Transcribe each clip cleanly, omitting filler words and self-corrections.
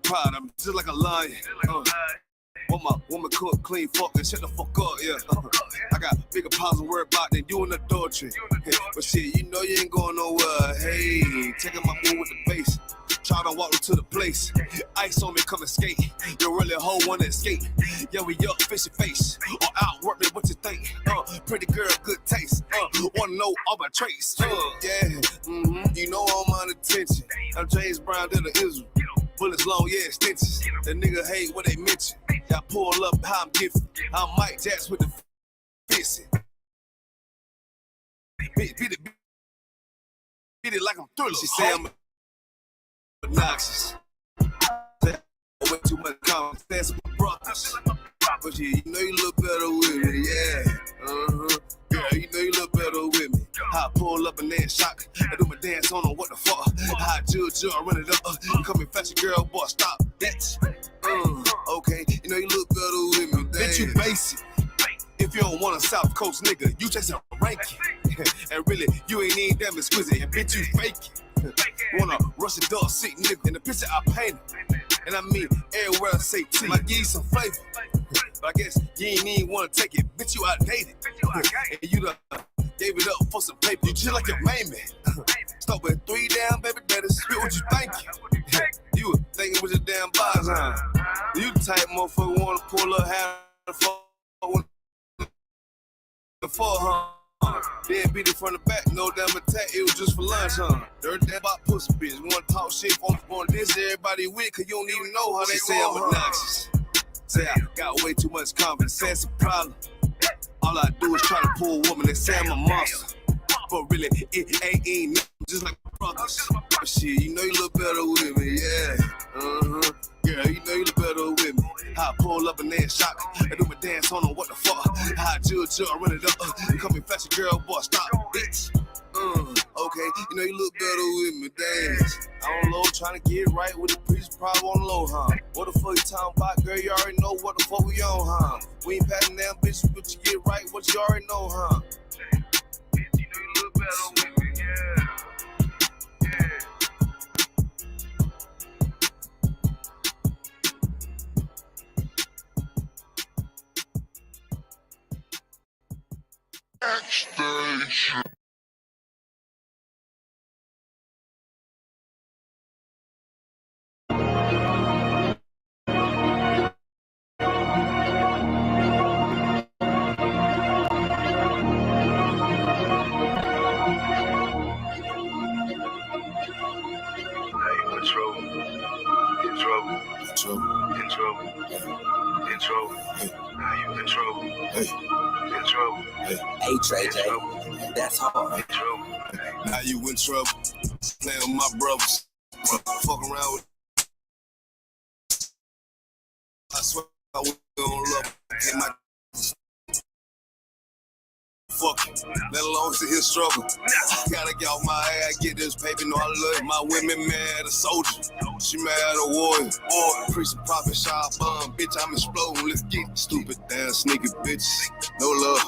pride, I'm just like a lion. Want my woman cook, clean, fuck, and shut the fuck up, yeah. I got bigger problems to worry about than you in adultery. But shit, you know you ain't going nowhere. Hey, taking my move with the bass. Try to walk to the place. Ice on me, come and skate. You really a hoe wanna escape. Yeah, we up, face to face. Or outwork me, what you think? Pretty girl, good taste. Wanna know all my traits. Yeah, you know I'm on attention. I'm James Brown to the Israel. Bullets long, yeah, extensions. The nigga hate what they mention. Y'all pull up how I'm gifted. I'm Mike Jackson with the fist. Beat it like I'm Thriller. She say I'm obnoxious. Way too much confidence with my brothers. But yeah, you know you look better with me, yeah. Yeah, you know you look better with me. I pull up and then shock. I do my dance on them, what the fuck? I judge you, I run it up. You call me fashion girl, boy, stop, bitch. Okay, you know you look better with me, damn. Bitch, you basic. If you don't want a South Coast nigga, you just a ranking. And really, you ain't even damn exquisite. And bitch, you fake it. Want a Russian dog seat nigga in the picture I painted. And I mean, everywhere I say T, might give you some flavor. But I guess you ain't even wanna take it. Bitch, you outdated. And you done gave it up for some paper. You just like your main man. Start with 3 damn baby daddies. Spit what you thinking. You were thinking with your damn bars, huh? You the type motherfucker wanna pull up half for, huh? Then beat it from the back, no damn attack, it was just for lunch, huh? Dirty damn about pussy bitch, wanna talk shit on this, everybody with, cause you don't even know how they say I'm obnoxious. Say I got way too much confidence, say it's a problem. All I do is try to pull a woman, they say I'm a monster. But really, it ain't nothing, just like my brothers. But shit, you know you look better with me, yeah. Yeah, you know you look better with me. I pull up and then shock. I do my dance on them, what the fuck? I judge, I run it up. You call me fashion girl, boy, stop, bitch. Okay, you know you look better with me, dance. On low, trying to get right with the preacher, probably on low, huh? What the fuck you talking about, girl? You already know what the fuck we on, huh? We ain't passing down bitches, but you get right, what you already know, huh? Bitch, you know you look better with me, yeah. Backstage. Hey, Trey J, that's hard. Now you in trouble, playing with my brothers. Fuck around with. I swear I don't love in my fuck it, let alone to his struggle. Gotta get off my ass, get this paper, know I love it. My women mad a soldier, she mad a warrior. Preach the prophet, shot bomb, bitch, I'm exploding, let's get it. Stupid damn sneaky bitches, no love.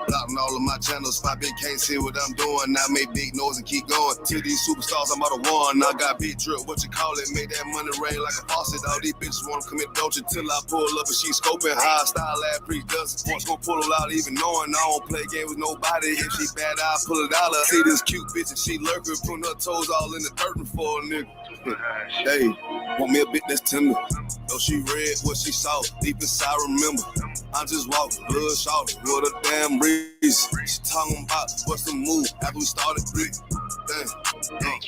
Blocking all of my channels, 5 big can't see what I'm doing. I make big noise and keep going. To these superstars, I'm about to warn. I got big drip, what you call it? Make that money rain like a faucet. All these bitches wanna commit adultery till I pull up and she scoping. High style ass preach does. Once gon' pull it out, even knowing I don't play games with nobody. If she bad, I'll pull it out. See this cute bitch and she lurking, putting her toes all in the dirt before a nigga. Hey, want me a bit that's tender. Though she read what she saw, deep inside remember. I just walked, blood shot with a damn breeze. She talking about what's the move after we started breathing. Damn.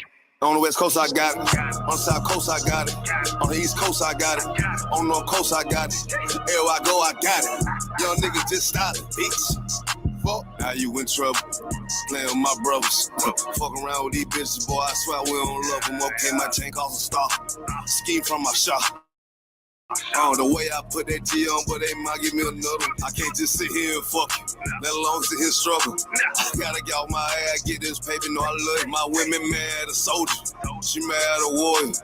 On the West Coast, I got it. On the South Coast, I got it. On the East Coast, I got it. On the North Coast, I got it. Everywhere I go, I got it. Young nigga just started, bitch. Fuck, now you in trouble. Playing with my brothers. Fuck around with these bitches, boy. I swear we don't love them. Okay, my chain cost a star. Scheme from my shop. The way I put that G on, but they might give me another. I can't just sit here and fuck you, let alone sit here struggle. I gotta get off my ass, get this paper, know I love it. My women mad a soldier, she mad a warrior.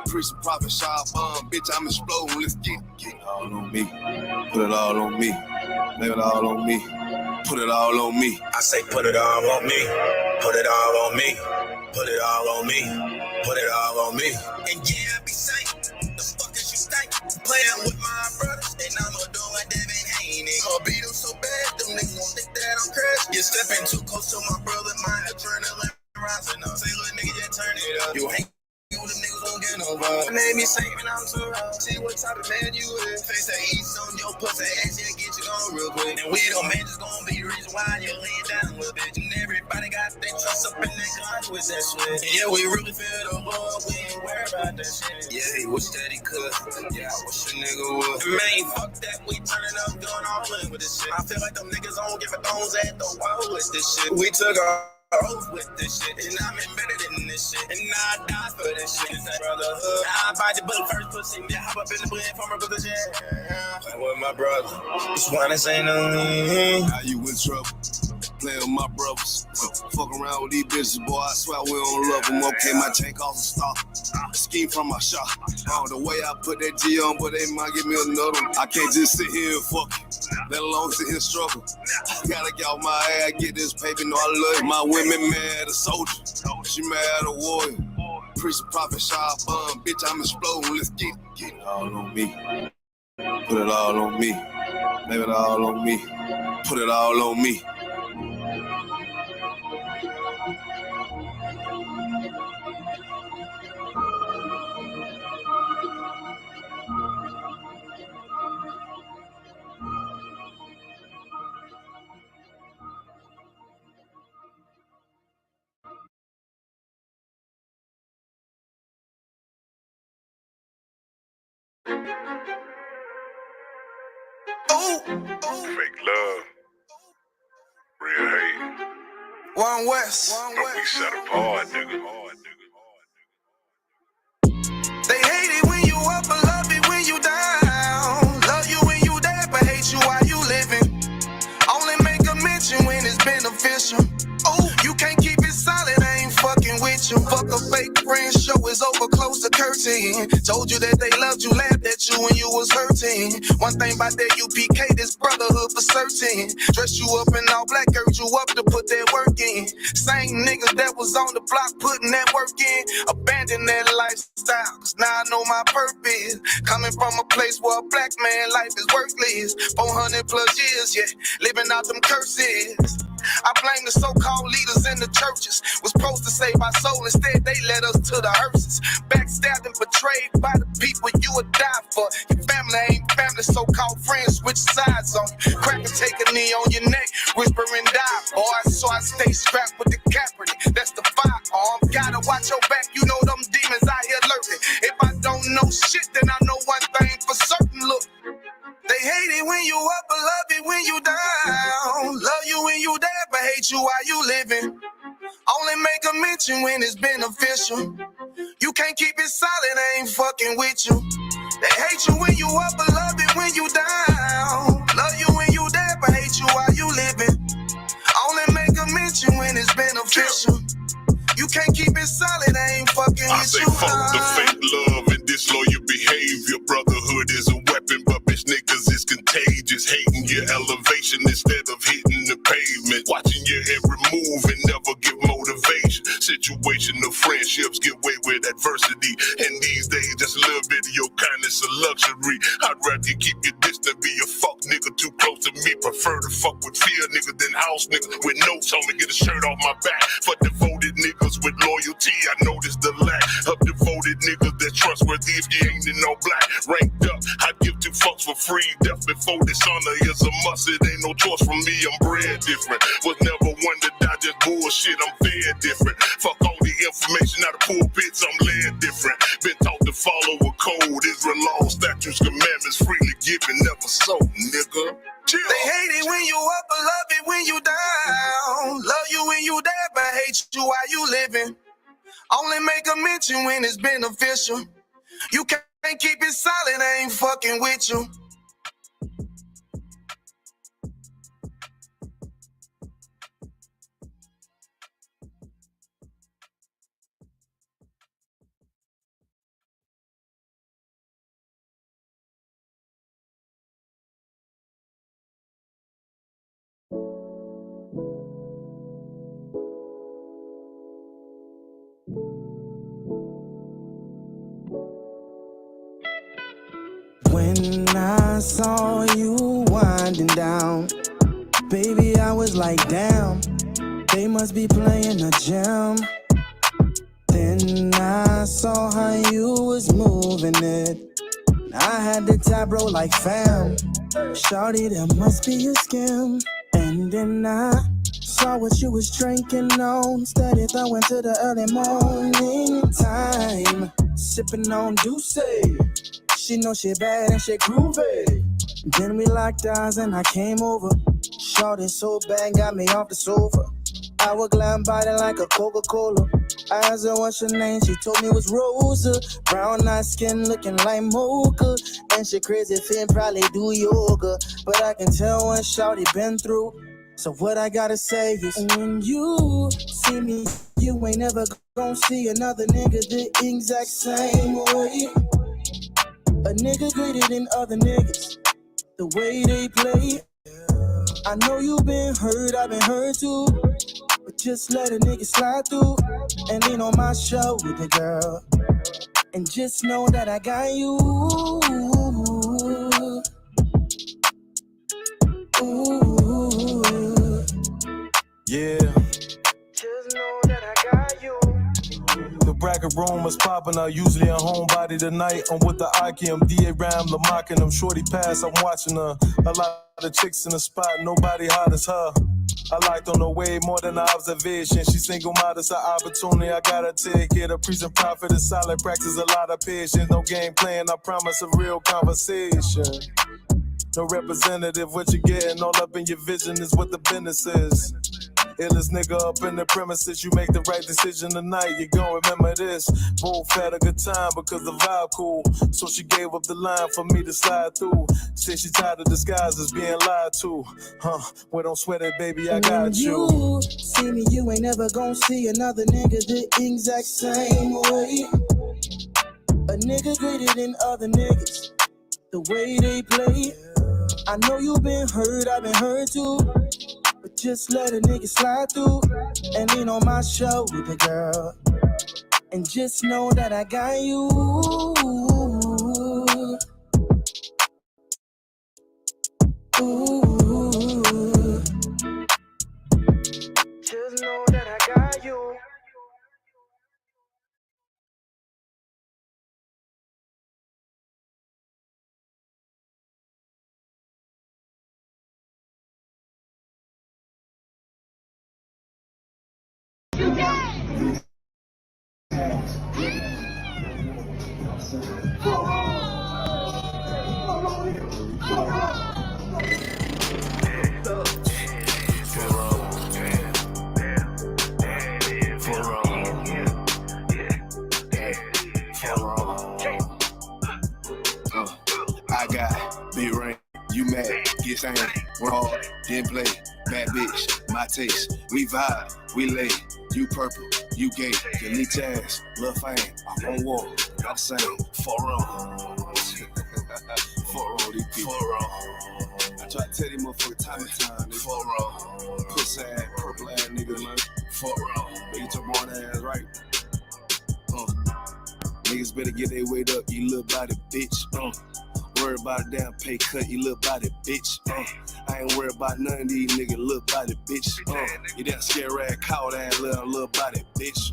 Preach the prophet, shot bomb, bitch, I'm exploding, let's get it all on me. Put it all on me, lay it all on me. Put it all on me. I say put it all on me. Put it all on me. Put it all on me. Put it all on me. And yeah, I be saying the fuck playing with my brothers, and I'ma do what they been hating. I'ma beat them so bad, them niggas gon' think that I'm crazy. You stepping too close to my brother, my adrenaline rising up. Say, little nigga, just turn it up. You ain't you the niggas don't get no vibe. Made me saving, I'm too raw. See what type of man you is. Face that east on your pussy ass, yeah, get you going real quick. And we don't man just gonna be the reason why you laying down a little bit. And everybody got their trust up in their God with that shit. Yeah, we really feel the love, we ain't worried about that shit. Yeah, he wish that he could. Yeah, I wish a nigga would. Man, fuck that, we turning up, going all in with this shit. I feel like them niggas don't give a thongs at the wall with this shit. We took our oath with this shit, and I'm embedded in this shit, and I die for this shit. It's that brotherhood. I bite the bullet first, pussy, yeah, hop up in the blend for my brother, yeah. I'm with my brother. Just wanna say no. How you in trouble? Playing with my brothers. Fuck around with these bitches, boy. I swear we don't love them. Okay, my tank off the stop. Scheme from my shop. The way I put that G on, but they might give me another one. I can't just sit here and fuck it, let alone sit here and struggle. Gotta get off my ass, get this paper, know I love it. My women mad, a soldier. She mad, a warrior. Preach the prophet, shot bitch, I'm exploding. Let's get it all on me. Put it all on me. Leave it all on me. Put it all on me. Fake love, real hate. One West. But we set apart, nigga. They hate it when you up, but love it when you down. Love you when you dead, but hate you while you living. Only make a mention when it's beneficial. Oh, you can't keep it solid, I ain't fucking with you. Fuck a fake friend, show is over, close the curtain. Told you that they loved you, laughed at you when you was hurting. One thing about that UPK, this brotherhood for certain. Dress you up in all black, gird you up to put that work in. Same niggas that was on the block putting that work in. Abandon that lifestyle, cause now I know my purpose. Coming from a place where a black man life is worthless. 400 plus years, yeah, living out them curses. I blame the so-called leaders in the churches. Was supposed to save our soul, instead they led us to the hearses. Backstabbed and betrayed by the people you would die for. Your family ain't family, so-called friends switch sides on you. Crack and take a knee on your neck, whisper and die, boy. So I stay strapped with the Capricorn, that's the firearm. Gotta watch your back, you know them demons out here lurking. If I don't know shit, then I know one thing for certain, look. They hate it when you up, but love it when you down. Love you when you dead, but hate you while you living. Only make a mention when it's beneficial. You can't keep it solid, I ain't fucking with you. They hate you when you up, but love it when you down. Love you when you dead, but hate you while you living. Only make a mention when it's beneficial. You can't keep it solid, I ain't fucking with you. I say fuck the fake love and disloyal behavior. Brotherhood is a weapon, but bitch niggas is contagious. Hating your elevation instead of hitting the pavement. Watching your every move and never give motivation. Situational friendships get way with adversity. And these days, just a little bit of your kindness a luxury. I'd rather you keep your distance, be a fuck nigga too close to me. Prefer to fuck with fear niggas than house niggas with notes on me. Get a shirt off my back for devoted niggas with loyalty. I noticed the lack of devoted niggas that's trustworthy if you ain't in no black. Ranked up, I give two fucks for free. Death before dishonor is a must. It ain't no choice from me, I'm bred different. Was never one to die, just bullshit, I'm fed different. Fuck all the information out of pulpits, I'm led different. Been taught to follow a code, Israel law, statutes, commandments, freely given, never sold, nigga. Chill. They hate it when you up, but love it when you down. Love you when you dead, but hate you while you living. Only make a mention when it's beneficial. You can't keep it solid, I ain't fucking with you. When I saw you winding down, baby, I was like, damn, they must be playing a jam. Then I saw how you was moving it. I had the tab bro like fam. Shawty, that must be a scam. And then I saw what you was drinking on. Steady throwing to the early morning time. Sipping on Douce. She know she bad and she groovy. Then we locked eyes and I came over. Shawty so bad, got me off the sofa. Hourglass body like a Coca-Cola. I asked her what's your name, she told me it was Rosa. Brown eyed skin looking like mocha. And she crazy fin, probably do yoga. But I can tell what shawty been through. So what I gotta say is, when you see me, you ain't never gonna see another nigga the exact same way. A nigga greater than other niggas, the way they play. I know you been hurt, I've been hurt too. But just let a nigga slide through and lean on my shoulder, girl. And just know that I got you. Ooh. Yeah. Just know that I got you. The bracket room is popping out, usually a homebody tonight. I'm with the IKM, DA Ram, Lamocking them. Shorty pass, I'm watching her. A lot of chicks in the spot, nobody hot as her. I liked on the way more than an observation. She single modest, an opportunity. I gotta take it. A prison profit is solid practice, a lot of patience. No game playing, I promise a real conversation. No representative, what you getting all up in your vision is what the business is. Illest nigga up in the premises, you make the right decision tonight, you gon' remember this. Both had a good time because the vibe cool. So she gave up the line for me to slide through. Said she tired of disguises being lied to. Well, don't sweat it, baby, I got you. You see me, you ain't never gonna see another nigga the exact same way. A nigga greater than other niggas, the way they play. I know you been hurt, I've been hurt too. But just let a nigga slide through and lean on my shoulder, girl. And just know that I got you. Ooh. Just know that I got you. I got big ring, you mad, get stained, work hard, then play, bad bitch, my taste, we vibe, we lay, you purple, you gay, you leech ass, lil' fame, I'm on wall, got the same, for these people, I try to tell these motherfuckers time and time, nigga, pussy ass, purple ass nigga, man, get your born ass right, niggas better get their weight up, you little body bitch, worried about a damn pay cut, you little body bitch. I ain't worried about none of these niggas, little body bitch. You that scare ass cow ass little body bitch.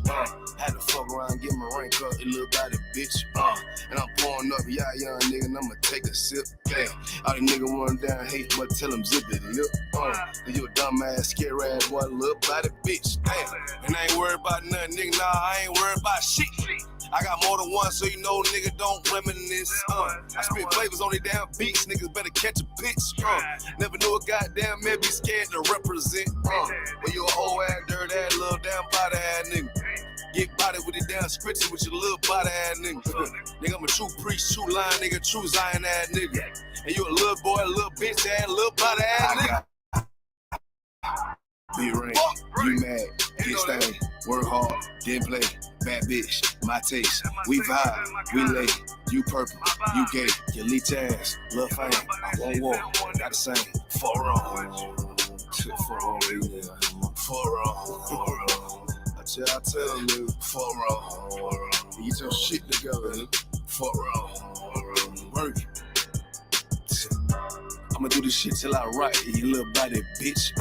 Had to fuck around, get my rank up, you little body bitch. And I'm pouring up, y'all young nigga, and I'ma take a sip. All these niggas run down hate, but tell them zip it lip. You a dumb ass, scare ass boy, little body bitch. And I ain't worried about nothing, nigga, nah, I ain't worried about shit. I got more than one, so you know, nigga, don't reminisce. I spit flavors on these damn beats, niggas better catch a bitch. Never knew a goddamn man be scared to represent. When you a whole ass, dirt ass, little damn body ass nigga. Get body with the damn scripture with your little body ass nigga. Nigga, I'm a true priest, true line, nigga, true Zion ass nigga. And you a little boy, a little bitch ass, little body ass nigga. Be rain, you mad, get stained, work hard, then play, bad bitch, my taste, we vibe, we lay, you purple, you gay, you leech ass, lil' fame, I won't walk, got the same, for wrong, I tell them, nigga, for wrong, get your shit together, for wrong, work, I'ma do this shit till I write, you little body bitch.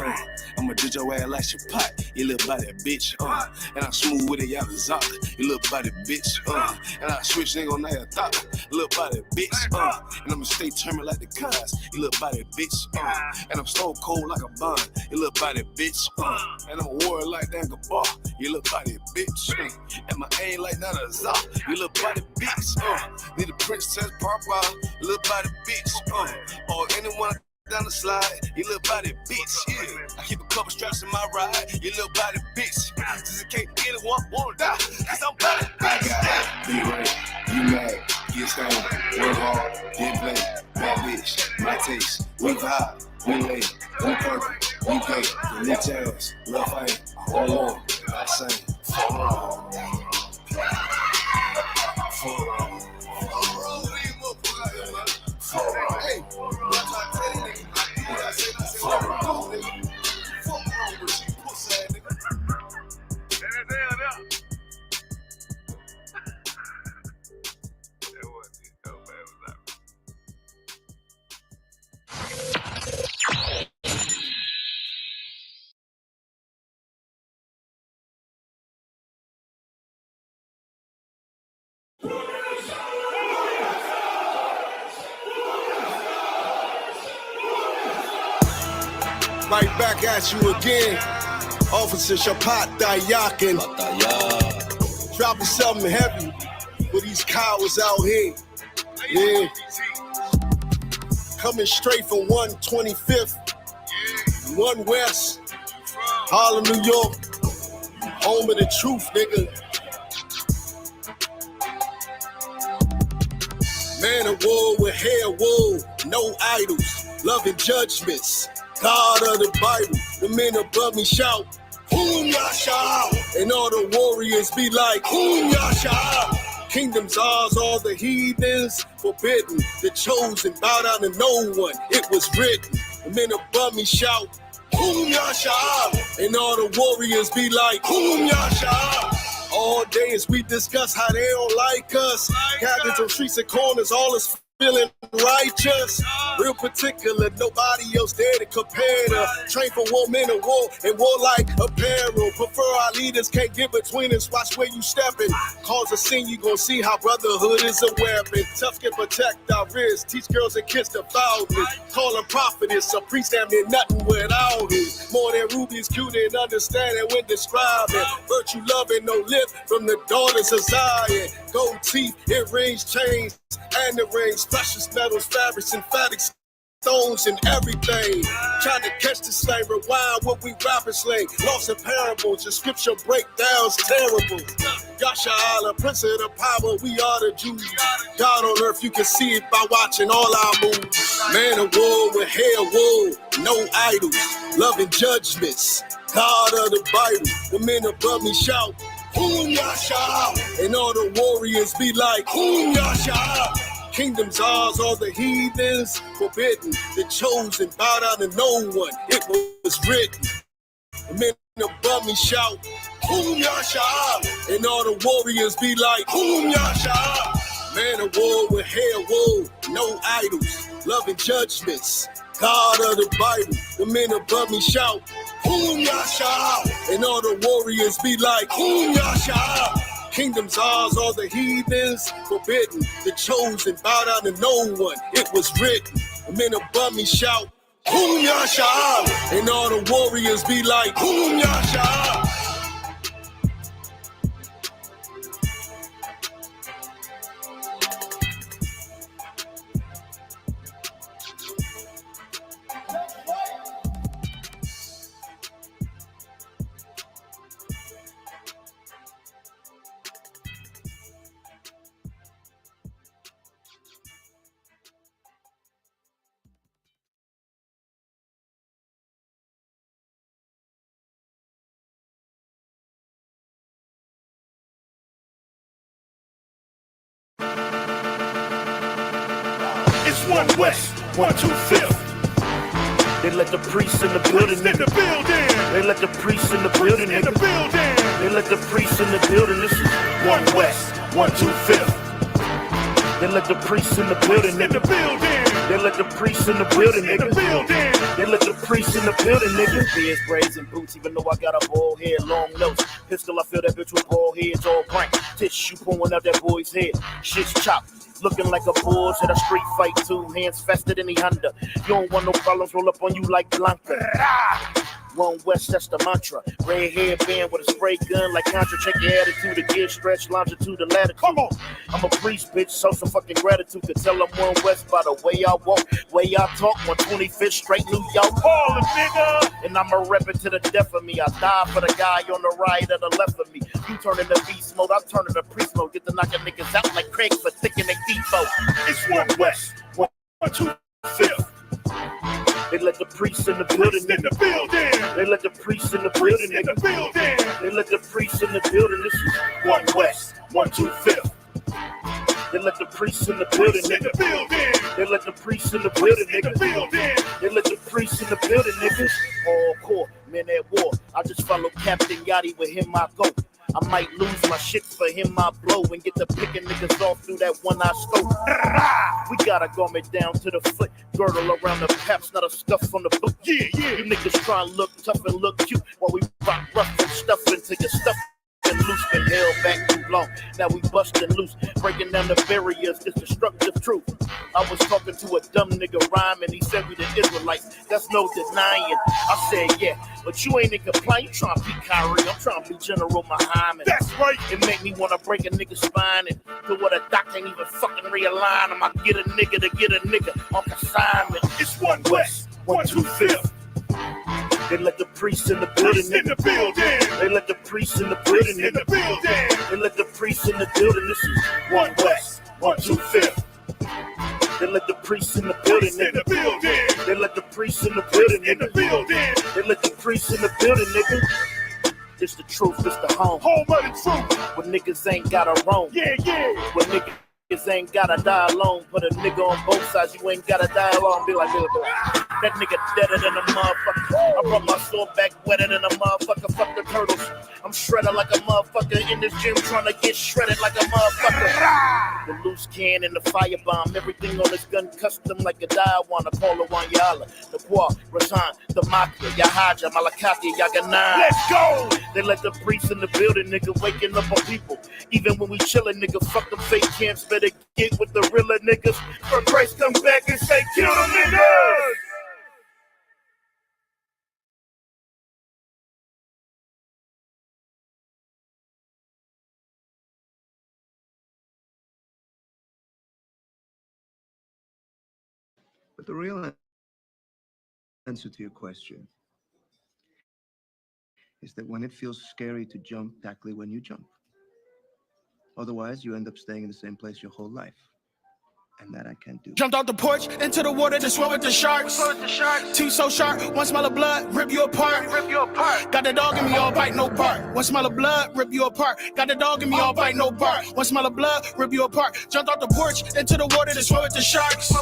I'ma ditch your ass like your pot, you little body bitch. And I'm smooth with it, y'all Zaka, you little body bitch. And I switch nigga on that thought, you little body bitch. And I'ma stay turning like the cars, you little body bitch. And I'm stone cold like a bond, you little body bitch. And I'm a warrior like that Gabar, you little body bitch. And my aim like that Azar, you little body bitch. Need a princess Papa, you little body bitch. Or anyone down the slide, you little body bitch. Yeah. I keep a couple straps in my ride, you little body bitch. Just in case anyone wanna die, cause I'm body bitch. I got be right, you mad, get stoned, work hard, get played, bad bitch, my taste, we vibe, we lay, we purple, we gay, we lit tails, love fight, hold on, I say, for wrong. Hey, right back at you again. Officer Shapat Dayakin. Dropping something heavy for these cowards out here. Yeah. Coming straight from 125th, 1 West, Harlem, New York. Home of the truth, nigga. Man of war with hair wool, no idols, loving judgments. God of the Bible, the men above me shout, Whom Yasha? And all the warriors be like, Whom Yasha? Kingdom's ours, all the heathens forbidden. The chosen bow down to no one, it was written. The men above me shout, Whom Yasha? And all the warriors be like, Whom Yasha? All day as we discuss how they don't like us. Cabins on streets and corners, all is feeling righteous, real particular, nobody else there to compare to. Train for war, men of war, and warlike apparel. Prefer our leaders, can't get between us, watch where you stepping. Cause a scene, you gon' see how brotherhood is a weapon. Tough can protect our wrists, teach girls and kids the foulness. Call them prophetess, a priest damn near nothing without it. More than rubies, cute and understanding when describing. Virtue, loving, no lip from the daughters of Zion. Gold teeth, earrings, chains, and the rings, precious metals, fabrics, emphatic stones, and everything. Trying to catch the slang, rewind what we rapping slang. Lost in parables, the scripture breakdowns terrible. Yasha Allah, Prince of the power, we are the Jews. God on earth, you can see it by watching all our moves. Man of war with hair wool, no idols, loving judgments. God of the Bible, the men above me shout, Whom Yasha? And all the warriors be like, Whom Yasha? Kingdom's ours, all the heathens forbidden. The chosen bow down to no one, it was written. The men above me shout, Whom Yasha? And all the warriors be like, Whom Yasha? Man of war with hair wool, no idols, loving judgments. God of the Bible, the men above me shout, Whom Yasha? And all the warriors be like, Whom Yasha? Kingdom's ours, all the heathens forbidden. The chosen bow down to no one, it was written. The men above me shout, Whom Yasha? And all the warriors be like, Whom Yasha? It's 1 West, 125th. They let the priests in the building, nigga. They let the priests in the building, nigga. They let the priests in the building. This is 1 West, 125th. They let the priests in the building, nigga. They let the priests in the building, nigga. They let the priests in the building, nigga. Beers, braids, and boots, even though I got a bald head, long nose. Pistol, I feel that bitch with bald heads, all prank. Tissue pulling out that boy's head. Shit's chopped. Looking like a bulls at a street fight, 2 hands faster than he Honda. You don't want no problems, roll up on you like Blanca. One West, that's the mantra. Red hairband with a spray gun like Contra. Check your attitude, the gear stretch, longitude, the latitude. Come on. I'm a priest, bitch, so some fucking gratitude. Could tell I'm One West by the way I walk, way I talk. 125th straight New York. Call it, nigga. And I'ma rep it to the death of me. I die for the guy on the right or the left of me. You turn into beast mode, I'm turning to priest mode. Get the knocking niggas out like Craig for thinking they default. It's One West, 125th. They let the priests in the building, nigga. They let the priests in the building, nigga. They let the priests in the building. This is One West, 125th. They let the priests in the building, nigga. They let the priests in the building, nigga. They let the priests in the building, nigga. All core, men at war. I just follow Captain Yachty, with him I go. I might lose my shit, for him I blow and get to picking niggas off through that one eye scope. We got a garment down to the foot, girdle around the paps, not a scuff on the boot. Yeah. You niggas try and look tough and look cute while we rock rough and stuff into your stuff. And loose, been held back too long. Now we busting loose, breaking down the barriers. It's destructive truth. I was talking to a dumb nigga rhyme, and he said we the Israelites. That's no denying. I said yeah, but you ain't in compliance. You trying to be Kyrie, I'm trying to be General Muhammad. That's right. It make me wanna break a nigga's spine and do what a doc can't even fucking realign him. I get a nigga to get a nigga on consignment. It's One West, 125th. They let the priests in the building, nigga. They let the priests in the building, nigga. They let the priests in the building. This is One West, 125th. They let the priests in the building, nigga. They let the priests in the building, nigga. They let the priests in the building, nigga. It's the truth, it's the home. Home of the truth. When niggas ain't gotta roam. Yeah. When niggas ain't gotta die alone. Put a nigga on both sides, you ain't gotta die alone. Be like, that nigga deader than a motherfucker. I brought my sword back wetter than a motherfucker. Fuck the turtles. I'm shredded like a motherfucker. In this gym trying to get shredded like a motherfucker. The loose can and the firebomb. Everything on this gun custom like a Diawana. Paula Wanyala. The Kwa, Rasan, the Mafia, Yahaja, Malakati, Yaganan. Let's go! They let the priests in the building, nigga, waking up on people. Even when we chillin', nigga, fuck them fake camps. Better get with the realer niggas. For Christ come back and say, kill them niggas! But the real answer to your question is that when it feels scary to jump, tackle it when you jump. Otherwise, you end up staying in the same place your whole life. And that I can't do. Jumped off the porch into the water to swim with the sharks. Teeth so sharp, one smell of blood, rip you apart. Got the dog in me, all bite, no bark. One smell of blood, rip you apart. Got the dog in me, all bite, no bark. One smell of blood, rip you apart. Jumped off the porch into the water to swim with the sharks.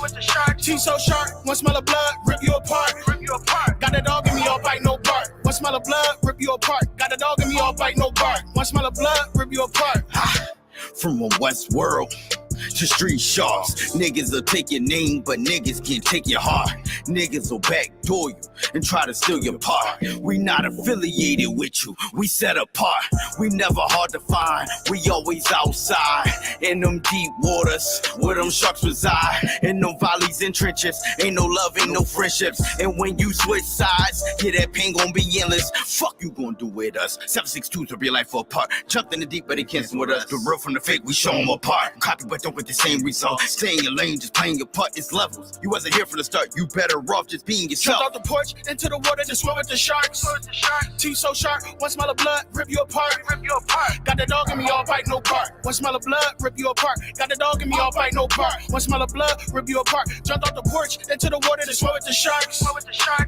Teeth so sharp, one smell of blood, rip you apart. Got the dog in me, all bite, no bark. One smell of blood, rip you apart. Got the dog in me, all bite, no bark. One smell of blood, rip you apart. From a West world to street sharks. Niggas will take your name, but niggas can't take your heart. Niggas will backdoor you and try to steal your part. We not affiliated with you, we set apart. We never hard to find, we always outside. In them deep waters, where them sharks reside. In them valleys and trenches, ain't no love, ain't no friendships. And when you switch sides, yeah, that pain gon' be endless. Fuck you gon' do with us, 762 to real life apart. Jumped in the deep, but they can't swim with us. The real from the fake, we show them apart. Copy, but don't with the same result. Stay in your lane, just playing your part, it's levels. You wasn't here from the start, you better off just being yourself. Jumped off the porch into the water to swim with the sharks. Teeth so sharp, one smell of blood, rip you apart. Got the dog in me, all bite, no bark. One smell of blood, rip you apart. Got the dog in me, all bite, no bark. One smell of blood, rip you apart. Jumped off the porch into the water to swim with the sharks.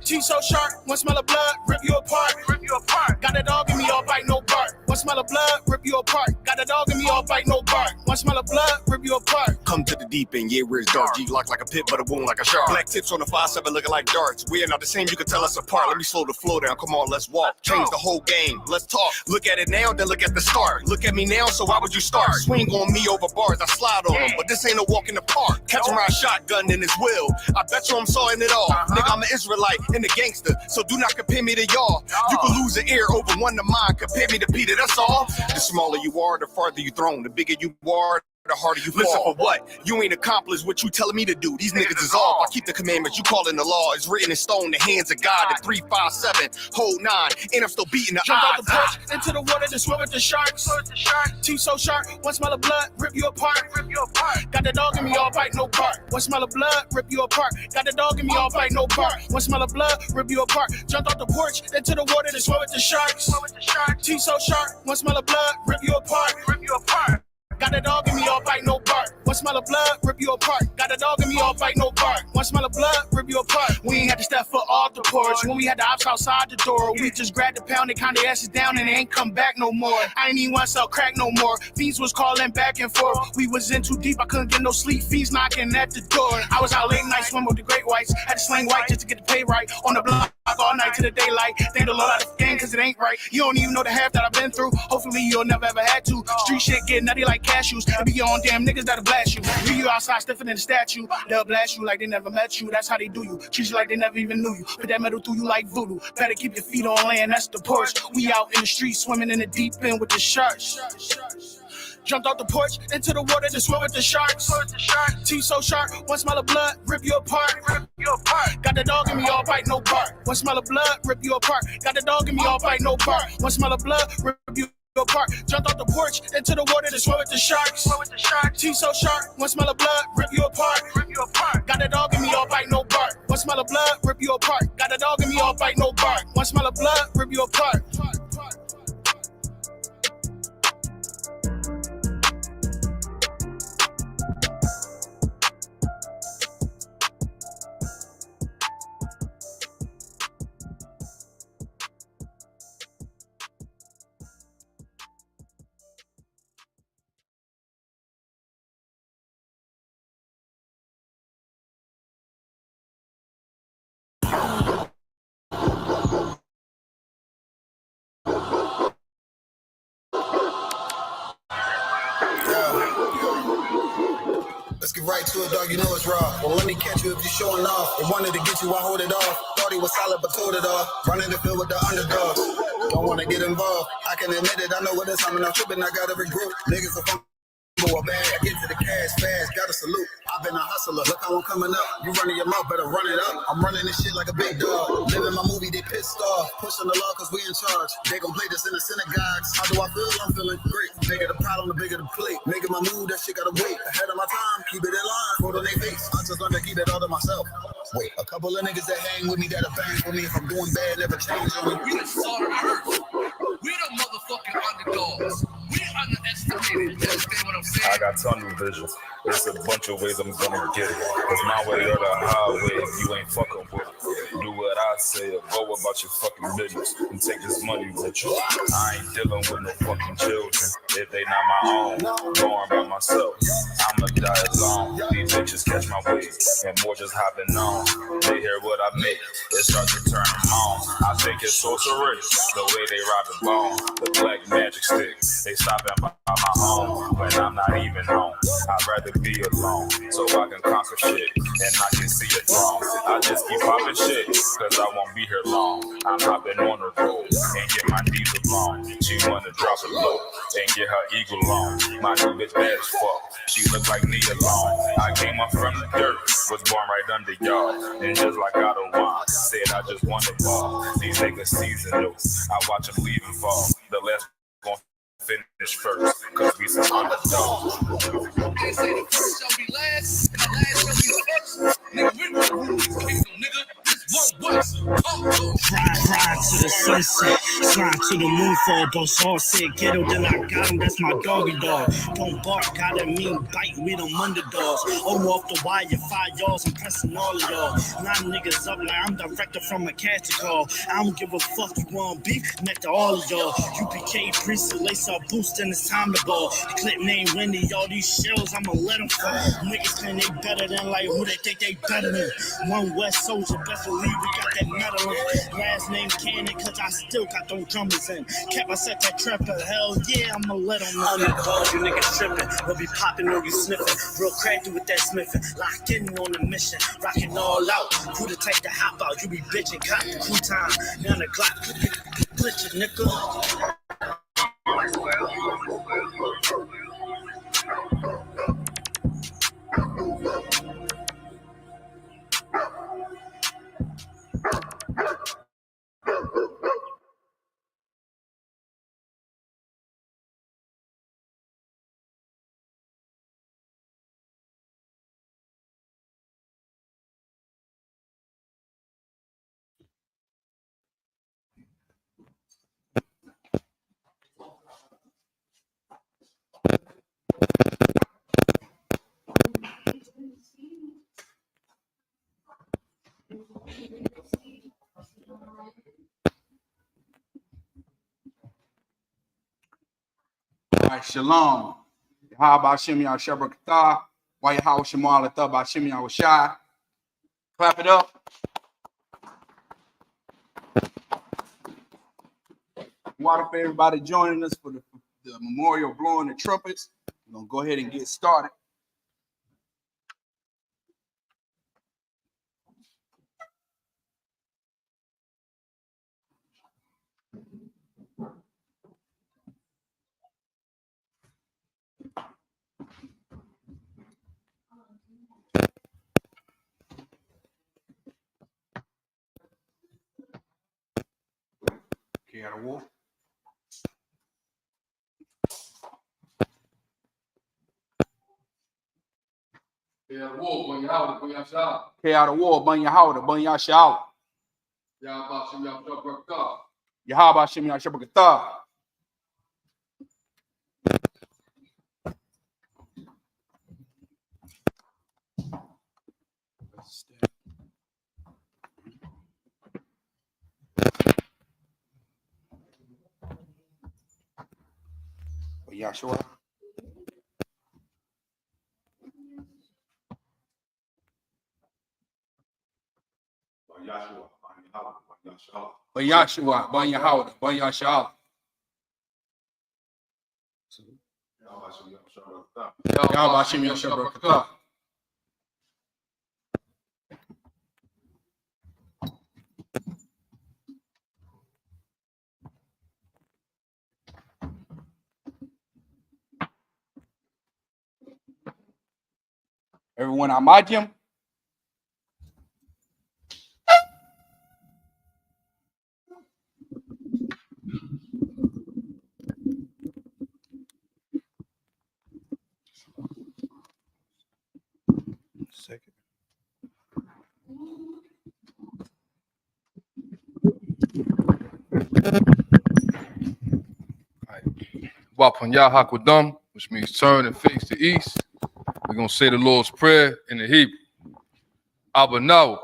Teeth so sharp, one smell of blood, rip you apart. Got the dog in me, all bite, no bark. One smell of blood, rip you apart. Got a dog in me, all bite, no bark. One smell of blood, rip you apart. Come to the deep end, yeah, where it's dark. G-lock like a pit, but a wound like a shark. Black tips on the 5-7 looking like darts. We are not the same, you can tell us apart. Let me slow the flow down, come on, let's walk. Change the whole game, let's talk. Look at it now, then look at the start. Look at me now, so why would you start? Swing on me over bars, I slide on them, but this ain't a walk in the park. Catch him ride shotgun in his will. I bet you I'm sawing it off. Nigga, I'm an Israelite and a gangster, so do not compare me to y'all. You can lose an ear over one to mine. Compare me to Peter, that's all. The smaller you are, the farther you thrown. The bigger you are, the harder you fall. Listen for what? You ain't accomplished what you telling me to do. These niggas is off. I keep the commandments you calling the law. It's written in stone, the hands of God. The 3, 5, 7, hold 9, and I'm still beating the Jump out odds. the porch, into the water, to swim with the sharks. Teeth so sharp, one smell of blood, rip you apart. Got the dog in me, all bite, no bark. One smell of blood, rip you apart. Got the dog in me, all bite, no bark. One smell of blood, rip you apart. Jumped off the porch, into the water, to swim with the sharks. Teeth so sharp, one smell of blood, rip you apart. Got a dog in me, all bite, no bark. One smell of blood, rip you apart. Got a dog in me, all bite, no bark. One smell of blood, rip you apart. We ain't had to step foot off the porch. When we had the ops outside the door, we just grabbed the pound and count their asses down and they ain't come back no more. I ain't even want to sell crack no more. Fiends was calling back and forth. We was in too deep, I couldn't get no sleep. Fiends knocking at the door. I was out late night swimming with the great whites. Had to sling white just to get the pay right. On the block all night to the daylight. Thank the Lord out of the game cause it ain't right. You don't even know the half that I've been through. Hopefully you'll never ever had to. Street shit get nutty like cashews. It be your own damn niggas that'll blast you. Leave you outside stiffer than a statue. They'll blast you like they never met you. That's how they do you. Treat you like they never even knew you. Put that metal through you like voodoo. Better keep your feet on land, that's the porch. We out in the street swimming in the deep end with the sharks. Jumped off the porch into the water to swim with the sharks. Teeth so sharp, one smell of blood, rip you apart. Got the dog in me, all bite, no bark. One smell of blood, rip you apart. Got the dog in me, all bite, no bark. One smell of blood, rip you apart. Jumped off the porch into the water to swim with the sharks. Teeth so sharp, one smell of blood, rip you apart. Got the dog in me, all bite, no bark. One smell of blood, rip you apart. Got the dog in me, all bite, no bark. One smell of blood, rip you apart. Let's get right to it, dog. You know it's raw. Well, let me catch you if you're showing off. They wanted to get you, I hold it off. Thought he was solid, but told it off. Running the field with the underdogs. Don't want to get involved. I can admit it. I know what it's. I'm not tripping. I got every group. Niggas are fun. More bad. I get to the cash fast. Got a salute. I've been a hustler. Look how I'm coming up. You running your mouth, better run it up. I'm running this shit like a big dog. Living my movie, they pissed off. Pushing the law cause we in charge. They gon' play this in the synagogues. How do I feel? I'm feeling great. Bigger the problem, the bigger the plate. Making my move, that shit gotta wait. Ahead of my time, keep it in line. Put on their face. I just learned to keep it all to myself. Wait, a couple of niggas that hang with me, that'll bang for me. If I'm doing bad, never change on me. We the salt of the earth. We the motherfucking underdogs. We underestimated. You understand what I'm saying? I got tunnel vision. There's a bunch of ways I'm gonna get it. It's my way or the highway if you ain't fucking with it. Do what I say or go about your fucking business and take this money with you. I ain't dealing with no fucking children. If they not my own, going by myself. I'ma die alone. These bitches catch my wave and more just hopping on. They hear what I make, it starts to turn them on. I think it's sorcery, the way they rob the bone. The black magic stick, they stopping by my home when I'm not even home. I'd rather be alone so I can conquer shit and I can see it wrong. I just keep popping shit cause I won't be here long. I'm hopping on the road and get my diesel on. She wanna drop it low and get her eagle on. My new bitch bad as fuck, she look like me alone. I came up from the dirt, was born right under y'all. And just like I don't want, said I just want the ball. These niggas seasonal, I watch them leave and fall. The last gon' finish first, cause we some underdogs. They say the first shall be last, and the last shall be first. Nigga, we rule this kingdom, nigga. This one West. Ride to the sun listen. Slime to the moon for a boss. All said ghetto, then I got him. That's my doggy dog. Don't bark, gotta mean bite. We them underdogs. Oh, off the wire, 5 yards. I'm pressing all of y'all. Line niggas up like I'm director from a casting call. I don't give a fuck. You want beef? Next to all of y'all. UPK priest, lace up boost, and it's time to ball. The clip name Winnie. All these shells, I'ma let them fall. Niggas claim they better than like who they think they better than. One West Soldier, best believe we got that medal in. Last name Cannon, cause I still got those drummers in. Kept I set that trapper, hell yeah, I'ma let them know. Underdog, you niggas tripping. We'll be popping on you sniffing. Real crafty with that smithing. Locked in on the mission. Rocking all out. Who the type to hop out? You be bitching, cop the crew time. Now the Glock, glitching, nigga. All right, shalom. How about Shimmy al Shabrakatah? Why you how Shamal by Shimmy al Shai? Clap it up. Water for everybody joining us for the memorial blowing the trumpets. We're gonna go ahead and get started. Okay, out of war. Okay, out of war, bun your house, bun your shower. Okay, out of war, bun your house, bun your shower. Yahaba Shimmy al Shabrakatah. Yahaba Shimmy al Shabrakatah. Yahshua. Yahshua, ban Yahweh, ban Yahshua. Yahweh Shem Yahshua. Everyone, I'm Jim. Second. Wapon Yahakwadam, which means turn and face the east. We're going to say the Lord's Prayer in the Hebrew. Abanaw,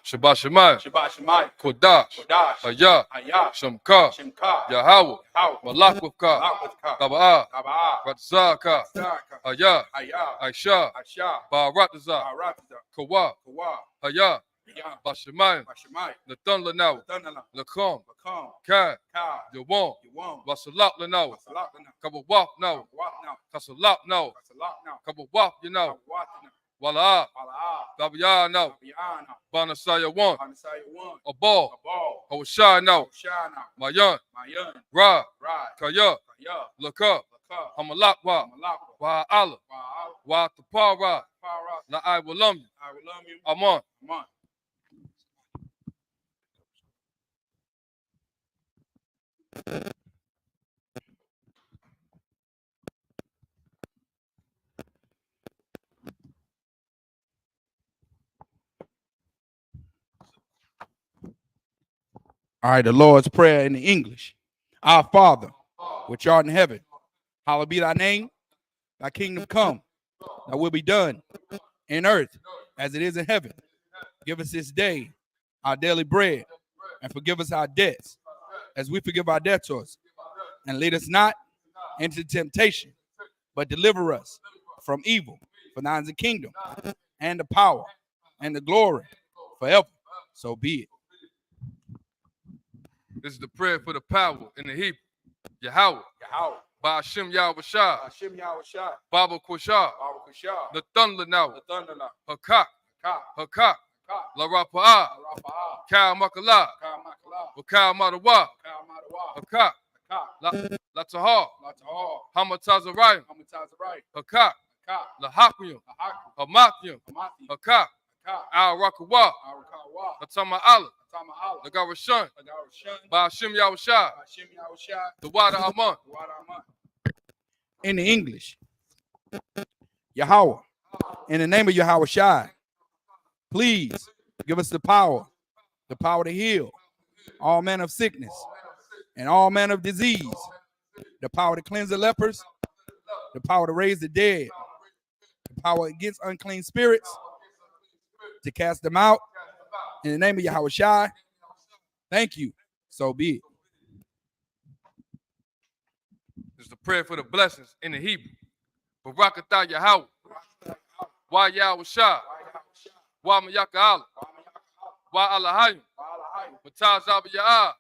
Shabbat Shemai, Kodash, Hayah, Shemka, Yahweh, Malakwaka, Taba'ah, Ratzaka, Hayah, Aisha, Ba'arataza, Kawa, Hayah, Bashemayim, Nathan Lanaw, Lakom, Kai, Yawon, Wasalak Lanaw, Kabawap now, Kasalak now, Kabawap you know, Wala, Dabiya now, Banasaya 1, a ball, Hawashai now, Mayan, Ra, Kaya, Laka, Hamalakwa, Wa Allah, Wa Tapara, La I will love you, Aman. All right, the Lord's Prayer in the English. Our Father, which art in heaven, hallowed be thy name. Thy kingdom come, thy will be done in earth as it is in heaven. Give us this day our daily bread, and forgive us our debts as we forgive our debtors. And lead us not into temptation, but deliver us from evil. For thine is the kingdom, and the power, and the glory forever. So be it. This is the prayer for the power in the Hebrew. Yahweh. Yahweh. Ba'ashem Yahushua. Hashem Yahushua. Baba Kushah. Baba Kushah. The thunder now. The thunder now. Hakak. Ka. Hakak. Ka. La Rapa'ah. Rafa'a. Kal Makala. Ka Makala. Wakal Madawa. Ka Madawa. Hakak. Ka. La Tahar. Latahar. Hamatazarayim. Hamatazarayim. Hakak. Ka. La Hakyim. Haku. Hamathyim. Hamathi. Hakak. Ka. Al Rakawa. Arakawa. Hatama Allah. Tama Allah. The Garashun. Agarashun. Ba'ashem Yahushua. Hashem Yahushua. The Wada Aman. Wadaman. In the English, Yahweh, in the name of Yahweh Shai, please give us the power to heal all manner of sickness and all manner of disease, the power to cleanse the lepers, the power to raise the dead, the power against unclean spirits, to cast them out. In the name of Yahweh Shai, thank you. So be it. This is the prayer for the blessings in the Hebrew. Barakatah Yahweh. Wa Yahushua. Wa Mayaka Allah. Wa Allahayim. Mataz Abba Ya'ah.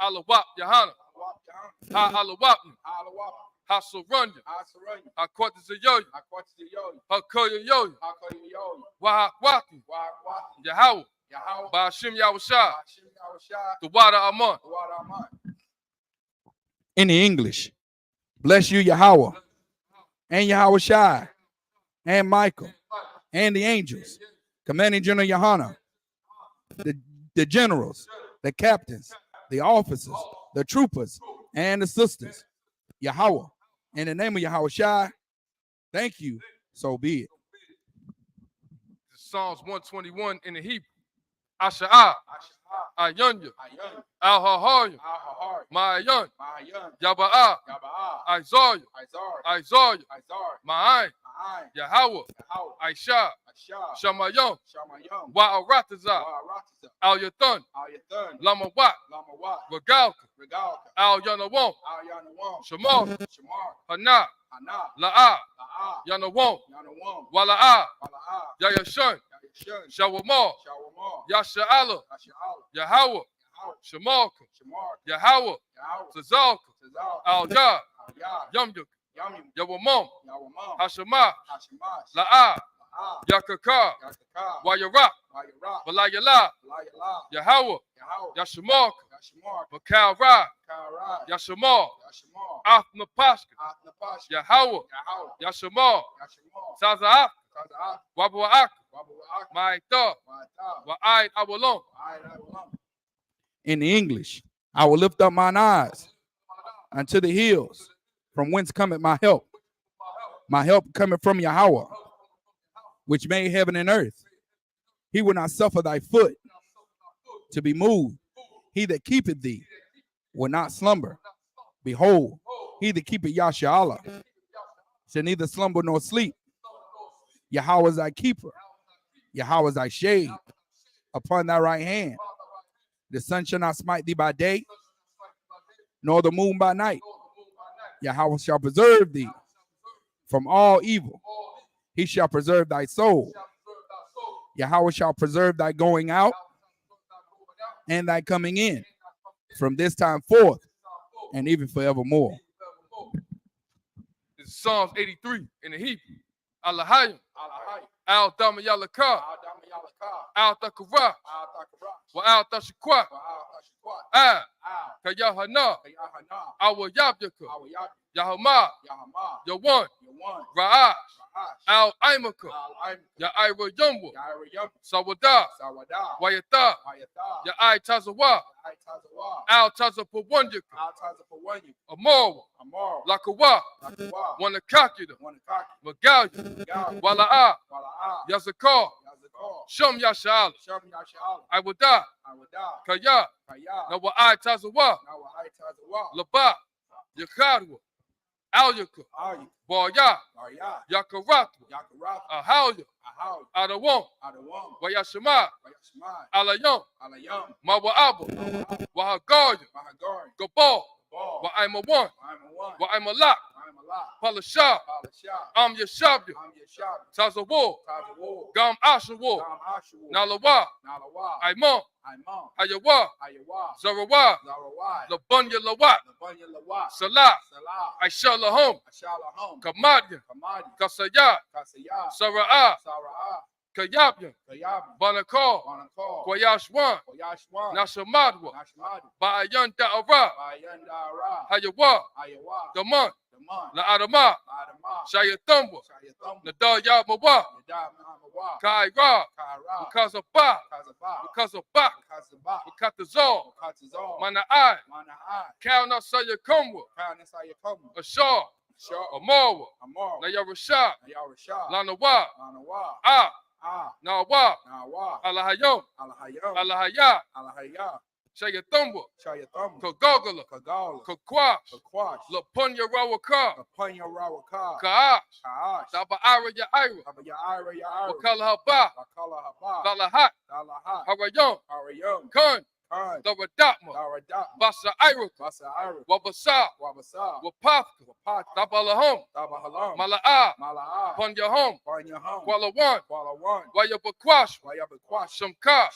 Allah Wap Yahana. Ha Allah Wapni. Ha Suranya. Ha Quartas Yoy. Ha Koya Yoy. Wa Waki. Yahweh. Ba'ashem Yahushua. The Wada Aman. In the English, bless you, Yahweh, and Yahweh Shai, and Michael, and the angels, Commanding General Yohana, the generals, the captains, the officers, the troopers, and the sisters. Yahweh, in the name of Yahweh Shai, thank you. So be it. Psalms 121 in the Hebrew. Asha'ah. Ayunya. Al-Hahayim. Ma'ayan. Yaba'ah. Isaiah. Ma'ayin. Yahweh. Aisha. Shamayam. Wa'aratazah. Al-Yathan. Lamawat. Regalka. Al-Yanawam. Shamar. Hana. La'ah. Yanawam. Wala'ah. Yayashan. Shawamah. Yasha'ala. Yahweh. Shamarka. Yahweh. Tazalka. Al-Yah. Yamyuk. Yawamam. Hashemah. La'ah. Yakaka. Wayarak. Balayala. Yahweh. Yashamarka. Makal Ra. Yashamar. Afna Pashka. Yahweh. Yashamar. Taza'ak. Wabu'ak. Ma'ita. Wa'aid Awalon. In the English, I will lift up mine eyes unto the hills, from whence cometh my help. My help cometh from Yahweh, which made heaven and earth. He will not suffer thy foot to be moved. He that keepeth thee will not slumber. Behold, he that keepeth Yasha shall neither slumber nor sleep. Yahweh is thy keeper. Yahweh is thy shade upon thy right hand. The sun shall not smite thee by day, nor the moon by night. Yahweh shall preserve thee from all evil. He shall preserve thy soul. Yahweh shall preserve thy going out and thy coming in from this time forth and even forevermore. This is Psalms 83 in the Hebrew. Allahayim. Al Damayalaka. Al Takara. Wa Al Tashakwa. Ah. Kayahana. Awa Yabyaka. Yahama. Yawan. Ra'ash. Al Aimaka. Ya'ira Yumwa. Sawada. Wayata. Ya'ai Tazawa. Al Tazapawanyaka. Amora. Lakawa. Wanakakida. Magalia. Wala'a. Yazakar. Shum Yashala. I would die. Kaya. Now what I Tazawa. Laba. Yakadwa. Alyaka. Boya. Yakaratu. Ahalya. Adawon. Wayashima. Alayom. Mawa'aba. Wahagaya. Gabal. Wa I'm a one. Wa I'm a lot. Palasha. I'm Yashabya. Tazawo. Gam Ashawo. Nalawa. Imam. Ayawa. Zarawa. Labunya Lawat. Salah. Aisha Lahom. Kamadya. Kasaya. Sara'ah. Kayabya. Banakal. Kwayashwan. Nashamadwa. Ba'ayan Da'ara. Hayawa. Daman. La Adama. Shayatumba. Nadal Yamawa. Kaira. Because of Ba. Because of Ba. Katazal. Mana'ai. Kauna Sayakumwa. Ashar. Amara. Nayarashah. Lanawa. Nawa. Alahayom. Alahaya. Shayatumba. Kagogala. Kakwash. Lapunya Rawaka. Kaash. Daba'ara Ya'ira. Wakala Haba. Dalahat. Harayom. Kun. Daradatma. Basa Iraka. Wabasa. Wapafka. Dabalahom. Mala'a. Punyahom. Kualawan. Wayabakwash. Shamka.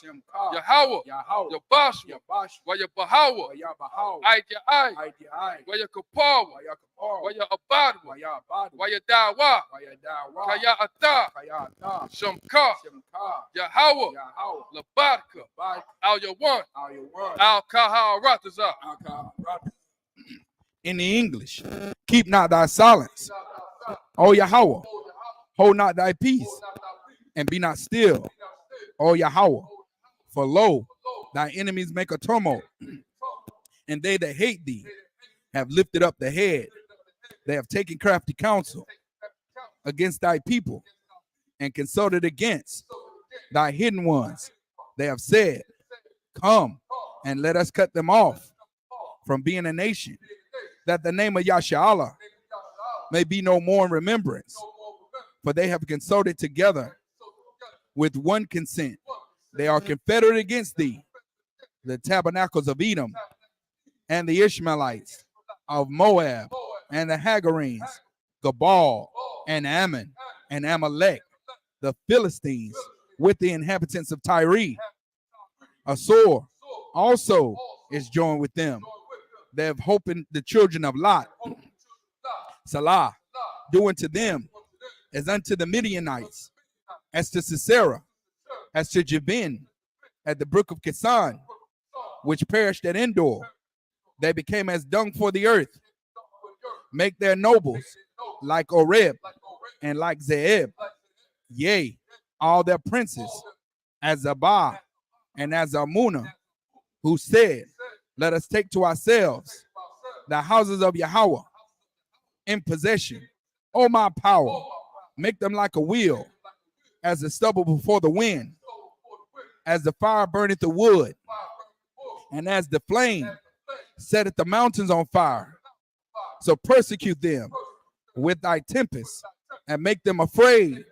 Yahawa. Yabashwa. Wayabahawa. Aidya. Wayakapawa. Wayabadwa. Wayadawa. Kaya Ata. Shamka. Yahawa. Labadka. Al Yawan. Al Kaharataza. In the English, keep not thy silence, O Yahweh, hold not thy peace, and be not still, O Yahweh, for lo, thy enemies make a tumult, and they that hate thee have lifted up the head. They have taken crafty counsel against thy people, and consulted against thy hidden ones. They have said, come, and let us cut them off from being a nation, that the name of Yashala may be no more in remembrance. For they have consulted together with one consent. They are confederate against thee, the tabernacles of Edom, and the Ishmaelites of Moab, and the Hagarenes, Gabal, and Ammon, and Amalek, the Philistines, with the inhabitants of Tyre. Assur also is joined with them. They have opened the children of Lot. Salah, doing to them as unto the Midianites, as to Sisera, as to Jabin, at the brook of Kisan, which perished at Endor. They became as dung for the earth. Make their nobles like Oreb and like Zeeb. Yea, all their princes as Zabah and as Amunah, who said, let us take to ourselves the houses of Yahweh in possession. O my power, make them like a wheel, as the stubble before the wind, as the fire burneth the wood, and as the flame setteth the mountains on fire. So persecute them with thy tempest, and make them afraid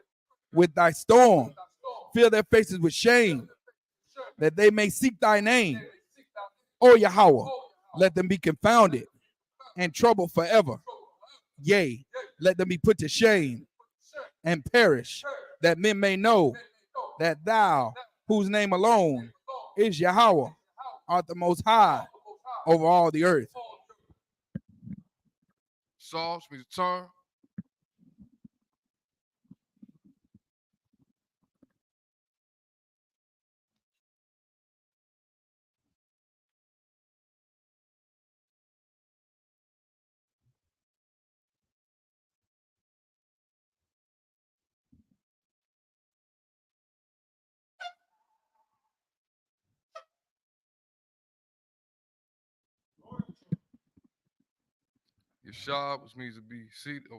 with thy storm. Fill their faces with shame, that they may seek thy name. O Yahweh, let them be confounded and troubled forever. Yea, let them be put to shame and perish, that men may know that thou, whose name alone is Yahweh, art the most high over all the earth. Sauce, me to turn. Yashab, which means to be seated. Oh,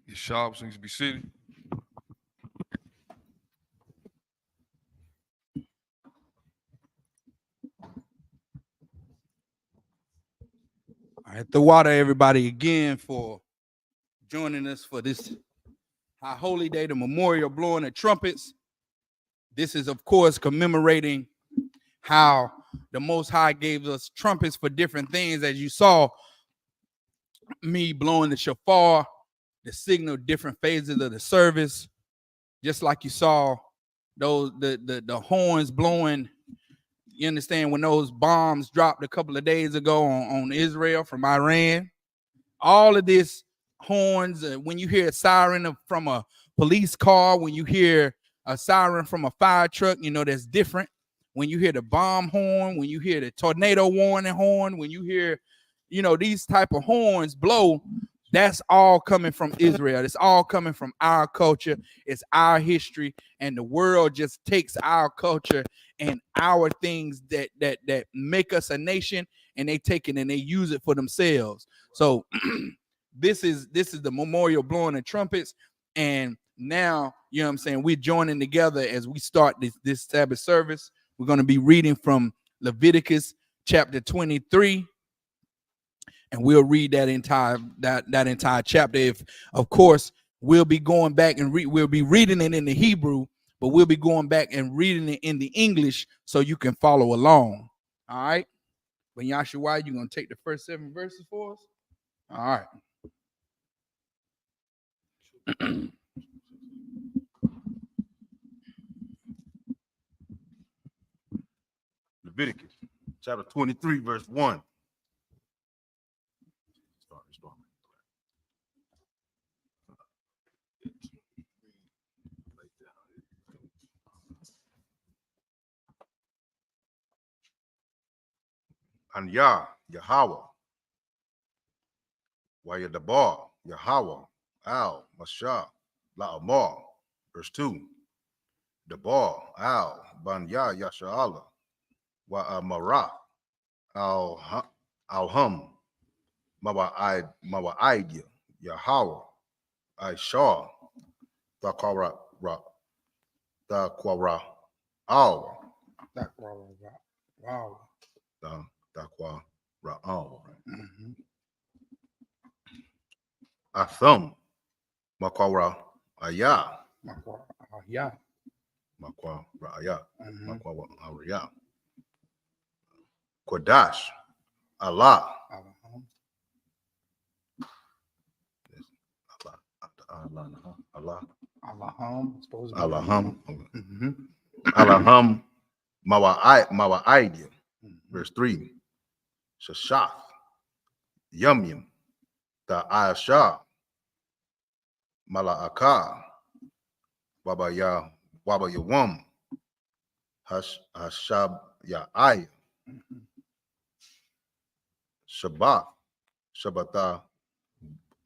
Your sharps needs to be seated. I have to water everybody again for joining us for this high holy day, the memorial blowing of trumpets. This is, of course, commemorating how the Most High gave us trumpets for different things. As you saw me blowing the shofar, the signal different phases of the service, just like you saw those the horns blowing. You understand, when those bombs dropped a couple of days ago on Israel from Iran, all of this horns, when you hear a siren from a police car, when you hear a siren from a fire truck, you know that's different. When you hear the bomb horn, when you hear the tornado warning horn, when you hear, you know, these type of horns blow, that's all coming from Israel. It's all coming from our culture. It's our history, and the world just takes our culture and our things that make us a nation, and they take it and they use it for themselves. So this is the memorial blowing of trumpets, and now, you know what I'm saying, we're joining together as we start this Sabbath service. We're going to be reading from Leviticus chapter 23. And we'll read that entire chapter. If, of course, we'll be going back and we'll be reading it in the Hebrew, but we'll be going back and reading it in the English so you can follow along. All right. Ben Yashua, you're gonna take the first 7 verses for us? All right. Leviticus chapter 23, verse 1. And Yahweh, Wayadabar, Yahweh, Al, Mashah, La'amar, verse 2. Dabar, Al, Banya, Yasha'Allah, Wa'amara, Al-Hum, Mawa'idya, Yahweh, Aishar, Taqara, Taqara, Al, Wow. Taqwa Ra'al. Atham, Makwara Aya. Makwa Ra'aya. Makwa Ra'aya. Kodash, Allah. Allahum. Allahum. Mawa'idya. Verse 3. Shashath. Yum. The Ayasha. Mala'aka. Waba Yawam. Hashab Ya'ay. Shabbat. Shabbata.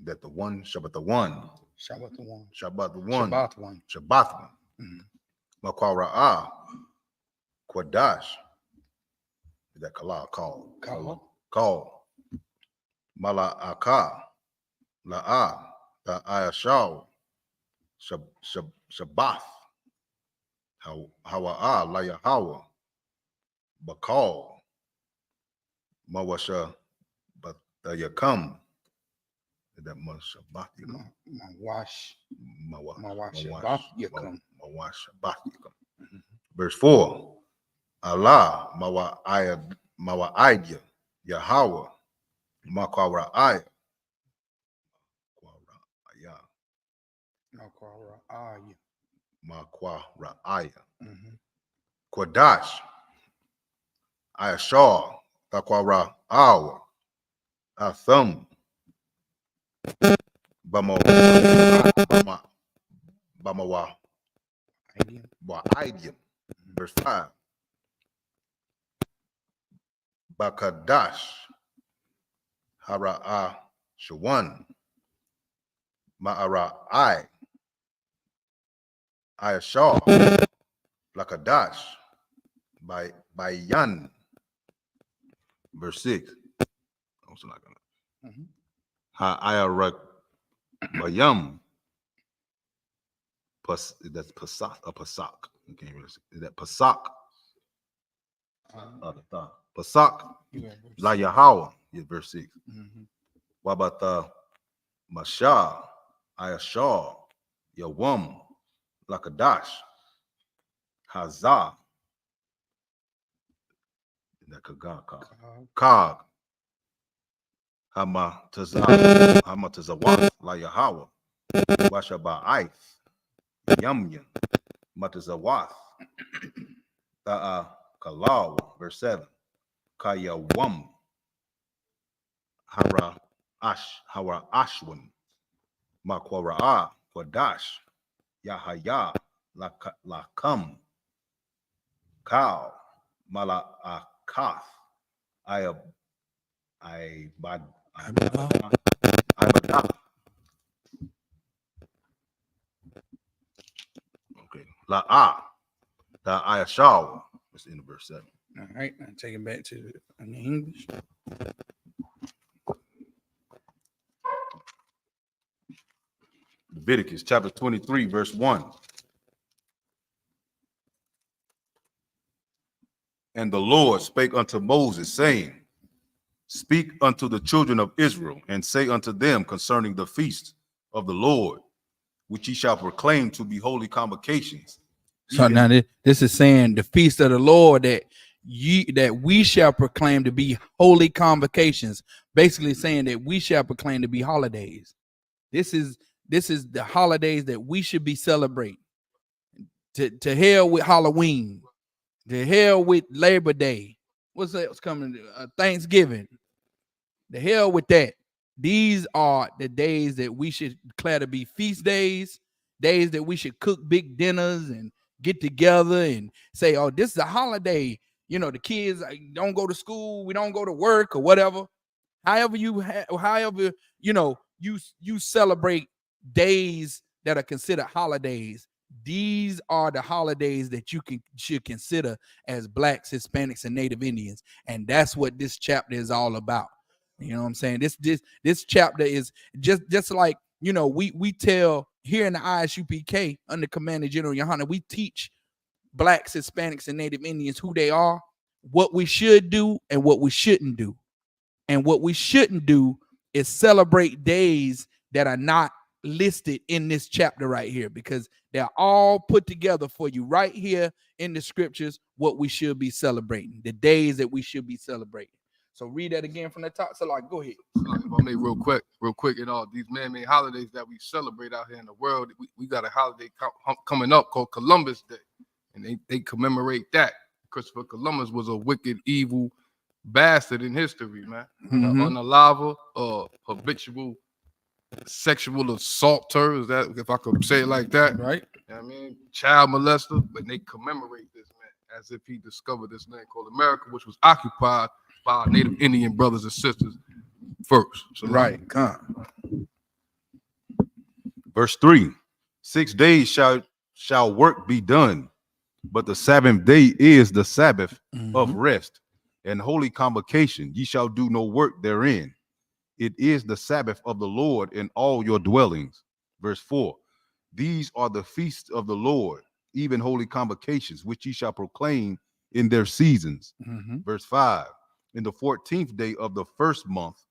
That the one. Shabbat the one. Makwara'a. Quadash. That Kala call. Mala'aka. La'a. The Ayashal. Shabbath. Hawa'a. La Yahawa. Bakal. Mawasha. But the Yakam. That must Shabbat Yakam. Verse 4. Allah, Mawa'idya, Yahweh, Makwa'ra'aya. Makwa'ra'aya. Kodash, Ayashar, Takwa'ra'awa, Atham, Bamawa, Wa'idya. Verse 5. Bakadash, Hara'a Shawan. Ma'ara'i. Ayashar. Lakadash. By Yan. Verse 6. Also not gonna. Ha'ayarak Bayam. That's Pasak, a Pasak. You can't really see. Is that Pasak? Pasak La Yahweh, verse 6. Wabata Masha, Ayashar, Yawam, Lakadash, Hazah, that Kag, Hamatazawat, La Yahweh, Washaba'ith, Yamyan, Matazawath, Ta'a Kalaw, verse 7. Kayawam, Hara Ashwan, Makwara'a, Kwadash, Yahaya, Lakam, Kal, Mala'akath, Ibadah. Okay. La'a, the Ayashaw. It's in verse 7. All right, now take it back to in English. Leviticus chapter 23, verse 1. And the Lord spake unto Moses, saying, Speak unto the children of Israel, and say unto them concerning the feast of the Lord, which ye shall proclaim to be holy convocations. So now this is saying the feast of the Lord that we shall proclaim to be holy convocations. Basically saying that we shall proclaim to be holidays. This is the holidays that we should be celebrating. To hell with Halloween. To hell with Labor Day. What's else coming? Thanksgiving. The hell with that. These are the days that we should declare to be feast days, days that we should cook big dinners and get together and say, oh, this is a holiday. You know, the kids don't go to school, we don't go to work or whatever. However you celebrate days that are considered holidays. These are the holidays that you should consider as Blacks, Hispanics, and Native Indians. And that's what this chapter is all about. You know what I'm saying? This chapter is just like, you know, we tell here in the ISUPK under Commander General Yohana, we teach Blacks, Hispanics, and Native Indians who they are, what we should do and what we shouldn't do. And what we shouldn't do is celebrate days that are not listed in this chapter right here, because they're all put together for you right here in the scriptures, what we should be celebrating, the days that we should be celebrating. So read that again from the top. So like, go ahead. If I may, real quick, and all these man-made holidays that we celebrate out here in the world, we got a holiday coming up called Columbus Day, and they commemorate that. Christopher Columbus was a wicked, evil bastard in history, man. On the lava, habitual sexual assaulter, is that, if I could say it like that, right? You know what I mean, child molester, but they commemorate this man as if he discovered this land called America, which was occupied by our Native Indian brothers and sisters first. So right. Verse 3. 6 days shall work be done, but the seventh day is the Sabbath of rest and holy convocation. Ye shall do no work therein. It is the Sabbath of the Lord in all your dwellings. Verse 4. These are the feasts of the Lord, even holy convocations, which ye shall proclaim in their seasons. Verse 5. In the 14th day of the first month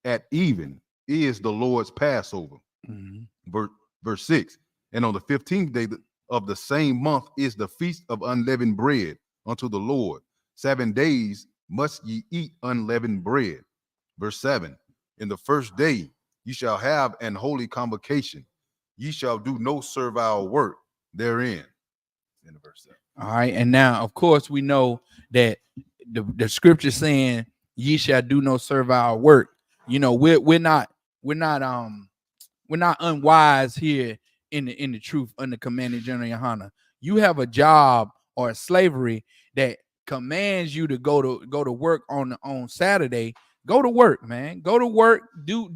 at even is the Lord's Passover. Verse 6. And on the 15th day of the same month is the feast of unleavened bread unto the Lord. 7 days must ye eat unleavened bread. Verse 7. In the first day ye shall have an holy convocation. Ye shall do no servile work therein. In the verse 7. All right. And now, of course, we know that the scripture saying ye shall do no servile work. You know, we're not unwise here in the truth under Commanding General Yohana. You have a job or a slavery that commands you to go to work on Saturday, Go to work, man. Go to work. Do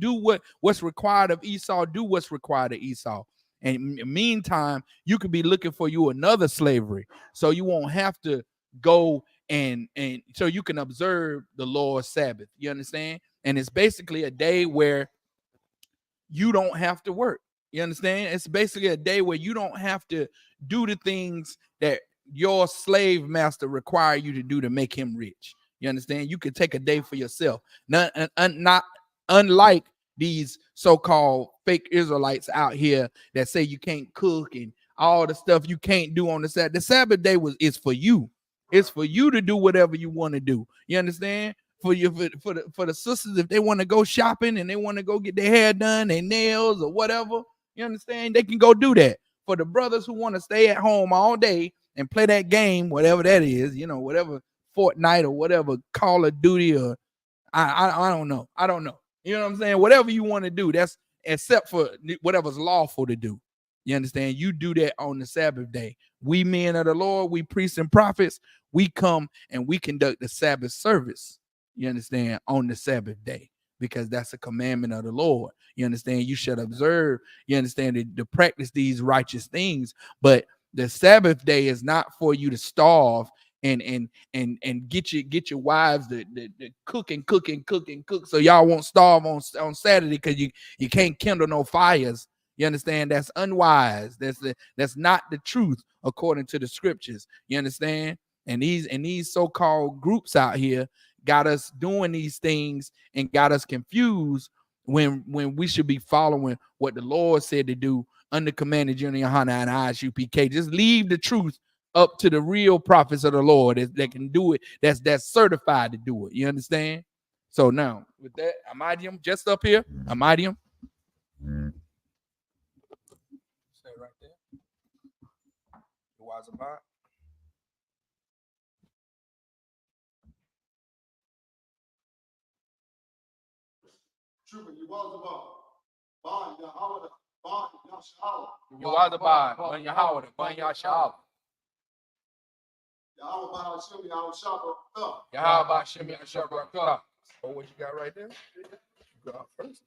what's required of Esau. Do what's required of Esau. And meantime, you could be looking for you another slavery, so you won't have to go and so you can observe the Lord's Sabbath. You understand? And it's basically a day where you don't have to work. You understand? It's basically a day where you don't have to do the things that your slave master require you to do to make him rich. You understand? You could take a day for yourself. Not unlike these so-called fake Israelites out here that say you can't cook and all the stuff you can't do on the Sabbath. The Sabbath day is for you. It's for you to do whatever you want to do. You understand? For the sisters, if they want to go shopping and they want to go get their hair done, their nails or whatever, you understand? They can go do that. For the brothers who want to stay at home all day and play that game, whatever that is, whatever Fortnite or whatever Call of Duty or I don't know. I don't know. You know what I'm saying? Whatever you want to do, that's except for whatever's lawful to do. You understand? You do that on the Sabbath day. We men of the Lord, we priests and prophets, we come and we conduct the Sabbath service. You understand? On the Sabbath day, because that's a commandment of the Lord. You understand? You should observe. You understand? To practice these righteous things. But the Sabbath day is not for you to starve and get your wives to cook and cook and cook and cook, so y'all won't starve on Saturday because you can't kindle no fires. You understand? That's unwise. That's not the truth according to the scriptures. You understand? And these so-called groups out here got us doing these things and got us confused when we should be following what the Lord said to do under command of Junior Hana and ISUPK. Just leave the truth up to the real prophets of the Lord that can do it, that's certified to do it. You understand? So now with that, Amidium just up here. Amidium. Stay right there. Wise about. Trooper, you was about Bond, Yahweh, Bond, Yahshua. You are the Bond, Bond Yahweh, Bond Yahshua. Yahweh, Bond, Yahshua, Yahweh, Shabbat. Yahweh, Shemi, Shabbat. Oh, what you got right there? You got first.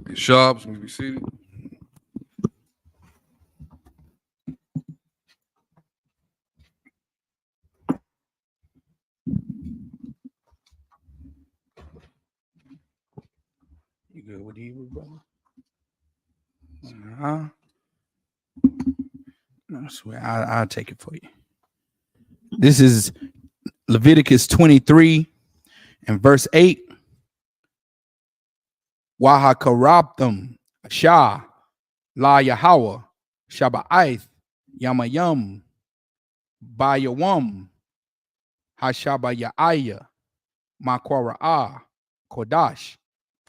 Your shops, we be seated. You good with the Hebrew, brother? Uh-huh. I swear, I'll take it for you. This is Leviticus 23 and verse 8. Wahakarabtham Shah La Yahweh Shaba'ith Yamayam Bayawam Hashaba Ya'aya Makwara'a Kodash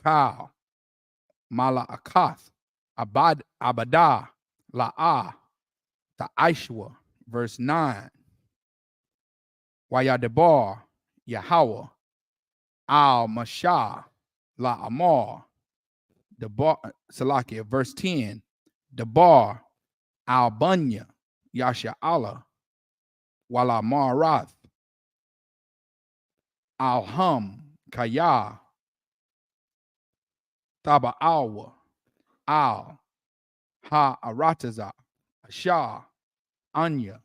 Kal Mala Akath Abada La'ah Ta'ishwa. Verse 9. Wayadebar Yahweh Al Mashah La Amar. The bar Salakia, verse 10. The bar Al Bunya Yasha Allah Wala Marath Al Hum Kaya Taba Alwa Al Ha Arataza Shah Anya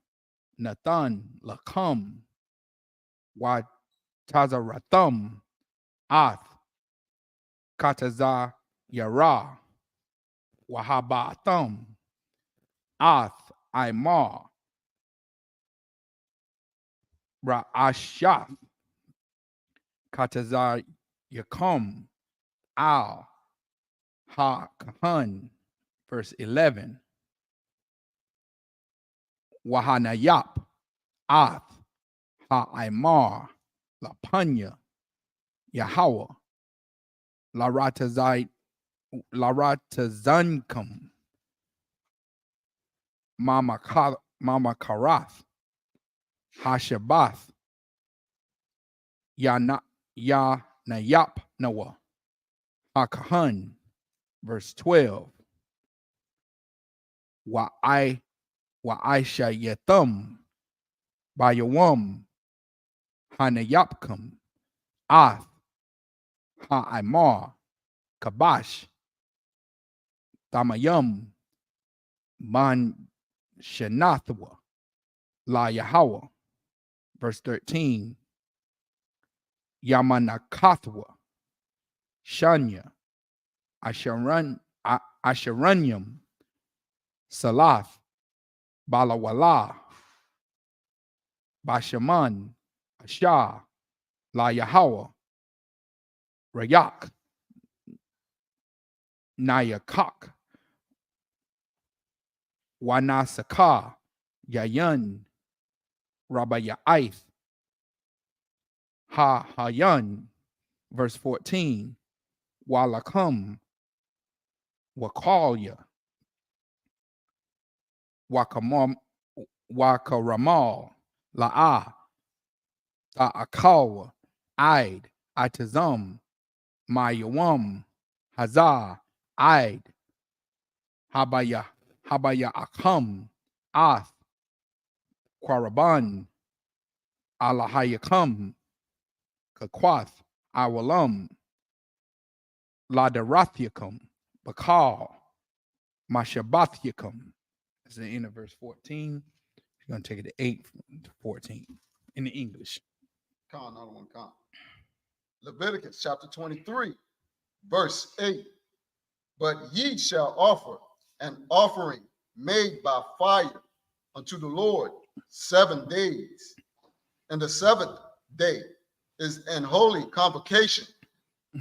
Nathan Lakam Wa Tazaratham Ath Kataza Yara Wahabatham Ath Aimar Ra'ashath Katazar Yakum Al Ha Kahan. Verse 11. Wahanayap Ath Ha Aimar Lapanya Yahweh Laratazankum Mama Karath Hashabath Ya Nayap Noah. Akahan, verse 12. Wa'ai Wa'aisha Yathum Bayawam Hanayapkum Ath Ha'imar Kabash Tamayum Man Shanathwa La Yahweh. Verse 13. Yamanakathwa Shanya Asharanyam Salath Balawala Bashaman Ashah La Yahweh Rayak Nayakak Wanasaka Yayan Rabayaith Ha Hayan. Verse 14. Walakum Wakalya Wakaramal La'ah Ta'akawa Aid Atazum Mayawam Hazah Aid Habaya Akam Ath Quaraban Alahayakam Kakwath Awalam Ladarathiakum Bakal Mashabathiakum. That's the end of verse 14. You're going to take it to 8 to 14 in the English. Another one. Leviticus chapter 23, verse 8. But ye shall offer an offering made by fire unto the Lord 7 days. And the seventh day is an holy convocation.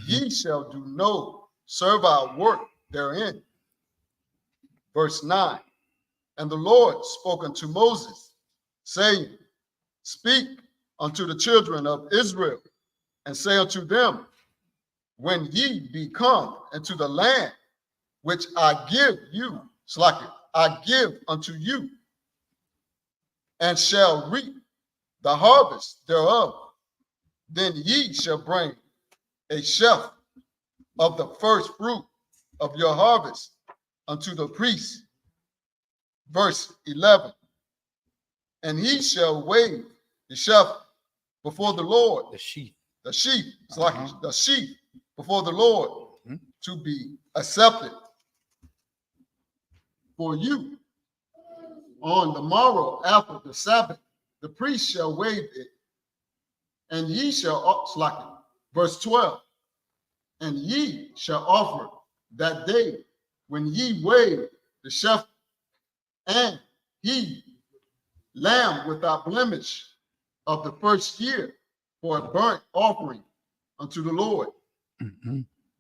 Ye shall do no servile work therein. Verse 9. And the Lord spoke unto Moses, saying, Speak unto the children of Israel, and say unto them, when ye be come into the land which I give you, I give unto you, and shall reap the harvest thereof, then ye shall bring a sheaf of the first fruit of your harvest unto the priest. Verse 11. And he shall wave the sheaf before the Lord. The sheaf. The sheaf before the Lord to be accepted for you. On the morrow after the Sabbath, the priest shall wave it, and ye shall verse 12. And ye shall offer that day when ye wave the sheaf, and he lamb without blemish of the first year for a burnt offering unto the Lord.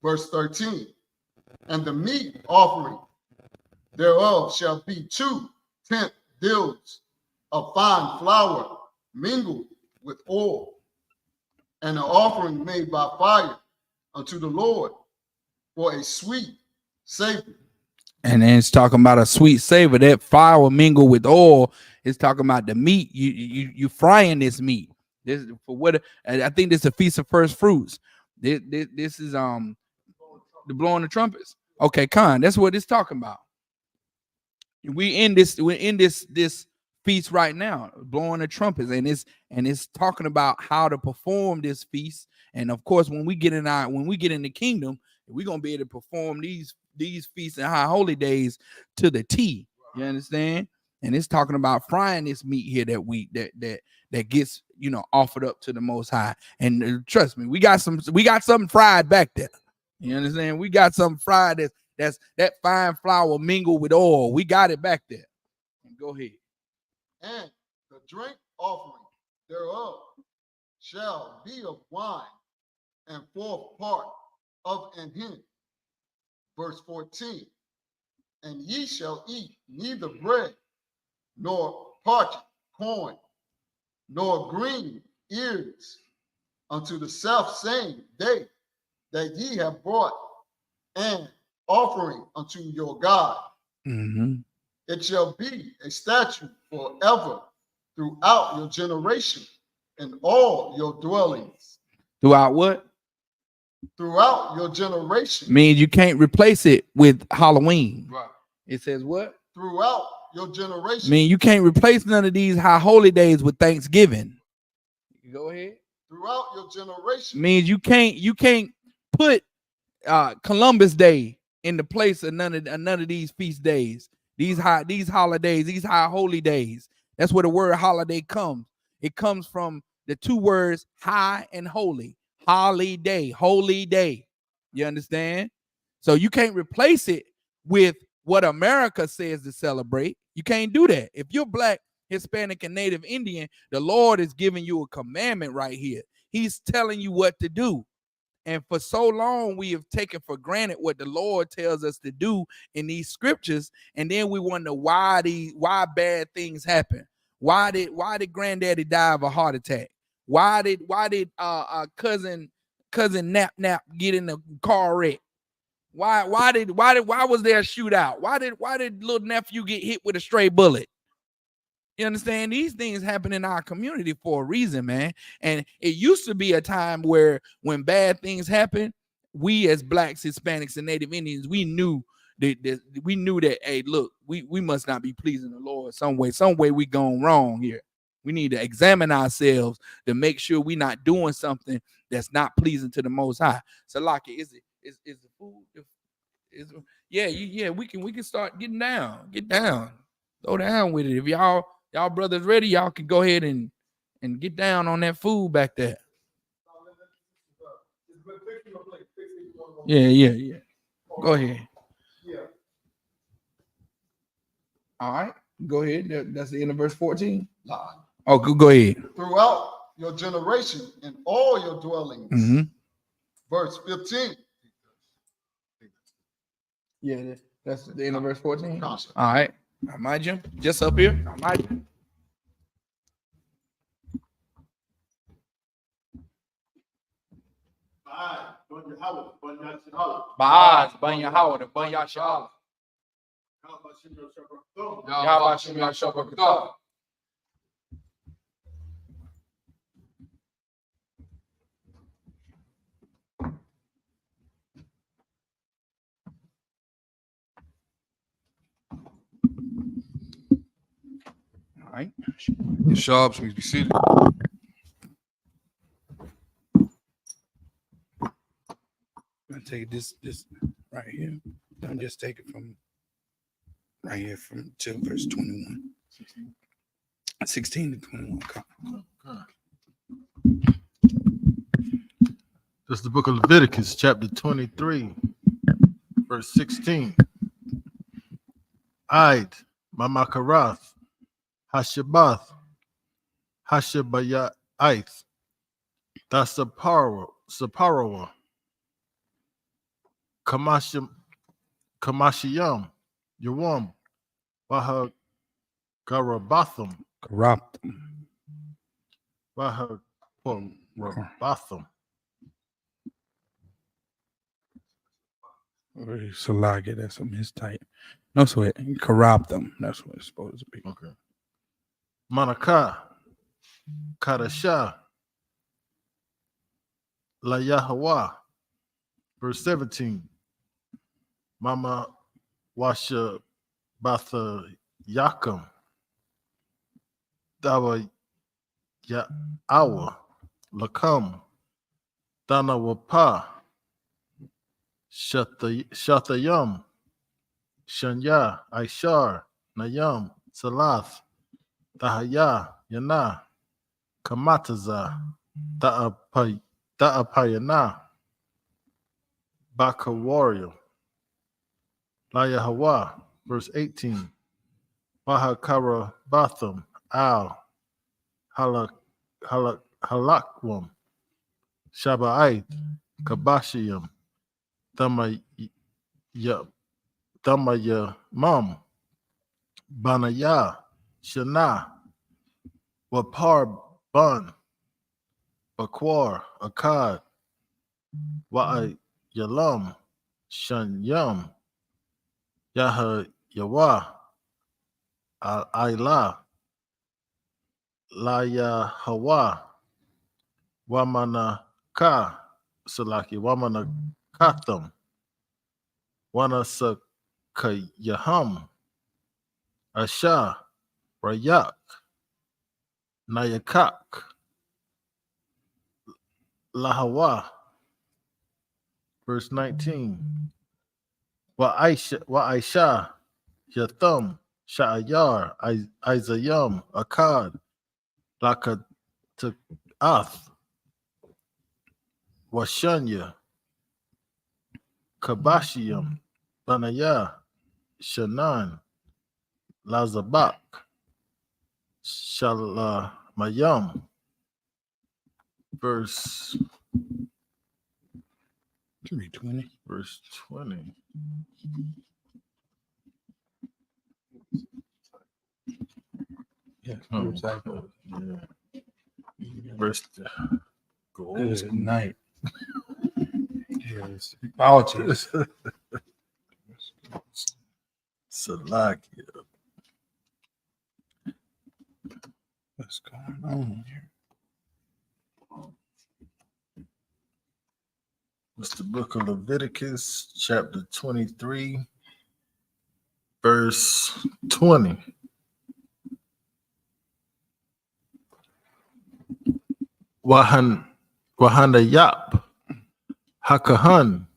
Verse 13. And the meat offering thereof shall be 2/10 deals of fine flour mingled with oil, and an offering made by fire unto the Lord for a sweet savor. And then it's talking about a sweet savor. That flour mingled with oil is talking about the meat. You frying this meat. This for what I think this is a feast of first fruits. This is the blowing the trumpets. Okay, that's what it's talking about. We're in this feast right now, blowing the trumpets, and it's talking about how to perform this feast. And of course, when we get in the kingdom, we're gonna be able to perform these feasts and high holy days to the T. You understand? And it's talking about frying this meat here that gets offered up to the Most High. And trust me, we got something fried back there. You understand? We got something fried that's that fine flour mingled with oil. We got it back there. Go ahead. And the drink offering thereof shall be of wine, and 4th part of an hin. Verse 14. And ye shall eat neither bread, nor parched corn, nor green ears, unto the self same day that ye have brought an offering unto your God. It shall be a statute forever throughout your generation in all your dwellings. Throughout what? throughout your generation. Means you can't replace it with Halloween. Right. It says what? Throughout your generation. Mean you can't replace none of these high holy days with Thanksgiving. Go ahead. Throughout your generation. Means you can't put Columbus Day in the place of none of these feast days, these holidays, these high holy days. That's where the word holiday comes. It comes from the two words high and holy. Holiday, holy day. You understand? So you can't replace it with what America says to celebrate. You can't do that. If you're Black, Hispanic, and Native Indian, the Lord is giving you a commandment right here. He's telling you what to do. And for so long, we have taken for granted what the Lord tells us to do in these scriptures, and then we wonder why bad things happen. Why did Granddaddy die of a heart attack? Why did cousin Nap get in a car wreck? Why was there a shootout? Why did little nephew get hit with a stray bullet? You understand? These things happen in our community for a reason, man. And it used to be a time where when bad things happen, we as Blacks, Hispanics, and Native Indians, we knew that, hey, look, we must not be pleasing the Lord some way we gone wrong here. We need to examine ourselves to make sure we're not doing something that's not pleasing to the Most High. So, Lockie, is the food? We can start getting down. Get down. Go down with it. If y'all brothers ready, y'all can go ahead and get down on that food back there. Yeah. Go ahead. All right. Go ahead. That's the end of verse 14. Oh, go ahead. Throughout your generation in all your dwellings. Mm-hmm. Verse 15. Yeah, that's the end of verse 14. All right. I mind you. Just up here. I mind you. Baaz, Banya Howard, and Banya Shah. Yahbashim Yashapakta. All right. Sharps, please be seated. I'm gonna take this right here. Don't just take it from right here from till verse 21. 16 to 21. This is the book of Leviticus, chapter 23, verse 16. Eid, Mamakarath, Hashabath, Hashabaya'ith, Dasaparawa, Kamashiyam, Yawam, Baha Garabatham, Baha Garabatham. Salagi, that's a mistype. No sweat. Corrupt them. That's what it's supposed to be. Okay. Manakah, Kadashah, La Yahweh, verse 17. Mama Washa Batha Yakam, Dawa Ya'awa, Lakam, Dana Wapa, Shatayam, Shanya, Aishar, Nayam, Salath, Dahaya, Yana, Kamataza, Da'apayana, Baka warrior, Laya Hawa, verse 18, Bahakara Batham, Al, Halakwam, Shaba'ait, Kabashiyam, Damaya Mam, Banaya, Shana, Wapar Ban, Bakwar, Akkad, Wa'ay Yalam, Shanyam, Yaha Yawa, Ayla, Laya Hawa, Wamana Ka, Salaki, Wamana Katham, Wana Sakayaham, Asha, Rayak, Nayakak, Lahawa, verse 19. Wa Aisha, Yatham, Sha'ayar, Isayam, Akkad, Lakatath, Washanya, Kabashiam, Banaya, Shanan, Lazabak, Shalamayam, verse 20. Verse 20. Yeah, Oh, yeah. Verse good night. Yes. Apologies. Salakia. What's going on here? It's the book of Leviticus, chapter 23, verse 20. Wahanayap, Hakahan,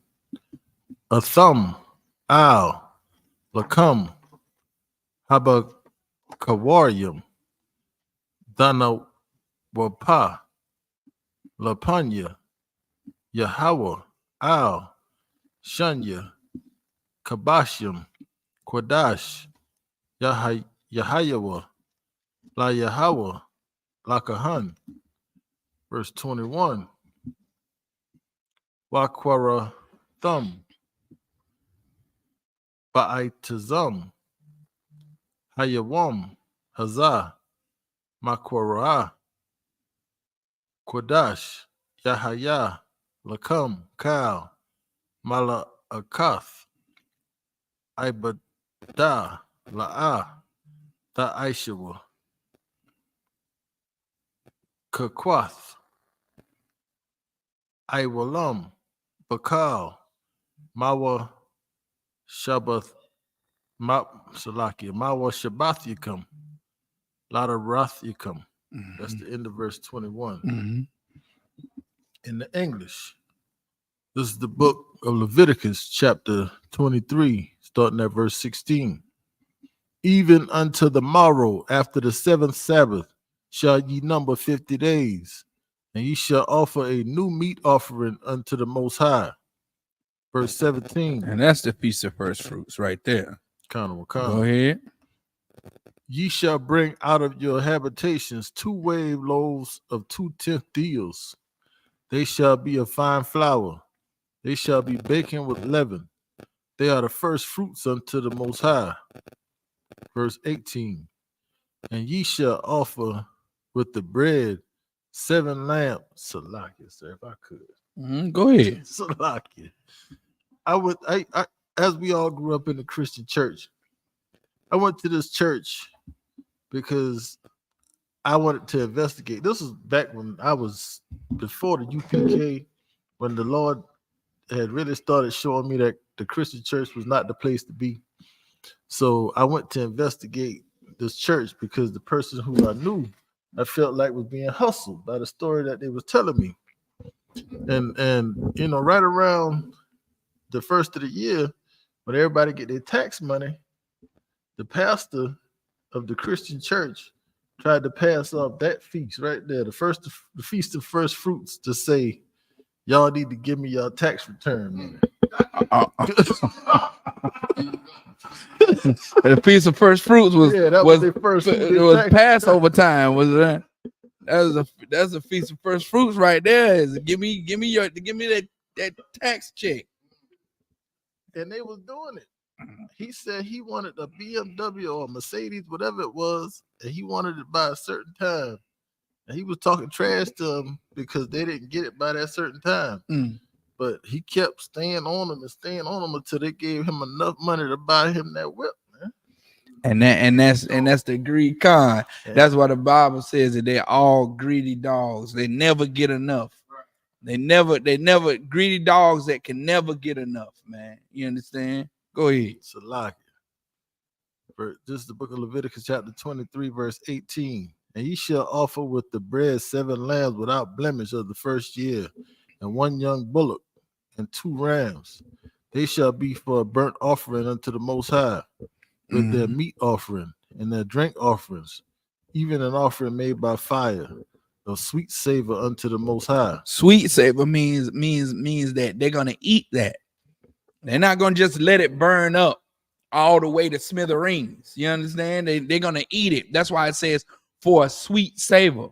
Atham, Al, Lakam, Habakawarium, Dana Wapa, Lapanya, Yahweh, Al, Shanya, Kabashim, Quadash, Yahayawa, La Yahweh, Lakahan. Verse 21. Wakwara Thumb, Ba'aitazam, Hayawam, Hazah, Makwara, Quadash, Yahaya, Lakam, Kal, Mala Akath, Ibada, La'ah, Da'aishawa, Kakwath, Iwalam, Bakal, Mawa Shabbath, Salakia, Mawa Shabbathicum, Ladarathicum. That's the end of verse 21. In the English, this is the book of Leviticus, chapter 23, starting at verse 16. Even unto the morrow after the seventh Sabbath shall ye number 50 days, and ye shall offer a new meat offering unto the Most High. Verse 17. And that's the Feast of First Fruits right there. Go ahead. Ye shall bring out of your habitations 2 wave loaves of 2/10 deals. They shall be of fine flour. They shall be baking with leaven. They are the first fruits unto the Most High. Verse 18. And ye shall offer with the bread 7 lambs. Salakia, sir, if I could. Go ahead. Salakia. I as we all grew up in the Christian church, I went to this church because I wanted to investigate. This was back when I was before the UPK, when the Lord had really started showing me that the Christian church was not the place to be. So I went to investigate this church because the person who I knew, I felt like was being hustled by the story that they was telling me. And you know, right around the first of the year, when everybody get their tax money, the pastor of the Christian church tried to pass off that feast right there, the feast of first fruits, to say, y'all need to give me your tax return money. The Feast of First Fruits was their first it was Passover time, was that? That's a Feast of First Fruits right there. Is give me that tax check. And they was doing it. He said he wanted a BMW or a Mercedes, whatever it was, and he wanted it by a certain time. And he was talking trash to them because they didn't get it by that certain time. But he kept staying on them until they gave him enough money to buy him that whip, man. And that's the greed kind. That's why the Bible says that they're all greedy dogs. They never get enough. They never greedy dogs that can never get enough, man. You understand? Go ahead. Salaki. This is the book of Leviticus, chapter 23, verse 18. And ye shall offer with the bread 7 lambs without blemish of the first year, and 1 young bullock, and 2 rams. They shall be for a burnt offering unto the Most High, with their meat offering and their drink offerings, even an offering made by fire, of sweet savor unto the Most High. Sweet savor means that they're gonna eat that. They're not gonna just let it burn up all the way to smithereens. You understand? They're gonna eat it. That's why it says for a sweet savor.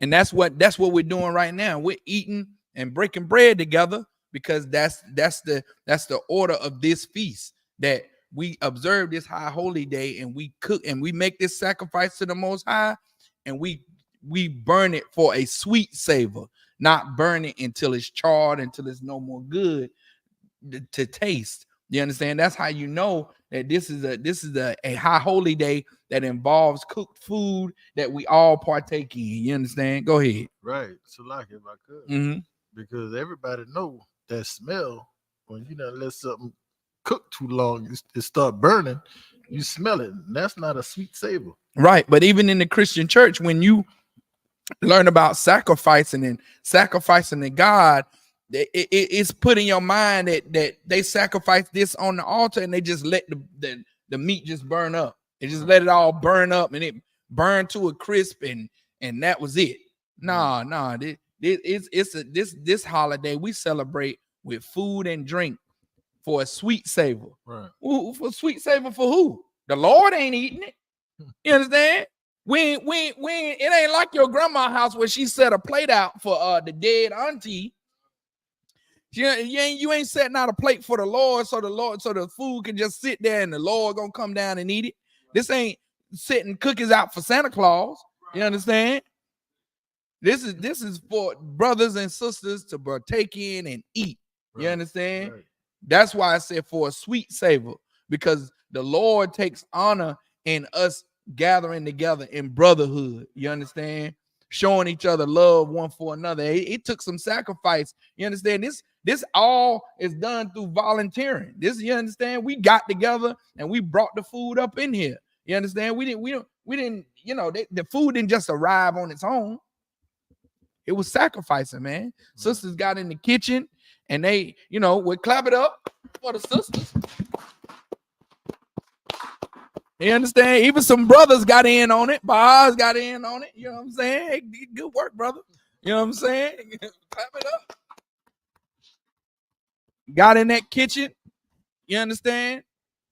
And that's what we're doing right now. We're eating and breaking bread together because that's the order of this feast, that we observe this high holy day, and we cook and we make this sacrifice to the Most High, and we burn it for a sweet savor, not burn it until it's charred, until it's no more good to taste. You understand? That's how you know that this is a high holy day that involves cooked food that we all partake in. You understand? Go ahead. Right. So like if I could. Because everybody know that smell when you don't let something cook too long, it start burning, you smell it. And that's not a sweet savor. Right. But even in the Christian church, when you learn about sacrificing to God, it's put in your mind that they sacrifice this on the altar and they just let the meat just burn up. They just let it all burn up and it burned to a crisp and that was it. No, this holiday we celebrate with food and drink for a sweet savor. Right. For sweet savor for who? The Lord ain't eating it. You understand? When it ain't like your grandma's house where she set a plate out for the dead auntie. You ain't setting out a plate for the Lord so the food can just sit there and the Lord gonna come down and eat it. This ain't setting cookies out for Santa Claus. You understand? This is for brothers and sisters to partake in and eat. Right. You understand? Right. That's why I said for a sweet savor, because the Lord takes honor in us gathering together in brotherhood. You understand? Showing each other love one for another. It took some sacrifice. You understand? This all is done through volunteering. You understand? We got together and we brought the food up in here. You understand? We didn't, the food didn't just arrive on its own. It was sacrificing, man. Right. Sisters got in the kitchen and they, would clap it up for the sisters. You understand? Even some brothers got in on it. Bars got in on it. You know what I'm saying? Hey, good work, brother. You know what I'm saying? Clap it up. Got in that kitchen. You understand?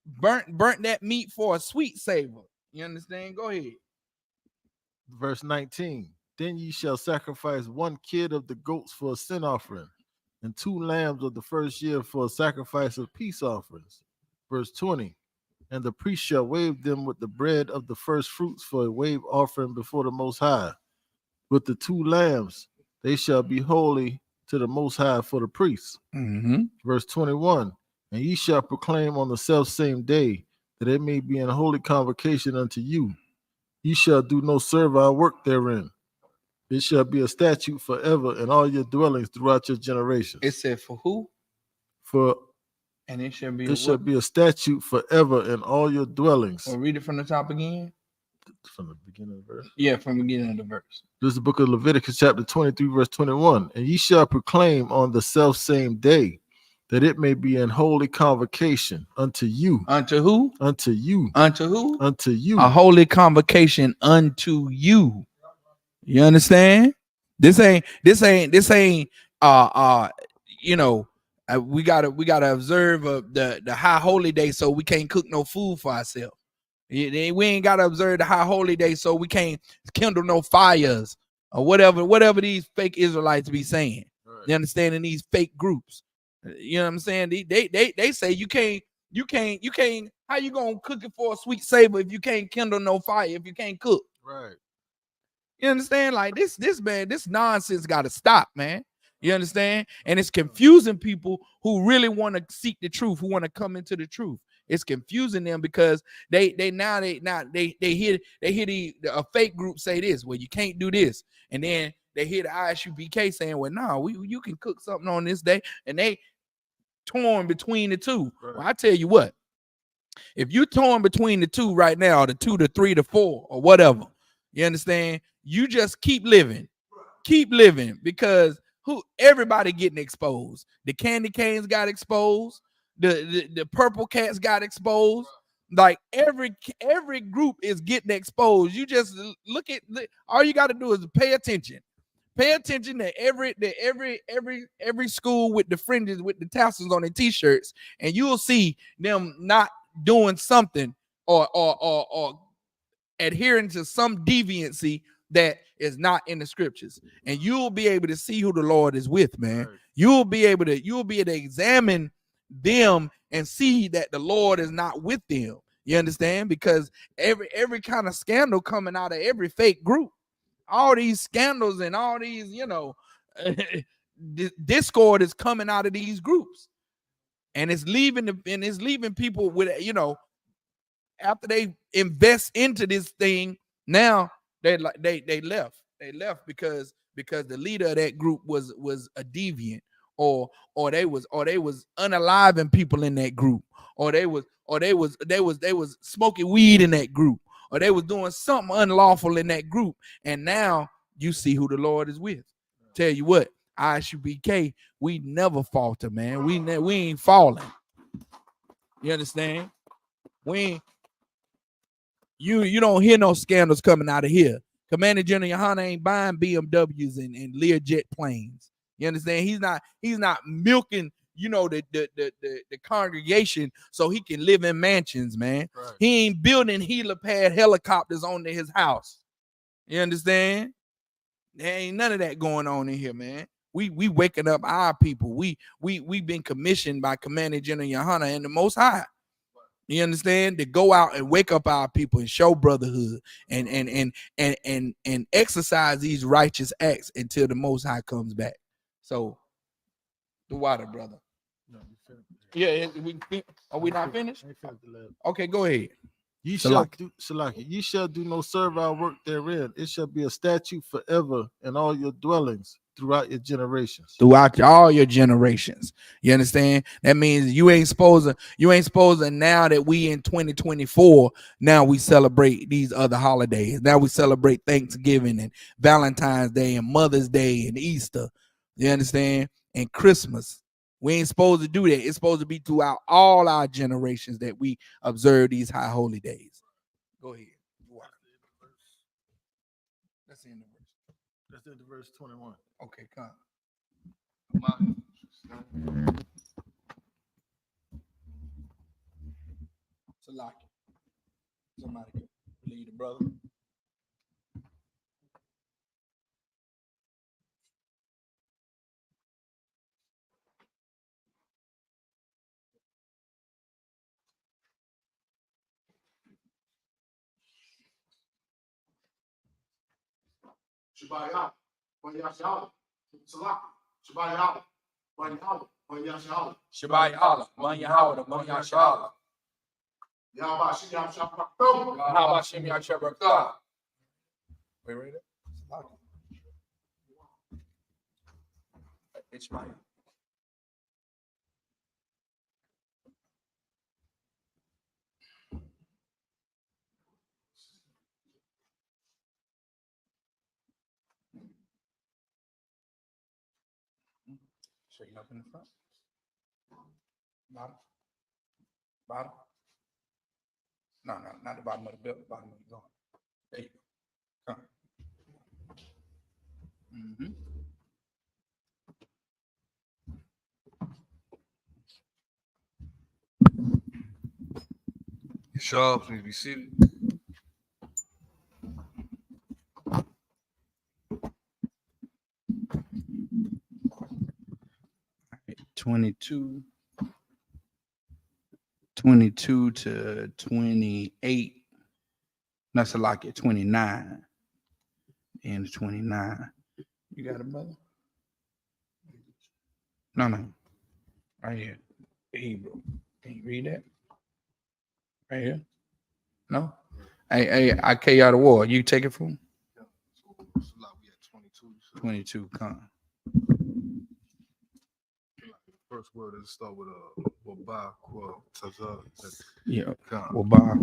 Burnt that meat for a sweet savor. You understand? Go ahead. Verse 19. Then ye shall sacrifice 1 kid of the goats for a sin offering, and 2 lambs of the first year for a sacrifice of peace offerings. Verse 20. And the priest shall wave them with the bread of the first fruits for a wave offering before the Most High. With the 2 lambs, they shall be holy to the Most High for the priests. Verse 21. And ye shall proclaim on the selfsame day that it may be an holy convocation unto you. Ye shall do no servile work therein. It shall be a statute forever in all your dwellings throughout your generations. It said for who? And it shall be a statute forever in all your dwellings. Well, read it from the top again. From the beginning of the verse? Yeah, from the beginning of the verse. This is the book of Leviticus, chapter 23, verse 21. And ye shall proclaim on the selfsame day that it may be an holy convocation unto you. Unto who? Unto you. Unto who? Unto you. A holy convocation unto you. You understand? This ain't we gotta observe the high holy day so we can't cook no food for ourselves. We ain't gotta observe the high holy day so we can't kindle no fires or whatever these fake Israelites be saying. Right. You understand? In these fake groups. You know what I'm saying? They say you can't. How you gonna cook it for a sweet savor if you can't kindle no fire, if you can't cook? Right. You understand? Like this nonsense got to stop, man. You understand? And it's confusing people who really want to seek the truth, who want to come into the truth. It's confusing them because they hear a fake group say this, well, you can't do this, and then they hear the ISUPK saying, well, no, you can cook something on this day, and they torn between the two. Right. Well, I tell you what, if you torn between the two right now, the 2 to 3 to 4 or whatever, you understand? You just keep living, because everybody getting exposed. The candy canes got exposed. The purple cats got exposed. Like every group is getting exposed. You just look at all you got to do is pay attention. Pay attention to every school with the fringes with the tassels on their t-shirts, and you'll see them not doing something or adhering to some deviancy that is not in the scriptures, and you'll be able to see who the Lord is with, man. Right. You'll be able to examine them and see that the Lord is not with them. You understand? Because every kind of scandal coming out of every fake group, all these scandals and all these, discord is coming out of these groups, and it's leaving people with, after they invest into this thing, now they left because the leader of that group was a deviant, or they was unaliving people in that group, or they was smoking weed in that group, or they was doing something unlawful in that group. And now you see who the Lord is with. Tell you what, ISUPK, we never falter, man. We ain't falling. You understand? You don't hear no scandals coming out of here. Commander General Yohana ain't buying BMWs and Learjet planes. You understand? He's not milking, the congregation so he can live in mansions, man. Right. He ain't building helipad helicopters onto his house. You understand? There ain't none of that going on in here, man. We waking up our people. We been commissioned by Commander General Yohana and the Most High. You understand? To go out and wake up our people and show brotherhood and exercise these righteous acts until the Most High comes back. So, the water, brother. No, yeah, are we not finished? Okay, go ahead. You shall do no servile work therein. It shall be a statute forever in all your dwellings throughout your generations. Throughout all your generations. You understand? That means you ain't supposed to now that we in 2024, now we celebrate these other holidays. Now we celebrate Thanksgiving and Valentine's Day and Mother's Day and Easter. You understand? And Christmas. We ain't supposed to do that. It's supposed to be throughout all our generations that we observe these high holy days. Go ahead. That's the end of verse. That's the end of verse 21. Okay, come. Somebody lead the brother. Shabbat Yahweh, Shabbat Yahweh, Shabbat Yahweh, Man Yahweh, Man Yahweh. Yahweh Shem Yahweh. Yahweh Shem Yahweh. Wait, read it. It's right. Straighten up in the front. Bottom. Bottom. No, not the bottom of the belt, the bottom of the gun. There you go. Come. Mm-hmm. Your sharps need to be seated. 22 to 28. That's a lock at 29. And 29. You got it, brother? No. Right here. Hebrew. Can you read that? Right here? No? Hey, I carry out the war. You take it from him? We at 22. 22. Con. First word is start with Wabah, Kwa, Tazah. Yeah. Con. Wabah.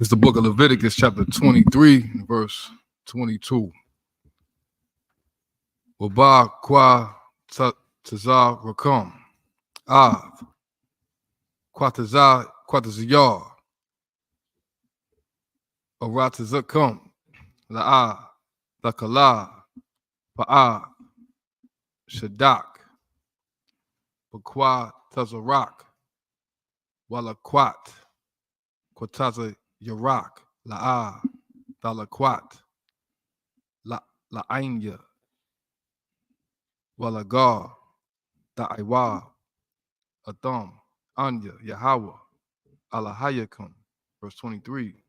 It's the book of Leviticus, chapter 23, verse 22. Wabah, Kwa, Tazah, Rakam. Av. Kwa Tazah, Aratazakum. La'ah. Lakalah. Pa'ah. Shadak. Bakwa Tazarak. Walakwat. Kwataza Yarak. La'ah. Dalakwat. La'anya. Walagar. Da'iwa. Adam. Anya. Yahweh. Alahayakum. Verse 23.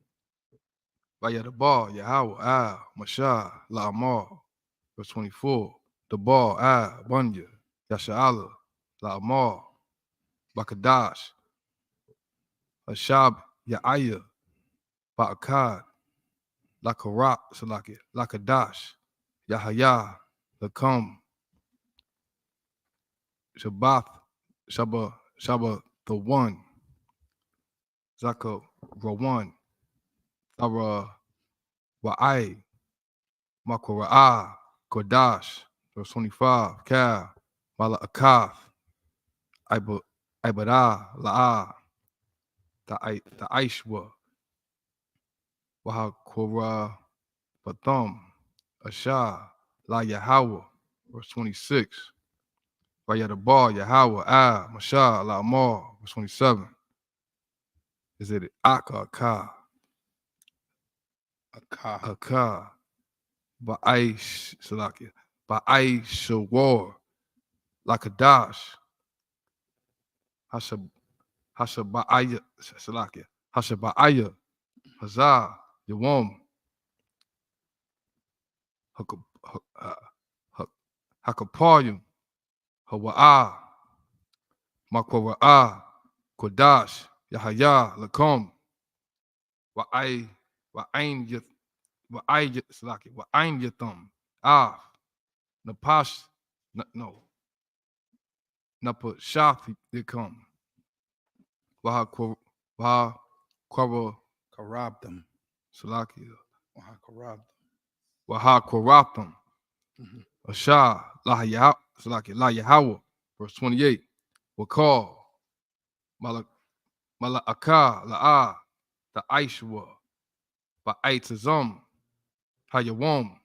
Vayadabar. Yahweh. Mashah. La'amar. Verse 24. Dabar. Bunya. Yasha'ala. La'amar. Bakadash. Hashab. Ya'aya. Ba'akad. Lakarat. Salaki. Lakadash. Yahaya. Lakam. Shabbath. Shabba the one. Zaka Rawan. Tara Wa'ai. Makura'ah. Kodash. Verse 25. Ka. Mala Akaf. Ibadah. La'ah. Ta'aishwa. Wahakura Batham. Ashah. La Yahweh. Verse 26. Vayadabar. Yahweh. Mashah. La Amar. Verse 27. Is it Aka? Aka. Ba'aish. Salakia. Ba'aish Shawar. Lakadash. Hashaba'aya. Salakia. Hashaba'aya. Hazah. Yawam. Hakapayim. Hawa'ah. Makwa'ah. Kodash. Yahaya. Lakom. Wa'ain Yatham. Napash. No. Napa Shafi Yakum. Waha Karabdam. Salakia. Waha Karabdam. Waha Korapam. Ashah. La Yahweh. Verse 28. Wakal. Mala'aka. La'ah. The Aishwa. Ba'aitazam. Hayawam.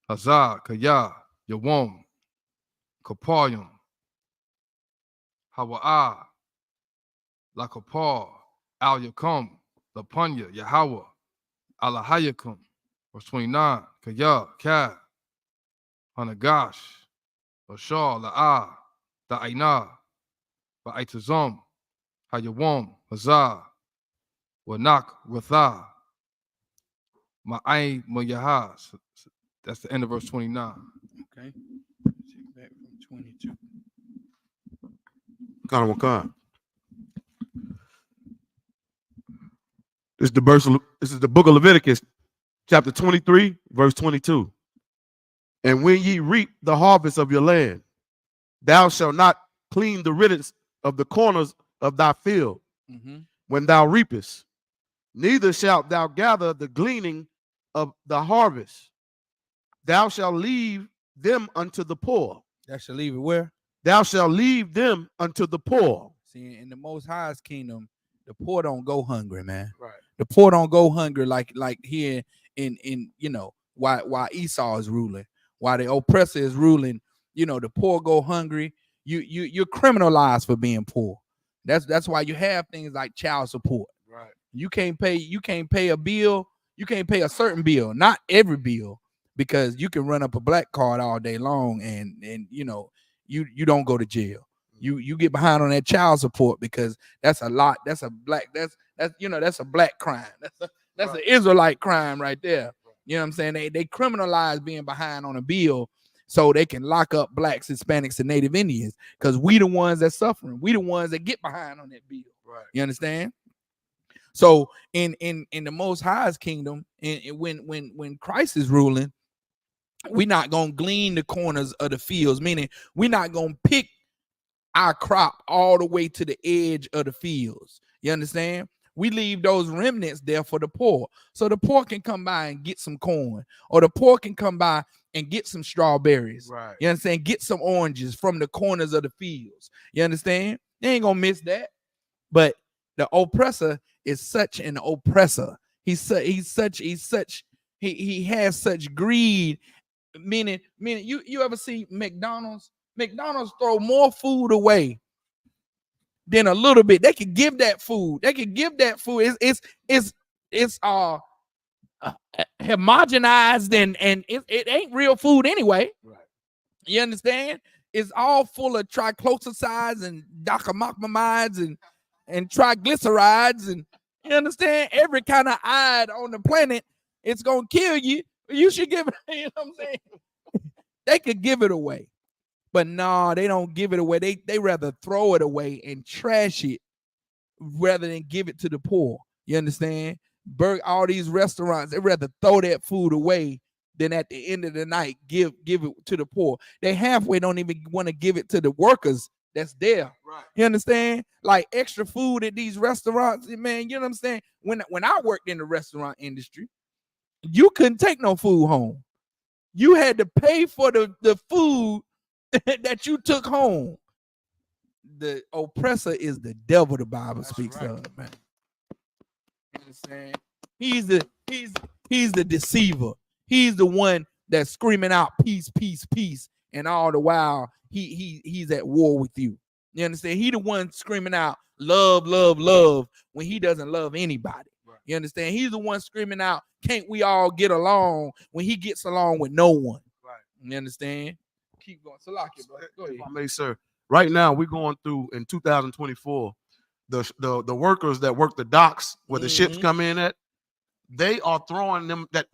Hazah. Kaya. Yawam. Kapayim. Hawa'ah. Lakapar. Al Yakum. Lapunya. Yahweh. Alahayakum. Verse 29. Kaya. Ka. Hanagash. Ashar. La'ah. Da'ina. Ba'aitazam. Hayawam. Hazah. Wanak. Rathah. Ma'ay Mayaha. That's the end of verse 29. Okay. Take back from 22. This is the book of Leviticus, chapter 23, verse 22. And when ye reap the harvest of your land, thou shalt not clean the riddance of the corners of thy field when thou reapest, neither shalt thou gather the gleaning of the harvest. Thou shalt leave them unto the poor. Thou shalt leave it where? Thou shalt leave them unto the poor. See, in the Most High's kingdom, the poor don't go hungry, man. Right. The poor don't go hungry like here in while Esau is ruling, while the oppressor is ruling. The poor go hungry. You're criminalized for being poor. That's why you have things like child support. Right. You can't pay a bill. You can't pay a certain bill, not every bill, because you can run up a black card all day long and you don't go to jail. You get behind on that child support because that's a lot. That's a black crime. That's an Israelite crime right there. You know what I'm saying? They criminalize being behind on a bill so they can lock up blacks, Hispanics, and Native Indians because we the ones that's suffering. We the ones that get behind on that bill. Right. You understand? So in the Most High's kingdom, and when Christ is ruling, we're not gonna glean the corners of the fields, meaning we're not gonna pick our crop all the way to the edge of the fields. You understand? We leave those remnants there for the poor. So the poor can come by and get some corn, or the poor can come by and get some strawberries. Right. You understand? Get some oranges from the corners of the fields. You understand? They ain't gonna miss that. But the oppressor is such an oppressor. He has such greed. Meaning you ever see McDonald's? McDonald's throw more food away than a little bit. They could give that food. It's homogenized and it ain't real food anyway. Right. You understand? It's all full of triclosicides and dicamocamides and triglycerides, and you understand, every kind of ide on the planet. It's gonna kill you. You should give it. You know what I'm saying? They could give it away, but no, they don't give it away. They rather throw it away and trash it rather than give it to the poor. You understand? All these restaurants, they rather throw that food away than at the end of the night give it to the poor. They halfway don't even want to give it to the workers that's there. Right. You understand? Like extra food at these restaurants, man. You know what I'm saying? When I worked in the restaurant industry, you couldn't take no food home. You had to pay for the food that you took home. The oppressor is the devil, the Bible speaks of, man. You understand? He's the deceiver. He's the one that's screaming out peace, peace, peace, and all the while he's at war with you. You understand? He the one screaming out love, love, love when he doesn't love anybody. Right. You understand? He's the one screaming out, can't we all get along, when he gets along with no one. Right. You understand? Keep going. Salakia, bro. Go ahead. If I may, sir. Right now, we're going through in 2024. The workers that work the docks where the ships come in at, they are throwing them that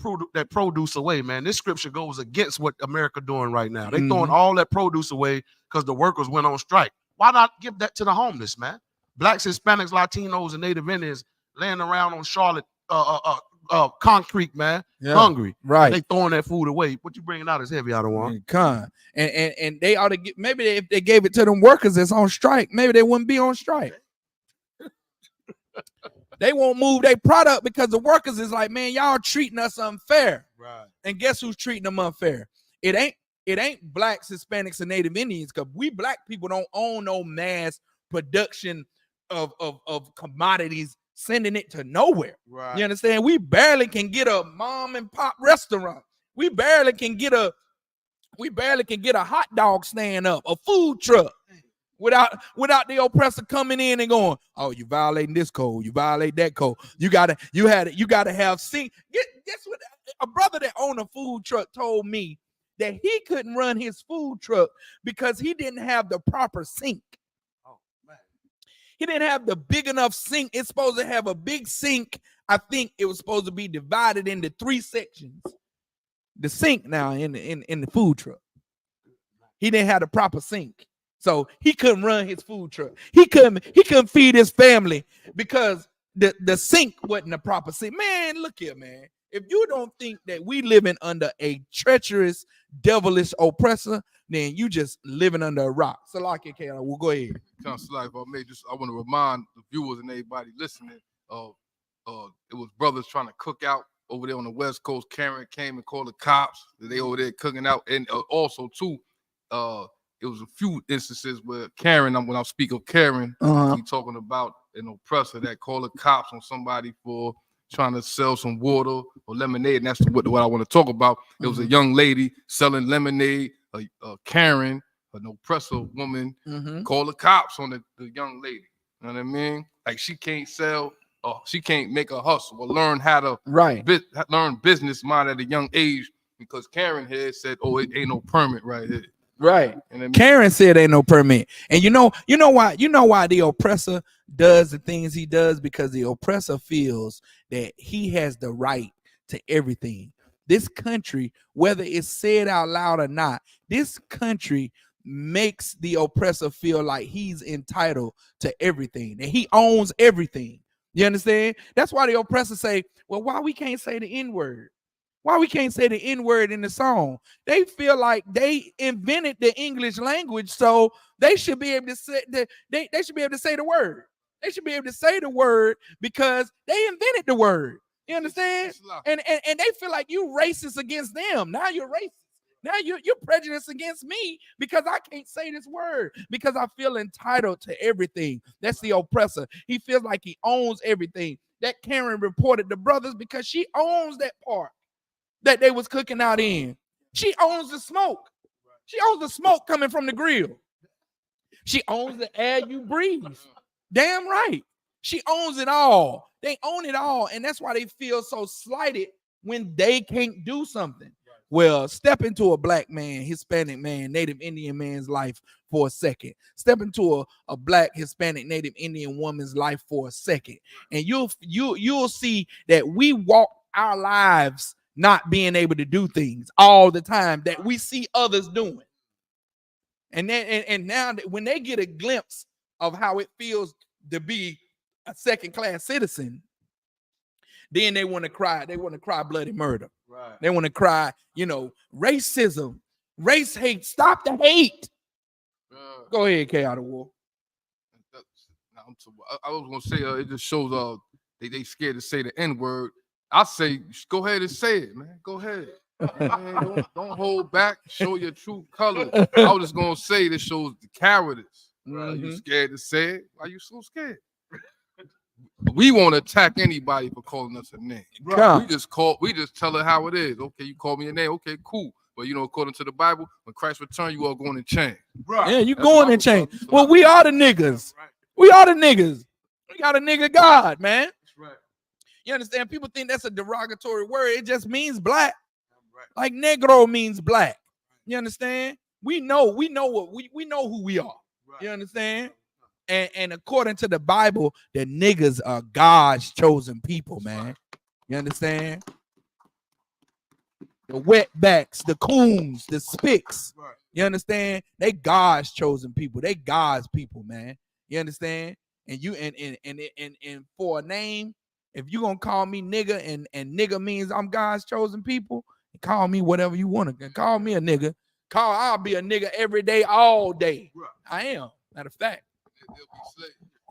produce away, man. This scripture goes against what America doing right now. They throwing all that produce away because the workers went on strike. Why not give that to the homeless, man? Blacks, Hispanics, Latinos, and Native Indians laying around on Charlotte concrete, man, hungry. Right. They throwing that food away. What you bringing out is heavy. I don't want. And they ought to get, maybe if they gave it to them workers that's on strike, maybe they wouldn't be on strike. They won't move their product because the workers is like, man, y'all treating us unfair. Right. And guess who's treating them unfair? It ain't blacks, Hispanics, and Native Indians, because we black people don't own no mass production of commodities sending it to nowhere. Right. You understand? We barely can get a mom and pop restaurant. We barely can get a hot dog stand up, a food truck. Without the oppressor coming in and going, oh, you violating this code, you violate that code. You gotta have sink. Guess what? A brother that owned a food truck told me that he couldn't run his food truck because he didn't have the proper sink. Oh man. He didn't have the big enough sink. It's supposed to have a big sink. I think it was supposed to be divided into 3 sections. The sink now in the food truck. He didn't have the proper sink. So he couldn't run his food truck. He couldn't feed his family because the sink wasn't the proper sink. Man, look here, man. If you don't think that we living under a treacherous, devilish oppressor, then you just living under a rock. Salakia, Kayla, we'll go ahead. I want to remind the viewers and everybody listening, it was brothers trying to cook out over there on the West Coast. Karen came and called the cops. They over there cooking out, and also too, it was a few instances where Karen, when I speak of Karen, we talking about an oppressor that called the cops on somebody for trying to sell some water or lemonade, and that's what I want to talk about. It was a young lady selling lemonade, a Karen, an oppressor woman, called the cops on the young lady. You know what I mean? Like she can't sell, she can't make a hustle or learn how to learn business mind at a young age because Karen had said, "Oh, it ain't no permit right here." Right. Karen said ain't no permit. And you know why the oppressor does the things he does? Because the oppressor feels that he has the right to everything. This country, whether it's said out loud or not, this country makes the oppressor feel like he's entitled to everything, that he owns everything. You understand? That's why the oppressors say, well, why we can't say the N-word? Why we can't say the N-word in the song? They feel like they invented the English language, so they should be able to say they should be able to say the word. They should be able to say the word because they invented the word. You understand? And they feel like you racist against them. Now you're racist. Now you're prejudiced against me because I can't say this word because I feel entitled to everything. That's the oppressor. He feels like he owns everything. That Karen reported the brothers because she owns that part that they was cooking out in. She owns the smoke. She owns the smoke coming from the grill. She owns the air you breathe. Damn right. She owns it all. They own it all. And that's why they feel so slighted when they can't do something. Well, step into a black man, Hispanic man, Native Indian man's life for a second. Step into a black, Hispanic, Native Indian woman's life for a second. And you'll see that we walk our lives not being able to do things all the time that we see others doing. And then and now when they get a glimpse of how it feels to be a second-class citizen, then they want to cry. They want to cry bloody murder. Right. They want to cry, racism, race hate. Stop the hate. Go ahead, K out of war. I was gonna say it just shows they scared to say the N-word. I say go ahead and say it, man. Go ahead. Man, don't hold back. Show your true colors. I was just gonna say this shows the cowardice. Right. You scared to say it? Why you so scared? We won't attack anybody for calling us a name. Right. We just tell it how it is. Okay, you call me a name. Okay, cool. But according to the Bible, when Christ returns, you are going to change. Right. Yeah, you going to change. Well, we are the niggas. Right. We are the niggas. We got a nigga God, man. That's right. You understand? People think that's a derogatory word. It just means black. Right. Like negro means black. You understand? We know what we know who we are. Right. You understand? And according to the Bible, the niggas are God's chosen people, man. You understand? The wetbacks, the coons, the spicks. Right. You understand? They God's chosen people. They God's people, man. You understand? And you and for a name, if you gonna call me nigga and nigga means I'm God's chosen people, call me whatever you want to. Call me a nigga. I'll be a nigga every day, all day. Right. I am. Matter of fact.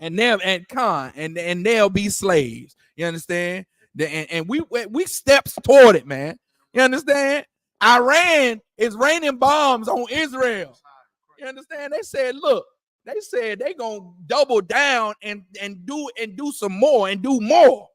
And they'll be slaves. You understand? And we steps toward it, man. You understand? Iran is raining bombs on Israel. You understand? They said, look, they gonna double down and do some more and do more.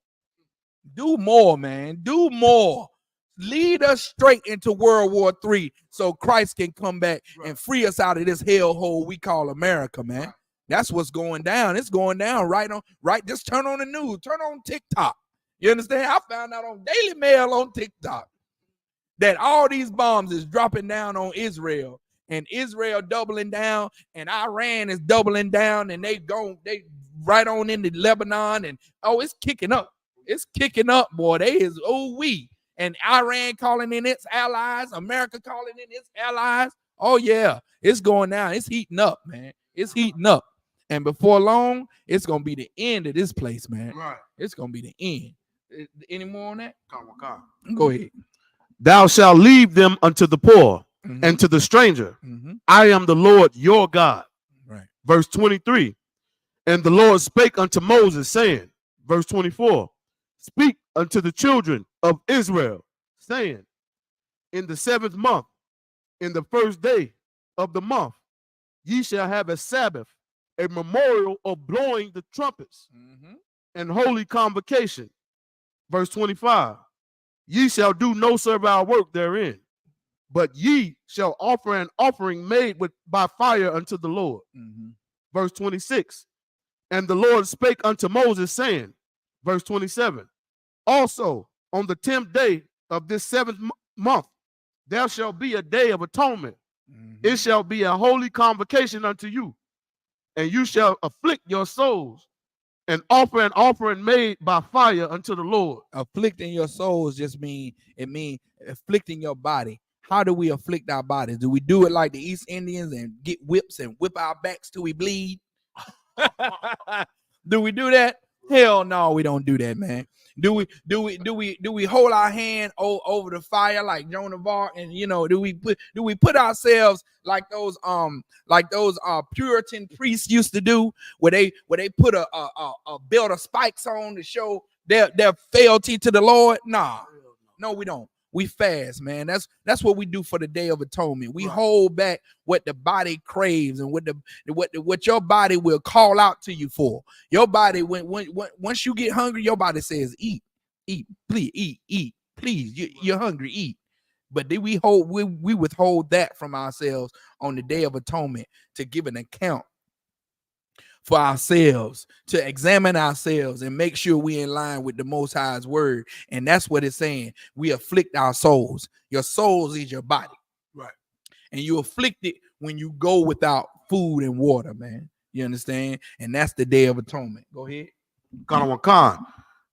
Do more, man. Do more. Lead us straight into World War III so Christ can come back and free us out of this hellhole we call America, man. That's what's going down. It's going down right. Just turn on the news. Turn on TikTok. You understand? I found out on Daily Mail on TikTok that all these bombs is dropping down on Israel, and Israel doubling down, and Iran is doubling down, and they right on into Lebanon, and it's kicking up. It's kicking up, boy. They is and Iran calling in its allies, America calling in its allies. Oh yeah, it's going down. It's heating up, man. It's heating up. And before long, it's going to be the end of this place, man. Right. It's going to be the end. Any more on that? Go ahead. Thou shalt leave them unto the poor and to the stranger. I am the Lord your God. Right. Verse 23. And the Lord spake unto Moses, saying, verse 24, speak unto the children of Israel, saying, in the 7th month, in the 1st day of the month, ye shall have a Sabbath, a memorial of blowing the trumpets and holy convocation. Verse 25, ye shall do no servile work therein, but ye shall offer an offering made by fire unto the Lord. Verse 26, and the Lord spake unto Moses, saying, verse 27, also on the 10th day of this 7th month, there shall be a day of atonement. It shall be a holy convocation unto you, and you shall afflict your souls and offer an offering made by fire unto the Lord. Afflicting your souls just means afflicting your body. How do we afflict our bodies? Do we do it like the East Indians and get whips and whip our backs till we bleed? Do we do that? Hell no, we don't do that, man. Do we hold our hand over the fire like Joan of Arc, and do we put ourselves like those Puritan priests used to do, where they put a belt of spikes on to show their fealty to the Lord? Nah, no, we don't. We fast, man. That's what we do for the Day of Atonement. We hold back what the body craves and what your body will call out to you for. Your body, once you get hungry, your body says, "Eat, please, eat, please. You're hungry, eat." But then we withhold that from ourselves on the Day of Atonement to give an account for ourselves, to examine ourselves and make sure we're in line with the Most High's word. And that's what it's saying. We afflict our souls. Your souls is your body. Right. And you afflict it when you go without food and water, man. You understand? And that's the Day of Atonement. Go ahead. Khan.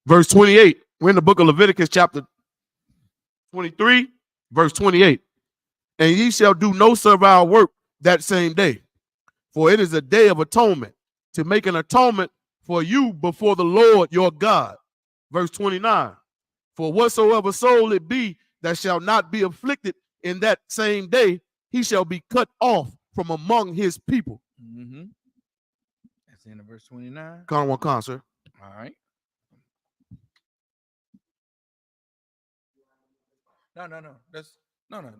Verse 28. We're in the book of Leviticus, chapter 23, verse 28. And ye shall do no servile work that same day, for it is a day of atonement, to make an atonement for you before the Lord your God. Verse 29. For whatsoever soul it be that shall not be afflicted in that same day, he shall be cut off from among his people. Mm-hmm. That's the end of verse 29. Khan, sir. All right. No.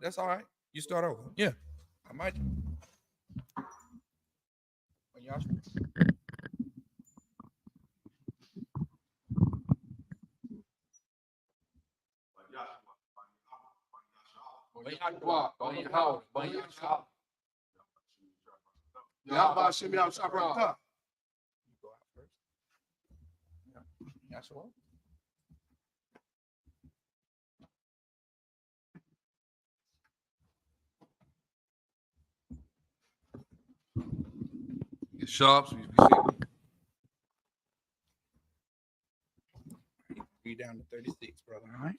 That's all right. You start over. Yeah. I might. Get sharp. So Read down to 36, brother. All right.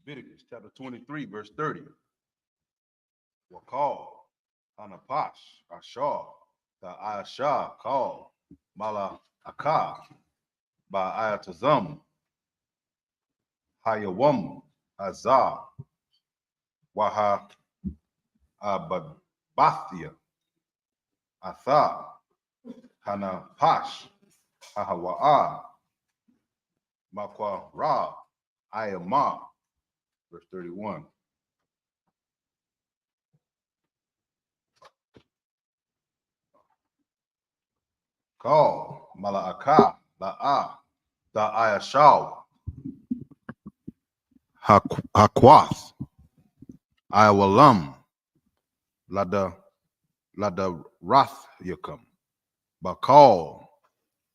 Leviticus chapter 23, verse 30. Wakal, Anapash, Ashar, the Ayashah, call, Mala Akah, by Ayatazam, Hayawam, Azar, Waha Ababathia, Atha, Hanapash, Ahawa'a, Makwa Ra, Ayamah, verse 31. Call Mala'aka, La'a, Da'ayashaw, Hakwath, Ayawalam, Lada Rath Yakum, Bakal,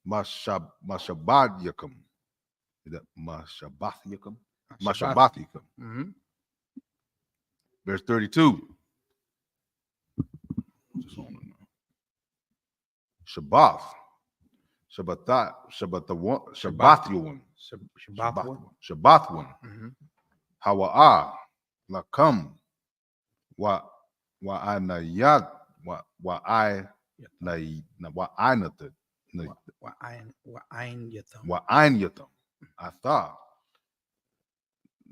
Mashabad Yakum, Mashabath Yakum, Mashabath Yakum. Mm-hmm. Verse 32. Shabbath, Shabbathuan, Hawa'a, Lakam, wa Anayat, wa Ain Yatam, Atha,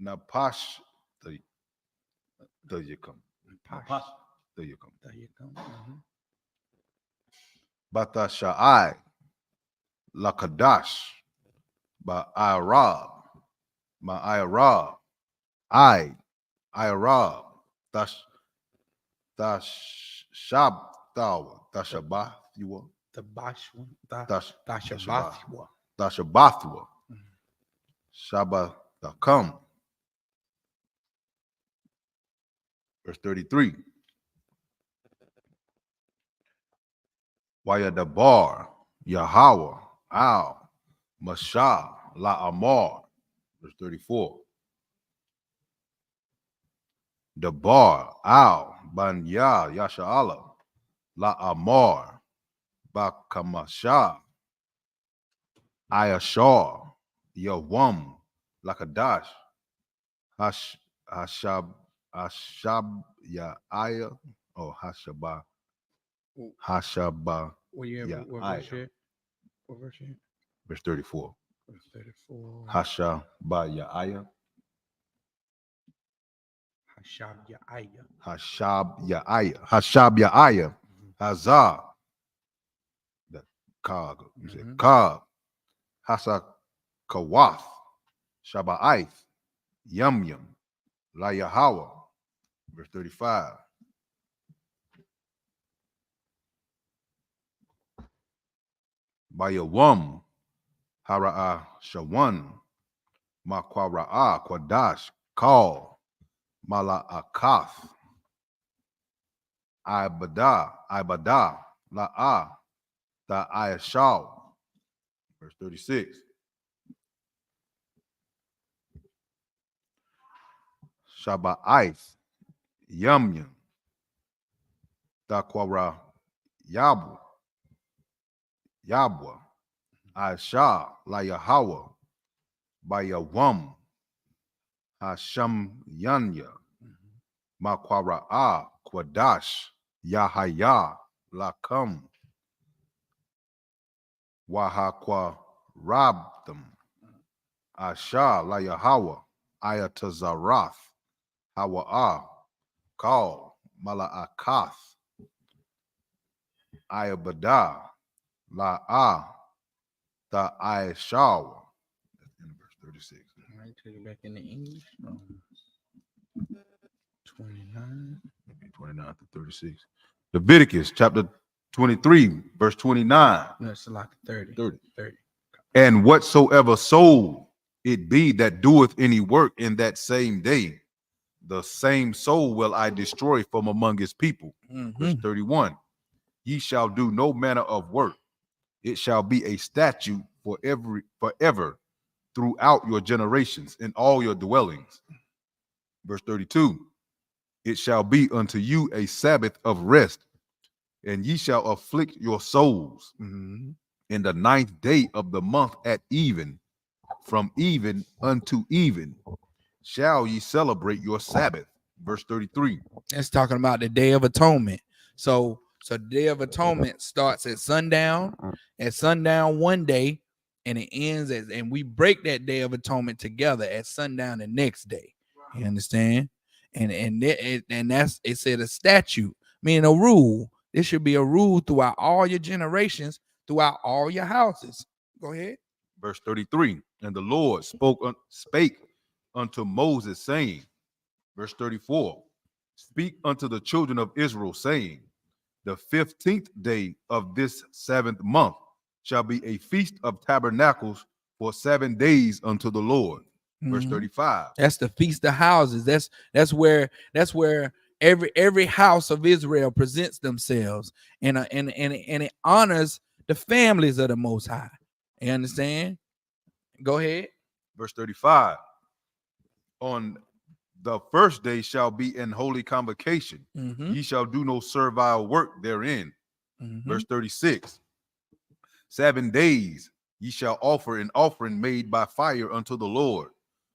Napash, the Yakum, the Yakum. Bata Sha'ai, Lakadash, Ba'arab, Ma'arab, Irab, Tashabtawa, Tashabathua, Tashabathua, Shabbathakam. Verse 33. Wayadabar, Yahweh, Al, Mashah, La Amar. Verse 34. Dabar, Al, Banya, Yasha'ala, La Amar, Bakamasha, Ayashar, Yawam, Lakadash, Hashabbath, Hashabya or Hashaba. Wh- Hashaba. What you Yeah, what verse here? What verse here? verse 34. Verse 34. Hashabaya. Hashabyaiah. Hashabya. Hazar. The Kag. You say Kag. Hasakawath. Shaba'ith. Yum. La Yahweh. Verse 35. Bayawam. Hara'a Shawan. Makwara'a Kwadash. Call. Mala Akath. Ibada. La'a. Da Ayashal. Verse 36. Shaba'ith. Yum. Dakwara Yabwa. Aisha La Yahweh. Bayawam. Hasham Yanya. Makwara'a Kwadash. Yahaya Lakam. Wahakwa Rabdam. Asha La Yahweh. Ayatazarath. Hawa'a. Kal. Mala'akath. Ayabada. La'a. Da Aishawa. That's in verse 36. All right, take it back into English. 29. 29 to 36. Leviticus chapter 23, verse 29. That's like 30. 30. And whatsoever soul it be that doeth any work in that same day, the same soul will I destroy from among his people. Verse 31. Ye shall do no manner of work. It shall be a statute forever throughout your generations in all your dwellings. Verse 32. It shall be unto you a Sabbath of rest, and ye shall afflict your souls in the 9th day of the month at even, from even unto even, shall ye celebrate your Sabbath. Verse 33. It's talking about the Day of Atonement. So the Day of Atonement starts at sundown. At sundown one day, and it ends and we break that Day of Atonement together at sundown the next day. You understand? And that's it said a statute, meaning a rule. This should be a rule throughout all your generations, throughout all your houses. Go ahead. Verse 33. And the Lord spake unto Moses, saying, verse 34. Speak unto the children of Israel, saying, the 15th day of this 7th month shall be a feast of tabernacles for 7 days unto the Lord. Verse 35. That's the Feast of Houses. That's where every house of Israel presents themselves, and it honors the families of the Most High. You understand? Go ahead. Verse 35. On the first day shall be an holy convocation. Ye shall do no servile work therein. Verse 36. 7 days ye shall offer an offering made by fire unto the Lord.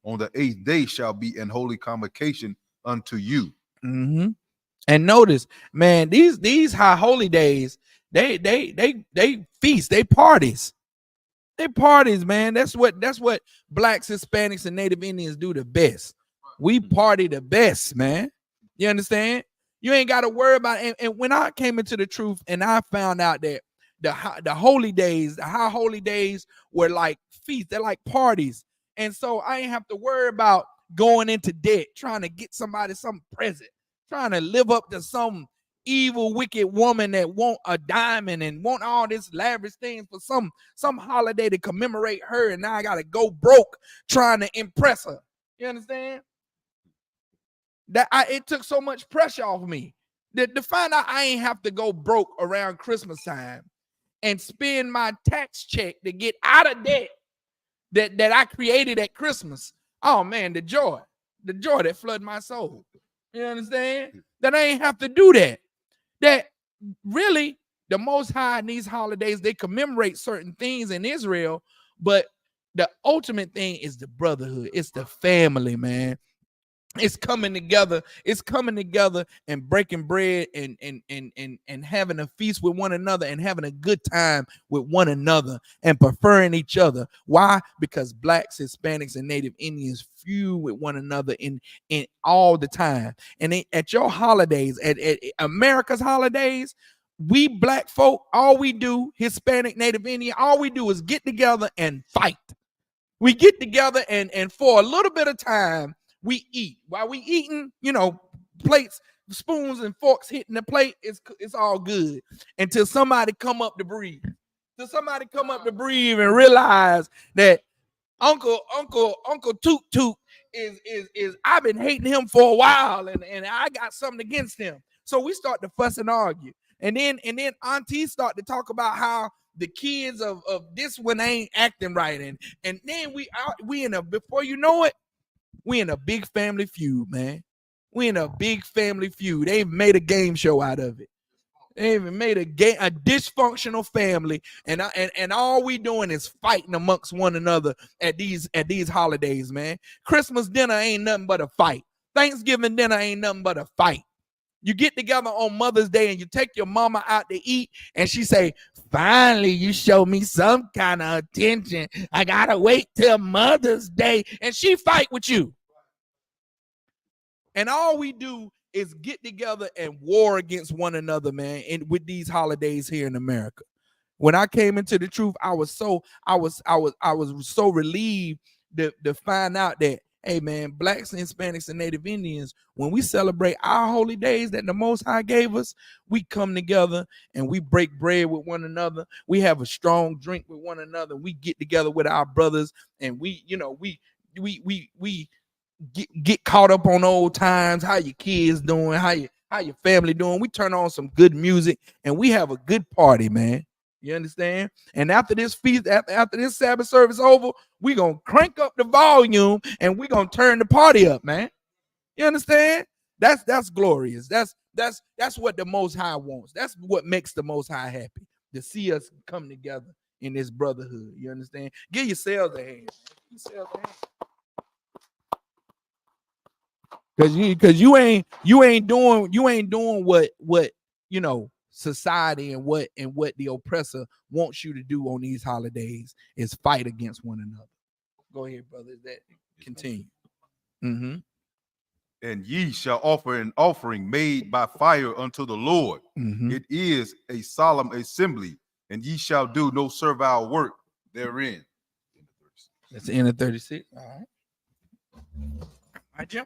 On the 8th day shall be an holy convocation unto you. And notice, man, these high holy days, they feast, they parties. They parties, man. That's what blacks, Hispanics, and Native Indians do the best. We party the best, man. You understand? You ain't got to worry about it. And when I came into the truth and I found out that the holy days, the high holy days were like feasts, they're like parties. And so I ain't have to worry about going into debt, trying to get somebody some present, trying to live up to some evil, wicked woman that want a diamond and want all this lavish things for some holiday to commemorate her, and now I gotta go broke trying to impress her. You understand? It took so much pressure off me that to find out I ain't have to go broke around Christmas time and spend my tax check to get out of debt that I created at Christmas. Oh man, the joy that flooded my soul. You understand? That I ain't have to do that. That really the Most High in these holidays, they commemorate certain things in Israel, but the ultimate thing is the brotherhood. It's the family, man. It's coming together. It's coming together and breaking bread and having a feast with one another and having a good time with one another and preferring each other. Why? Because blacks, Hispanics, and Native Indians feud with one another in all the time. And at your holidays, at America's holidays, we black folk, all we do, Hispanic, Native Indian, all we do is get together and fight. We get together and for a little bit of time, we eat. While we eating, plates, spoons, and forks hitting the plate, it's all good until somebody come up to breathe. Till somebody come up to breathe and realize that Uncle Toot Toot is I've been hating him for a while and I got something against him. So we start to fuss and argue. And then aunties start to talk about how the kids of this one ain't acting right. And then we in a, before you know it, we in a big family feud, man. We in a big family feud. They've made a game show out of it. They even made a dysfunctional family, and all we doing is fighting amongst one another at these holidays, man. Christmas dinner ain't nothing but a fight. Thanksgiving dinner ain't nothing but a fight. You get together on Mother's Day and you take your mama out to eat, and she say, "Finally, you show me some kind of attention. I gotta wait till Mother's Day," and she fight with you. And all we do is get together and war against one another, man. And with these holidays here in America, when I came into the truth, I was so relieved to find out that, hey, man, blacks, and Hispanics, and Native Indians, when we celebrate our holy days that the Most High gave us, we come together and we break bread with one another. We have a strong drink with one another. We get together with our brothers, and we get caught up on old times, how your kids doing, how your family doing. We turn on some good music and we have a good party, man. You understand? And after this feast, after this Sabbath service over, we gonna crank up the volume and we gonna turn the party up, man. You understand? That's glorious. That's what the Most High wants. That's what makes the Most High happy, to see us come together in this brotherhood. You understand? Give yourselves a hand. Give yourselves a hand. Cause you ain't doing what society and what the oppressor wants you to do on these holidays is fight against one another. Go ahead, brother. That continue. Mm-hmm. And ye shall offer an offering made by fire unto the Lord. Mm-hmm. It is a solemn assembly, and ye shall do no servile work therein. That's the end of 36. All right. All right, Jim.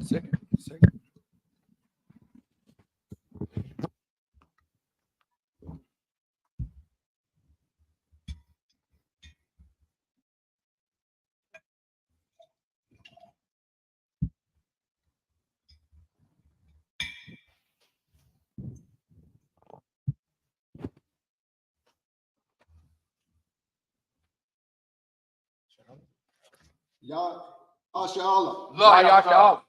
Second. Ya aşağıla. La yaşa.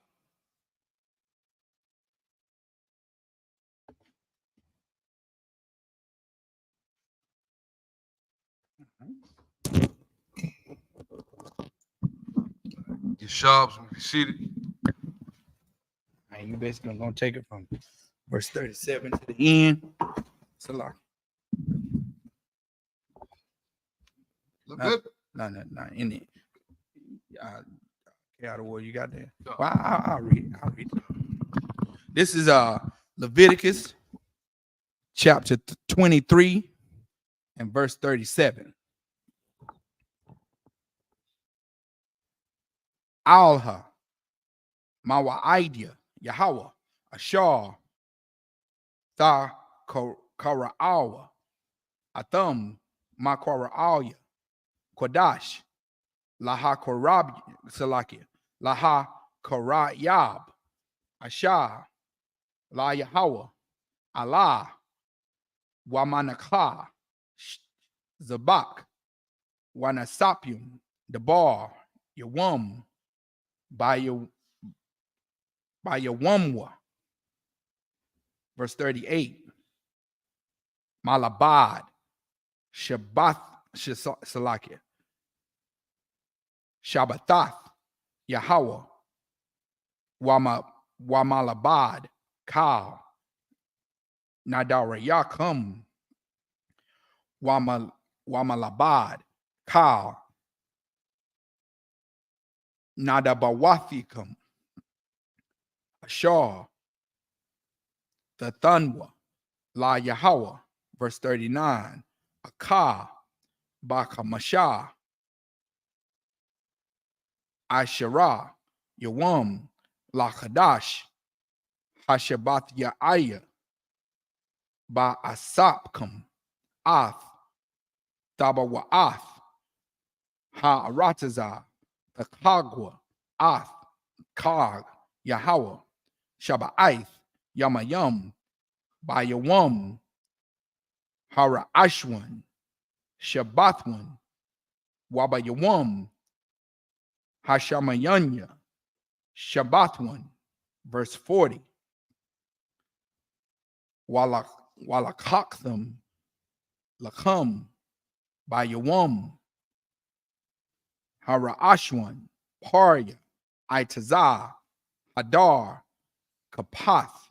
Your shops, be seated. And you basically gonna take it from verse 37 to the end. It's a lot. No. In it. Out of what you got there. Well, I'll read it. I'll read it. This is Leviticus chapter 23 and verse 37. Alha, Mawaidia, Yahweh, Ashar, Tha, Karaawa, Atham, Makaraalia, Kodash, Laha Korab Salakia, Laha Korayab, Asha, La Yahweh, Allah, Wamanakha, Zabak, Wanasapim, Debar, Yawum, by Yawumwa. Verse 38. Malabad, Shabbath, Salakia, Shabbatath, Yahweh, Wamalabad, Kal, Nadarayakum, Wamalabad, Kal, Nadabawathikum, Ashar, the Thunwa, La Yahweh, verse 39, Akah, Baka Mashah, Asherah, Yawam, La Kadash, Hashabath Ya'aya, Ba Asapkum, Ath, Tabawa'ath, Ha'aratazah, the Kagwa, Ath, Kag, Yahweh, Shaba'ath, Yamayam, Bayawam, Hara'ashwan, Shabbathwan, Wabayawam, Hashamayanya, Shabbathwan, verse 40. Walakaktham, Lakam, Bayawam, Hara'ashwan, Parya, Itazah, Hadar, Kapath,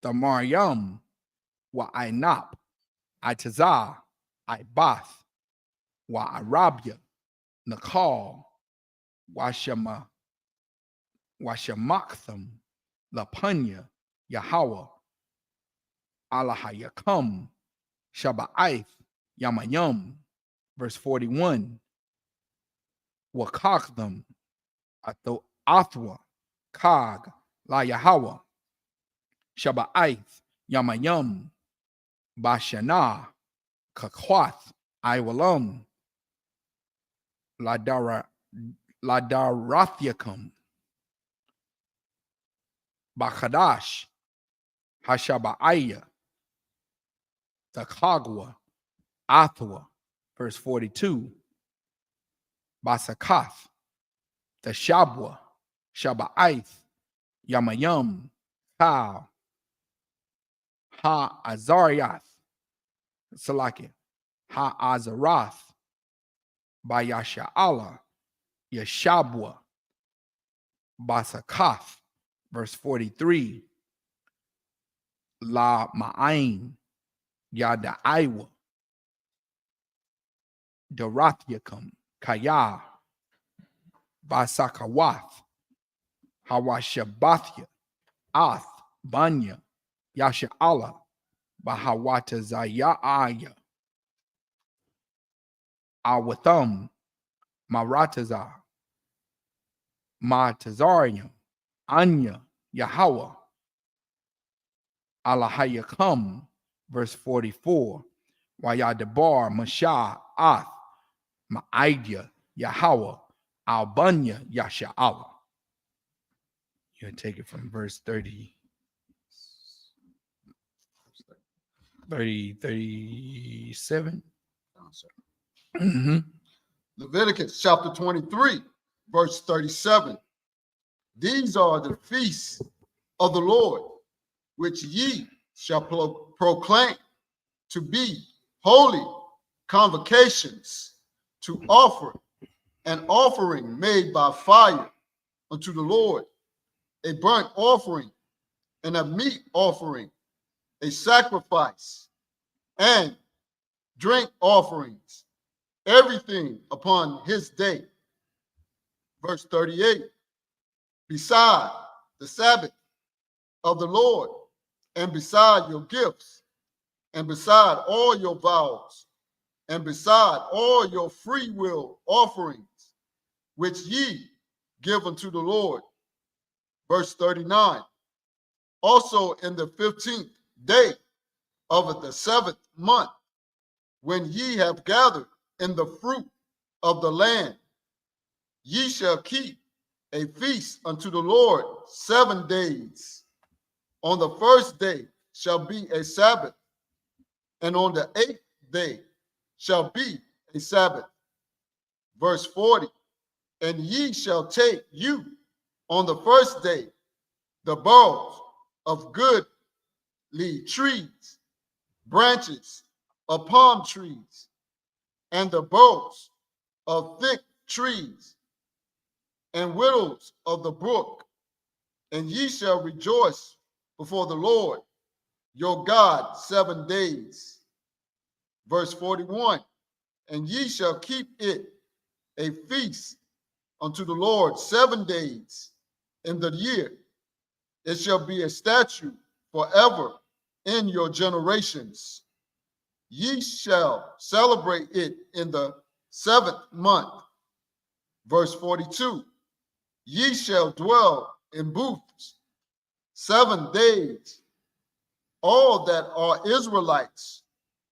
Tamaryam, Wa'ainap, Itazah, Ibath, Wa'arabya, Nakal, Washamaktham, Lapanya, Yahweh, Allahayakam, Shaba'ath, Yamayam, verse 41. Wakaktham, Athwa, Kag, La Yahweh, Shaba'ath, Yamayam, Bashana, Kakwath, Iwalam, Ladarathiakum, Bakadash, Hashaba'aya, the Kagwa, Athwa, verse 42, Basakath, the Shabwa, Shaba'ath, Yamayam, Kal, Ha-Azariath, Salaki, Ha-Azarath, Bayasha'ala, Yeshabwa, Basakath, verse 43, La Ma'ain, Yada'aiwa, Dorathiakum, Kaya, Basakawath, Hawashabathya, Ath, Banya, Yasha'ala, Bahawatazaya'aya, Awatham, Maratazah, Matazarium, Anya, Yahweh, Allahayakam, verse 44, Wayadabar, Mashah, Ath, Ma'idya, Yahweh, Albanya, Yasha'ala. You take it from verse 30, 37. Leviticus chapter 23, verse 37. These are the feasts of the Lord, which ye shall proclaim to be holy convocations, to offer an offering made by fire unto the Lord, a burnt offering and a meat offering, a sacrifice and drink offerings, everything upon his day. Verse 38, beside the Sabbath of the Lord, and beside your gifts, and beside all your vows, and beside all your free will offerings, which ye give unto the Lord. Verse 39, also in the 15th day of the 7th month, when ye have gathered in the fruit of the land. Ye shall keep a feast unto the Lord 7 days. On the first day shall be a Sabbath, and on the 8th day shall be a Sabbath. Verse 40, and ye shall take you on the first day the boughs of goodly trees, branches of palm trees, and the boughs of thick trees, and willows of the brook, and ye shall rejoice before the Lord your God 7 days. Verse 41, and ye shall keep it a feast unto the Lord 7 days in the year. It shall be a statute forever in your generations. Ye shall celebrate it in the 7th month. Verse 42, ye shall dwell in booths 7 days. All that are Israelites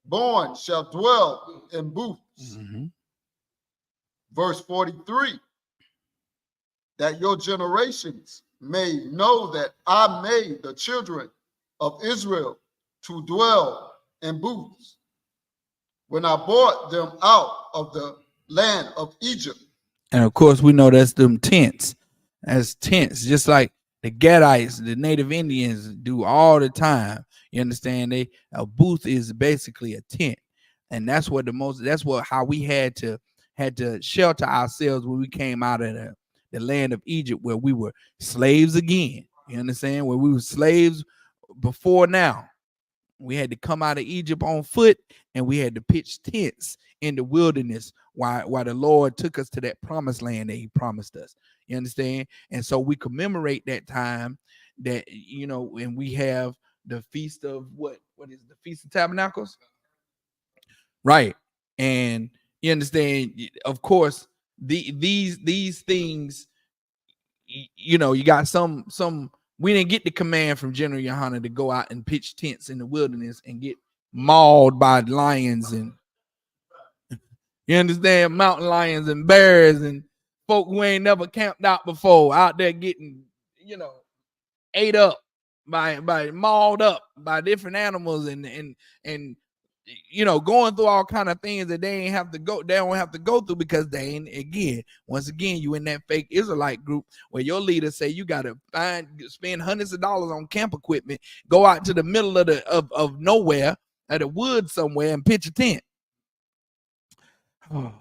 born shall dwell in booths. Verse 43, that your generations may know that I made the children of Israel to dwell in booths when I brought them out of the land of Egypt. And of course, we know that's them tents. That's tents, just like the Gadites, the Native Indians do all the time. You understand? A booth is basically a tent, and that's what how we had to shelter ourselves when we came out of the land of Egypt, where we were slaves again. You understand? Where we were slaves before now. We had to come out of Egypt on foot, and we had to pitch tents in the wilderness while the Lord took us to that promised land that he promised us. You understand? And so we commemorate that time that, and we have the feast of what is the Feast of Tabernacles? Right. And you understand, of course, these things, you got some we didn't get the command from General Yohana to go out and pitch tents in the wilderness and get mauled by lions and mountain lions and bears and folk who ain't never camped out before out there getting ate up by mauled up by different animals and going through all kind of things that they don't have to go through, because they ain't, once again, you in that fake Israelite group where your leader say you got to spend hundreds of dollars on camp equipment, go out to the middle of nowhere at a woods somewhere and pitch a tent. Oh,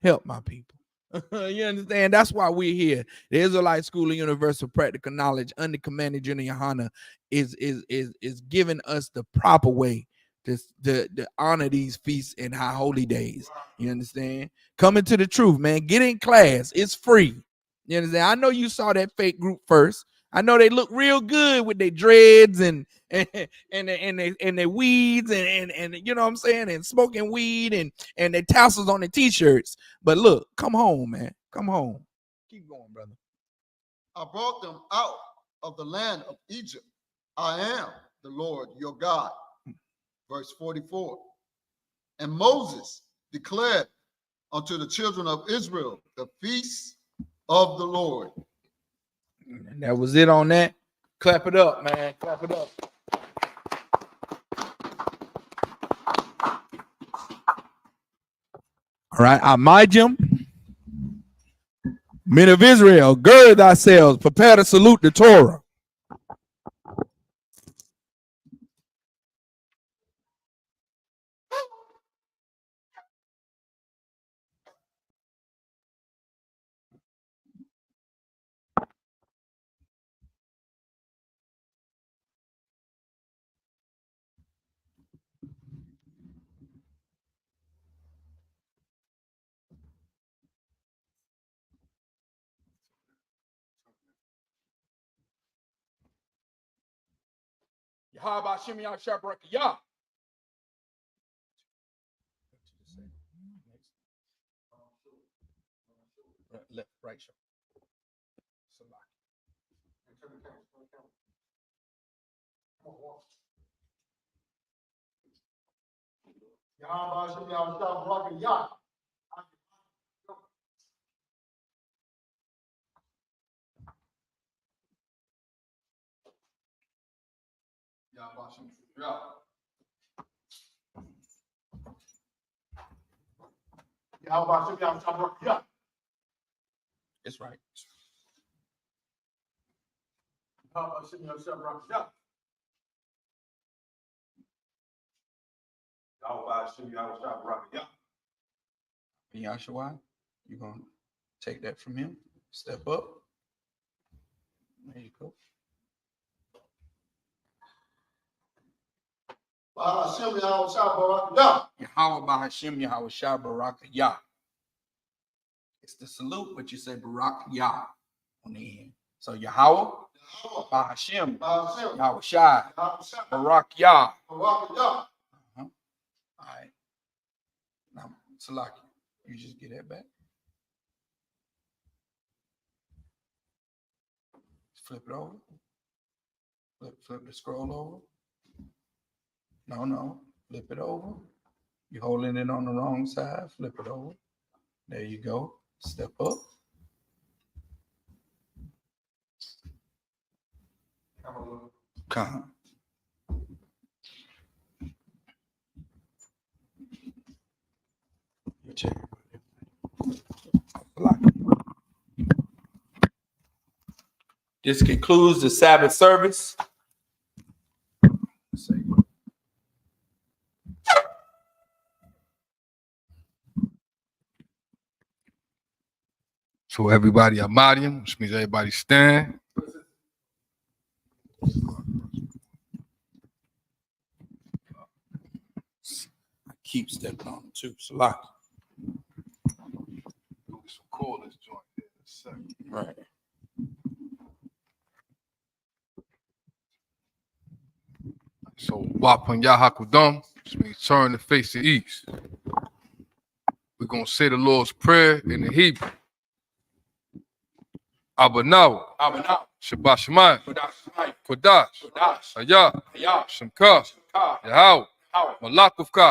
help my people. You understand? That's why we're here. The Israelite School of Universal Practical Knowledge under Commander General Yohana is giving us the proper way to honor these feasts and high holy days. You understand? Coming to the truth, man. Get in class. It's free. You understand? I know you saw that fake group first. I know they look real good with their dreads and their weeds and you know what I'm saying, and smoking weed and their tassels on their t-shirts. But look, come home, man. Come home. Keep going, brother. I brought them out of the land of Egypt. I am the Lord your God. Verse 44. And Moses declared unto the children of Israel the feast of the Lord. And that was it on that. Clap it up, man. Clap it up. All right, Amijim, men of Israel, gird thyselves, prepare to salute the Torah. Yahaba Shimei Shabrak. Left, right, shoulder. Yahweh Hashem Yahweh Shah Barak Yah. Yahweh Hashem Yah. Yahweh Hashem Yahweh Shah Barak Yah. It's right. Yahweh Hashem Yahweh Shah Barak Yah. Yahweh Hashem Yahweh Shah Barak Yah. Yahshua, you're going to take that from him. Step up. There you go. Hashem Yahweh Shah Barak Yah. Yahweh Bahashem Yahweh Shah Barak Yah. It's the salute, but you say Barak Yah on the end. So Yahweh Bahashem Yahweh Shah Barak Yah. Barak Yah. All right. Now, Salaki, you just get that back. Flip it over. Flip the scroll over. No. Flip it over. You're holding it on the wrong side. Flip it over. There you go. Step up. Come. Check. This concludes the Sabbath service. So everybody Amadium, which means everybody stand. I keep stepping on them too. Salaki. Call this joint here in a second. Right. So Wapan Yahakudam, which means turn to face the east. We're going to say the Lord's Prayer in the Hebrew. Abanaw, Shabbat Shemayim, Kodash, Ayah, Shemka, Yahweh, Malakuvka,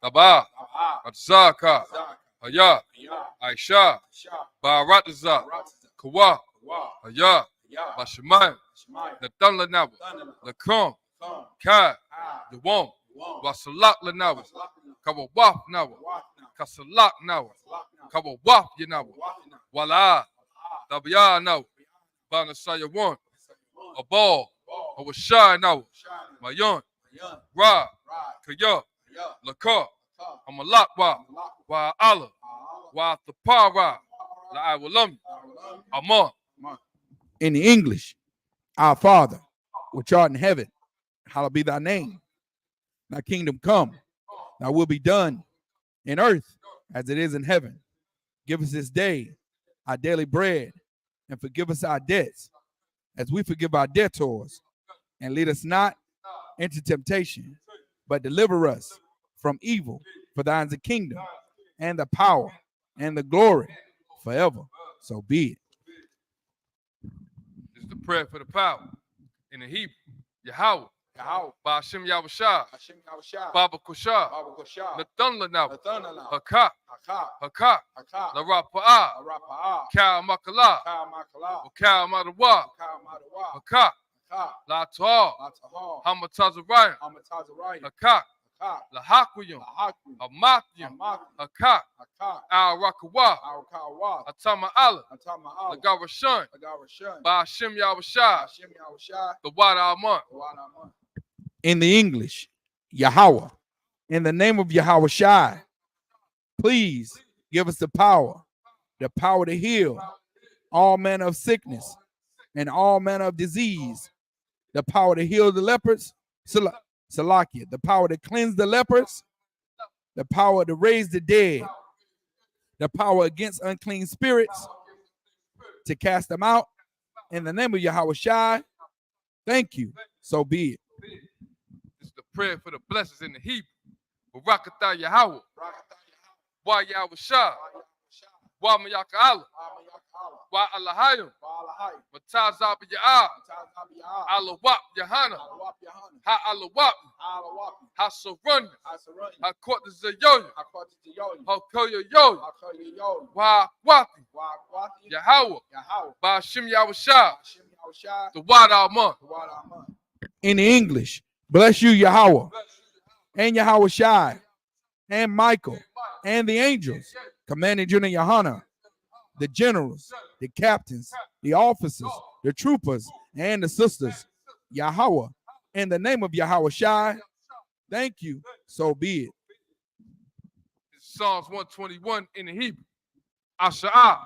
Tabah, Atzaka, Ayah, Aisha, Barataza, Kawa, Ayah, Bashemayim, Natan Lanawa, Lakum, Kai, Yawam, Wasalak Lanawa, Kawawaf Nawa, Kasalak Nawa, Kawawaf Yanawa, Wala. Tabiyah now, Banasaya one, a ball, a Washai now, Mayon, Ra, Kaya, Laka, Amalakwa, Wa Allah, Wa Thapara, La Iwalam, Amon. In the English, our Father, which art in heaven, hallowed be thy name. Thy kingdom come, thy will be done in earth as it is in heaven. Give us this day our daily bread, and forgive us our debts, as we forgive our debtors. And lead us not into temptation, but deliver us from evil. For thine is the kingdom, and the power, and the glory, forever. So be it. This is the prayer for the power. In the Hebrew, Yahweh, Ba'ashem Yahushua, Baba Kushah, Natan Lanawa, Hakak, La Rapa'ah, Kal Makala, Kal Madawa, Hakak, La Ta'ah, Hamatazariah, Hakak, La Hakwiyam, Hamakyam, Hakak, Al Rakawa, Atama Allah, La Garashan, Ba'ashem Yahushua, the Wada Amon. In the English, Yahweh, in the name of Yahweh Shai, please give us the power to heal all manner of sickness and all manner of disease, the power to heal the lepers, Salakia, the power to cleanse the lepers, the power to raise the dead, the power against unclean spirits, to cast them out. In the name of Yahweh Shai, thank you. So be it. This is the prayer for the blessings in the Hebrew. Barakatah Yahweh. Why Yahweh Shah. Wa Mayaka'ala. Wa Alahayim. Matazab Ya'a. Alawap Yahana. Ha Alawap. Ha Surrender. Ha Court the Zayoya. Ha Koya Yo. Wa Wapi. Yahweh. Ba Shim Yawashah. The Wad Alman. In English, bless you, Yahweh, and Yahweh Shai, and Michael, and the angels, commanding General Yohana, the generals, the captains, the officers, the troopers, and the sisters, Yahweh, in the name of Yahweh Shai, thank you, so be it. Psalms 121 in the Hebrew. Asha'ah,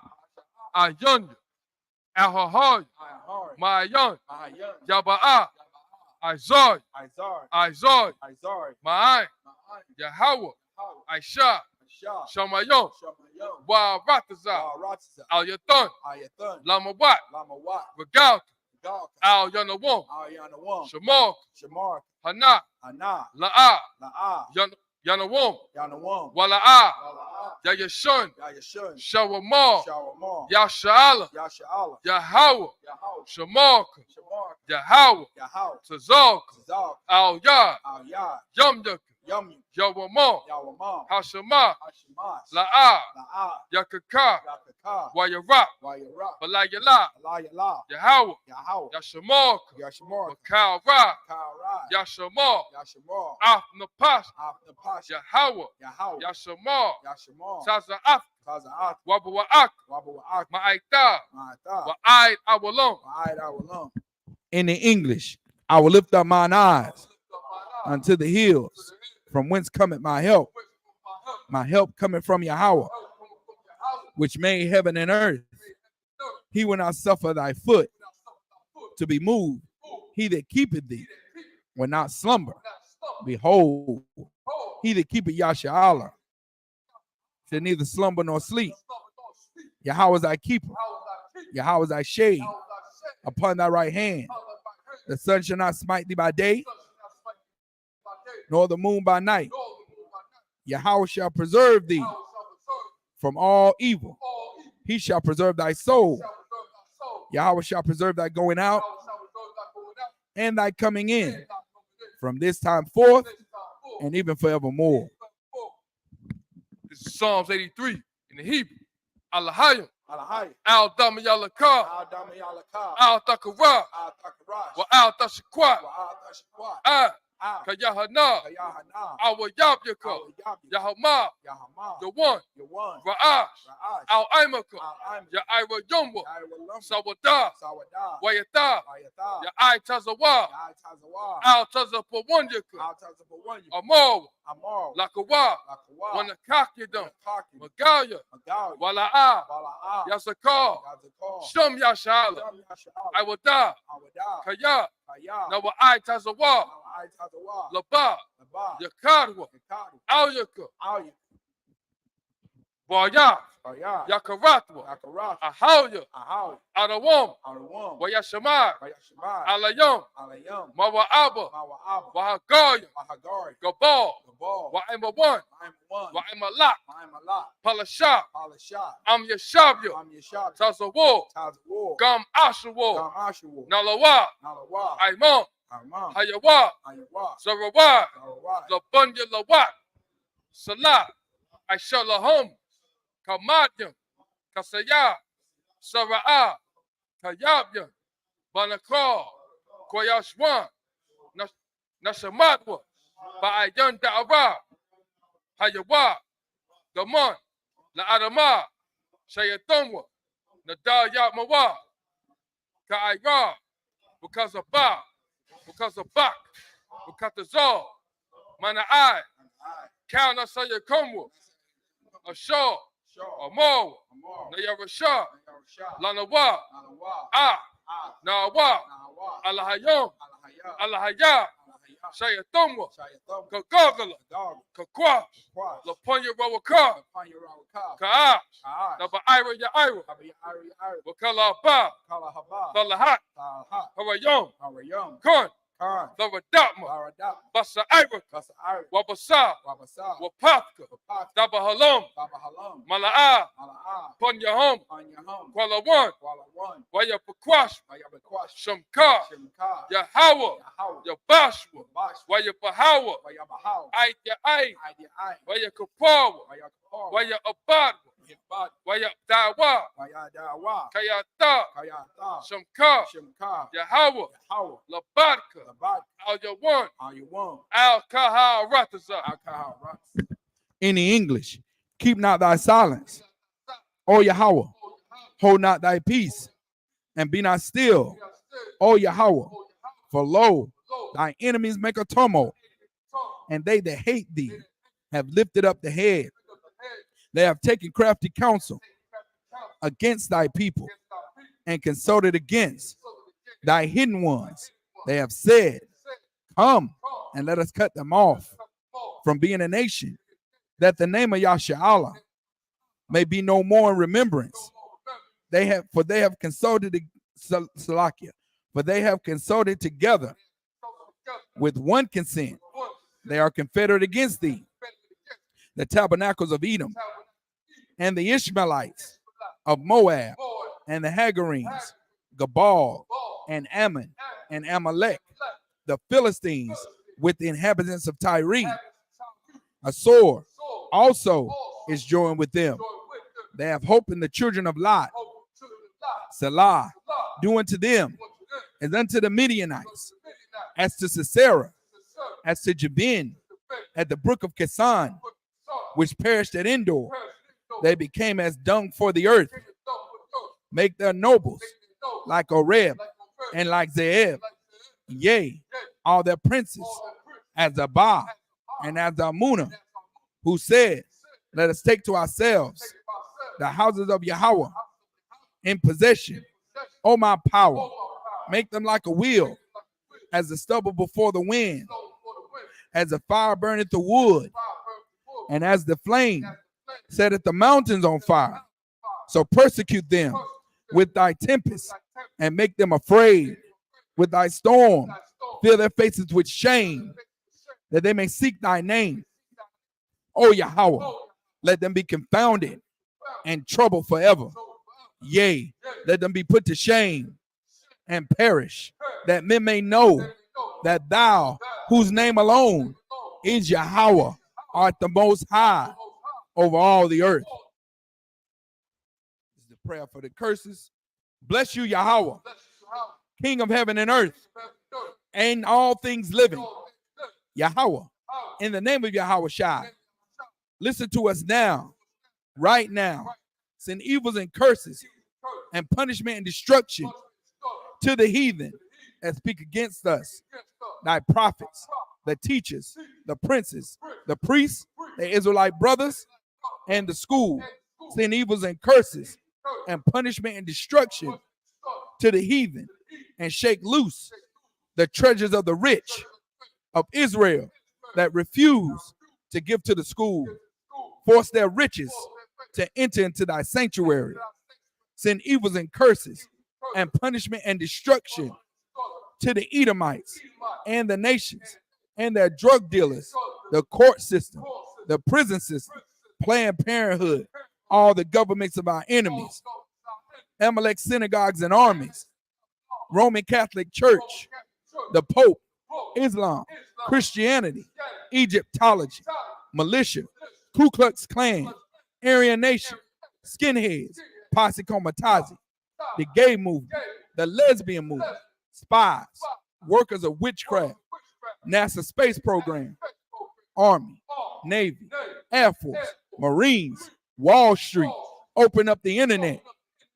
Ayunya, Ahahar, Ma'ayan, Yaba'ah, Izar, Ma'ai, Yahweh, Aisha, Shamayon, Wa Rataza, Al Yathan, Lamawat, Regal, Al Yanawam, Shamar, Hana, La'a, Yanawam, Wala'a, Yayashun, Shawamar, Yasha'ala, Yahweh, Shamar, Yahweh, Tazak, Al Yad, Yamyak, Yawamar, Hashama, La'a, Yakaka, Wayarak, Balayala, Yahweh, Yashamar, Makal Ra, Yashamar, Afnapash, Yahweh, Yashamar, Taza'af, Wabawa'ak, Ma'aita, Wa'aid Awalon. In the English, I will lift up mine eyes unto the hills, from whence cometh my help. My help cometh from Yahweh, which made heaven and earth. He will not suffer thy foot to be moved. He that keepeth thee will not slumber. Behold, he that keepeth Yasha'Allah shall neither slumber nor sleep. Yahweh is thy keeper. Yahweh is thy shade upon thy right hand. The sun shall not smite thee by day, nor the moon by night. Yahweh shall preserve thee from all evil. He shall preserve thy soul. Yahweh shall preserve thy going out and thy coming in from this time forth and even forevermore. This is Psalms 83 in the Hebrew. Alahayim. Al Damayalaka. Al Takara. Wa Al Tashakwa. Kayahana. Awa Yabyaka. Yahama. The one. Ra'ash. Al Aimaka. Ya Ira Yumwa. Sawada. Wayata. Ya I Tazawa. Al Tazapawanyaka. Amor. Lakawa. Wanakakidam. Magalia. Wala'a. Yasakar. Shum Yashala. I will die. Kaya. Now I Tazawa. Laba. Yakadwa. Alyaka. Baya. Yakaratwa. Ahawya. Adawam. Wayashamar. Alayam. Mawa'aba. Wahagaya. Gabal. Wa'imawan. Wa'imalak. Palasha. Am Yashabya. Tazawo. Gam Ashawo. Nalawa. Aiman. Hayawa. Zarawa. Labunya Lawat. Salah. Aishalahum. Kamadyam. Kasaya. Sara'a. Kayabya. Banakar. Koyashwan. Nashamatwa. Ba'ayan Da'ara. Hayawa. Gaman. La'adama. Shayatumwa. Nadaya Mawa. Ka'ira. Because of Ba. Because of Bak. Because of Zal. Mana'ai. Count us on your kumwa. Ashar. Amor. Nayarashah. Lanawa. Nawa. Alahayam. Alahaya. Shayatumwa. Kagagala. Kakwa. Lapunya Rawaka. Ka'ash. Naba Ira Ya Ira. Wakala Ba. Talahat. Harayam. Kun. Zaradama, Basa Irika, Wabasa, Wapaka, Daba Halom, Mala'a, Punyahom, Kuala One, Waya Pakwash, Shamka, Yahawa, Yabashwa, Waya Bahawa, Ait Ya Ai, Waya Kapawa, Waya Abadwa, Waya Dawa, Kayata, Shamka, Yahawa, Labadka, Al Yawan, Al Kahal Rataza. In the English, keep not thy silence, O Yahweh, hold not thy peace, and be not still, O Yahweh, for lo, thy enemies make a tumult, and they that hate thee have lifted up the head. They have taken crafty counsel against thy people, and consulted against thy hidden ones. They have said, come and let us cut them off from being a nation, that the name of Yasha may be no more in remembrance. They have consulted Salakia, for they have consulted together with one consent. They are confederate against thee, the tabernacles of Edom, and the Ishmaelites of Moab, and the Hagarenes, Gabal, and Ammon, and Amalek, the Philistines with the inhabitants of Tyre. Asor also is joined with them. They have hope in the children of Lot. Salah, do unto them as unto the Midianites, as to Sisera, as to Jabin, at the brook of Kesan, which perished at Endor. They became as dung for the earth. Make their nobles like Oreb and like Zeeb. Yea, all their princes as Abah and as Amunah, who said, let us take to ourselves the houses of Yahweh in possession. O my power, make them like a wheel, as the stubble before the wind, as the fire burneth the wood, and as the flame setteth the mountains on fire. So persecute them with thy tempest, and make them afraid with thy storm. Fill their faces with shame, that they may seek thy name. O Yahweh, let them be confounded and troubled forever. Yea, let them be put to shame and perish, that men may know that thou, whose name alone is Yahweh, art the most high over all the earth. This is the prayer for the curses. Bless you, Yahweh, King of heaven and earth, and all things living. Yahweh, in the name of Yahweh Shai, listen to us now, right now. Send evils and curses and punishment and destruction to the heathen that speak against us, thy prophets, the teachers, the princes, the priests, the Israelite brothers, and the school. Send evils and curses and punishment and destruction to the heathen, and shake loose the treasures of the rich of Israel that refuse to give to the school. Force their riches to enter into thy sanctuary. Send evils and curses and punishment and destruction to the Edomites and the nations and their drug dealers, the court system, the prison system, Planned Parenthood, all the governments of our enemies, Amalek synagogues and armies, Roman Catholic Church, the Pope, Islam, Christianity, Egyptology, militia, Ku Klux Klan, Aryan Nation, skinheads, Posse Comitazi, the gay movement, the lesbian movement, spies, workers of witchcraft, NASA space program, Army, Navy, Air Force, Marines, Wall Street, open up the internet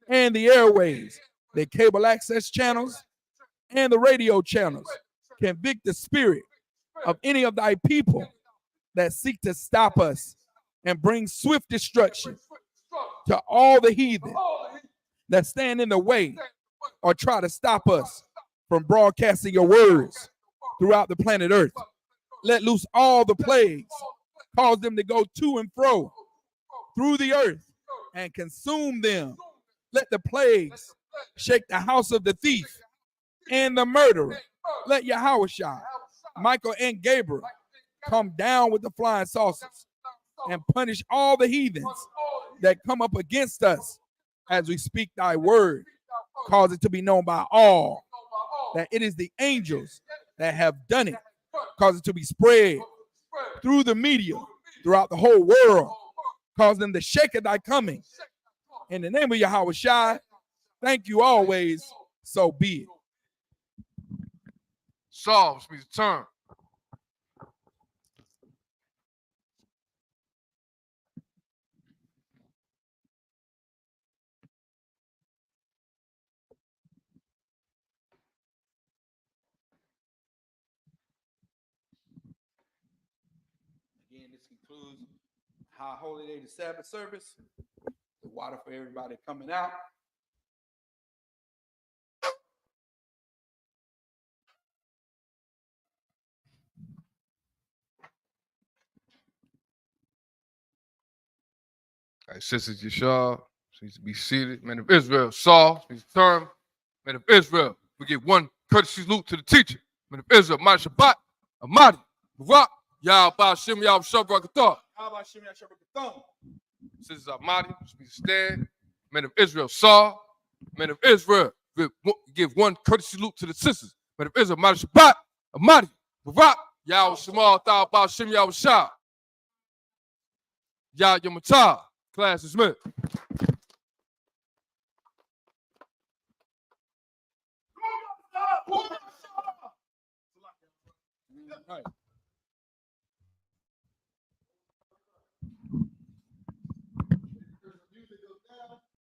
and the airways, the cable access channels and the radio channels. Convict the spirit of any of thy people that seek to stop us and bring swift destruction to all the heathen that stand in the way or try to stop us from broadcasting your words throughout the planet Earth. Let loose all the plagues, cause them to go to and fro through the earth and consume them. Let the plagues shake the house of the thief and the murderer Let Yahushua, Michael, and Gabriel come down with the flying saucers and punish all the heathens that come up against us as we speak thy word. Cause it to be known by all that it is the angels that have done it. Cause it to be spread through the media throughout the whole world. Cause them to shake at thy coming. In the name of Yahushua, thank you always, so be it. Saul, which means turn. Again, this concludes High Holy Day, the Sabbath service. The water for everybody coming out. All right, sisters Yashar, needs to be seated. Men of Israel, Saul, needs to turn. Men of Israel, we give one courtesy salute to the teacher. Men of Israel, Madi Shabbat, Amadi, Barak, Yah Ba'Shem, Yah Shabbat Kathar. Sisters Amadi, please stand. Men of Israel, Saul. Men of Israel, we give one courtesy salute to the sisters. Men of Israel, Madi Shabbat, Amadi, Barak, Yah Shemal, Thou Ba'Shem, Yah Shah. Yah Yamatah. Class is dismissed. Right.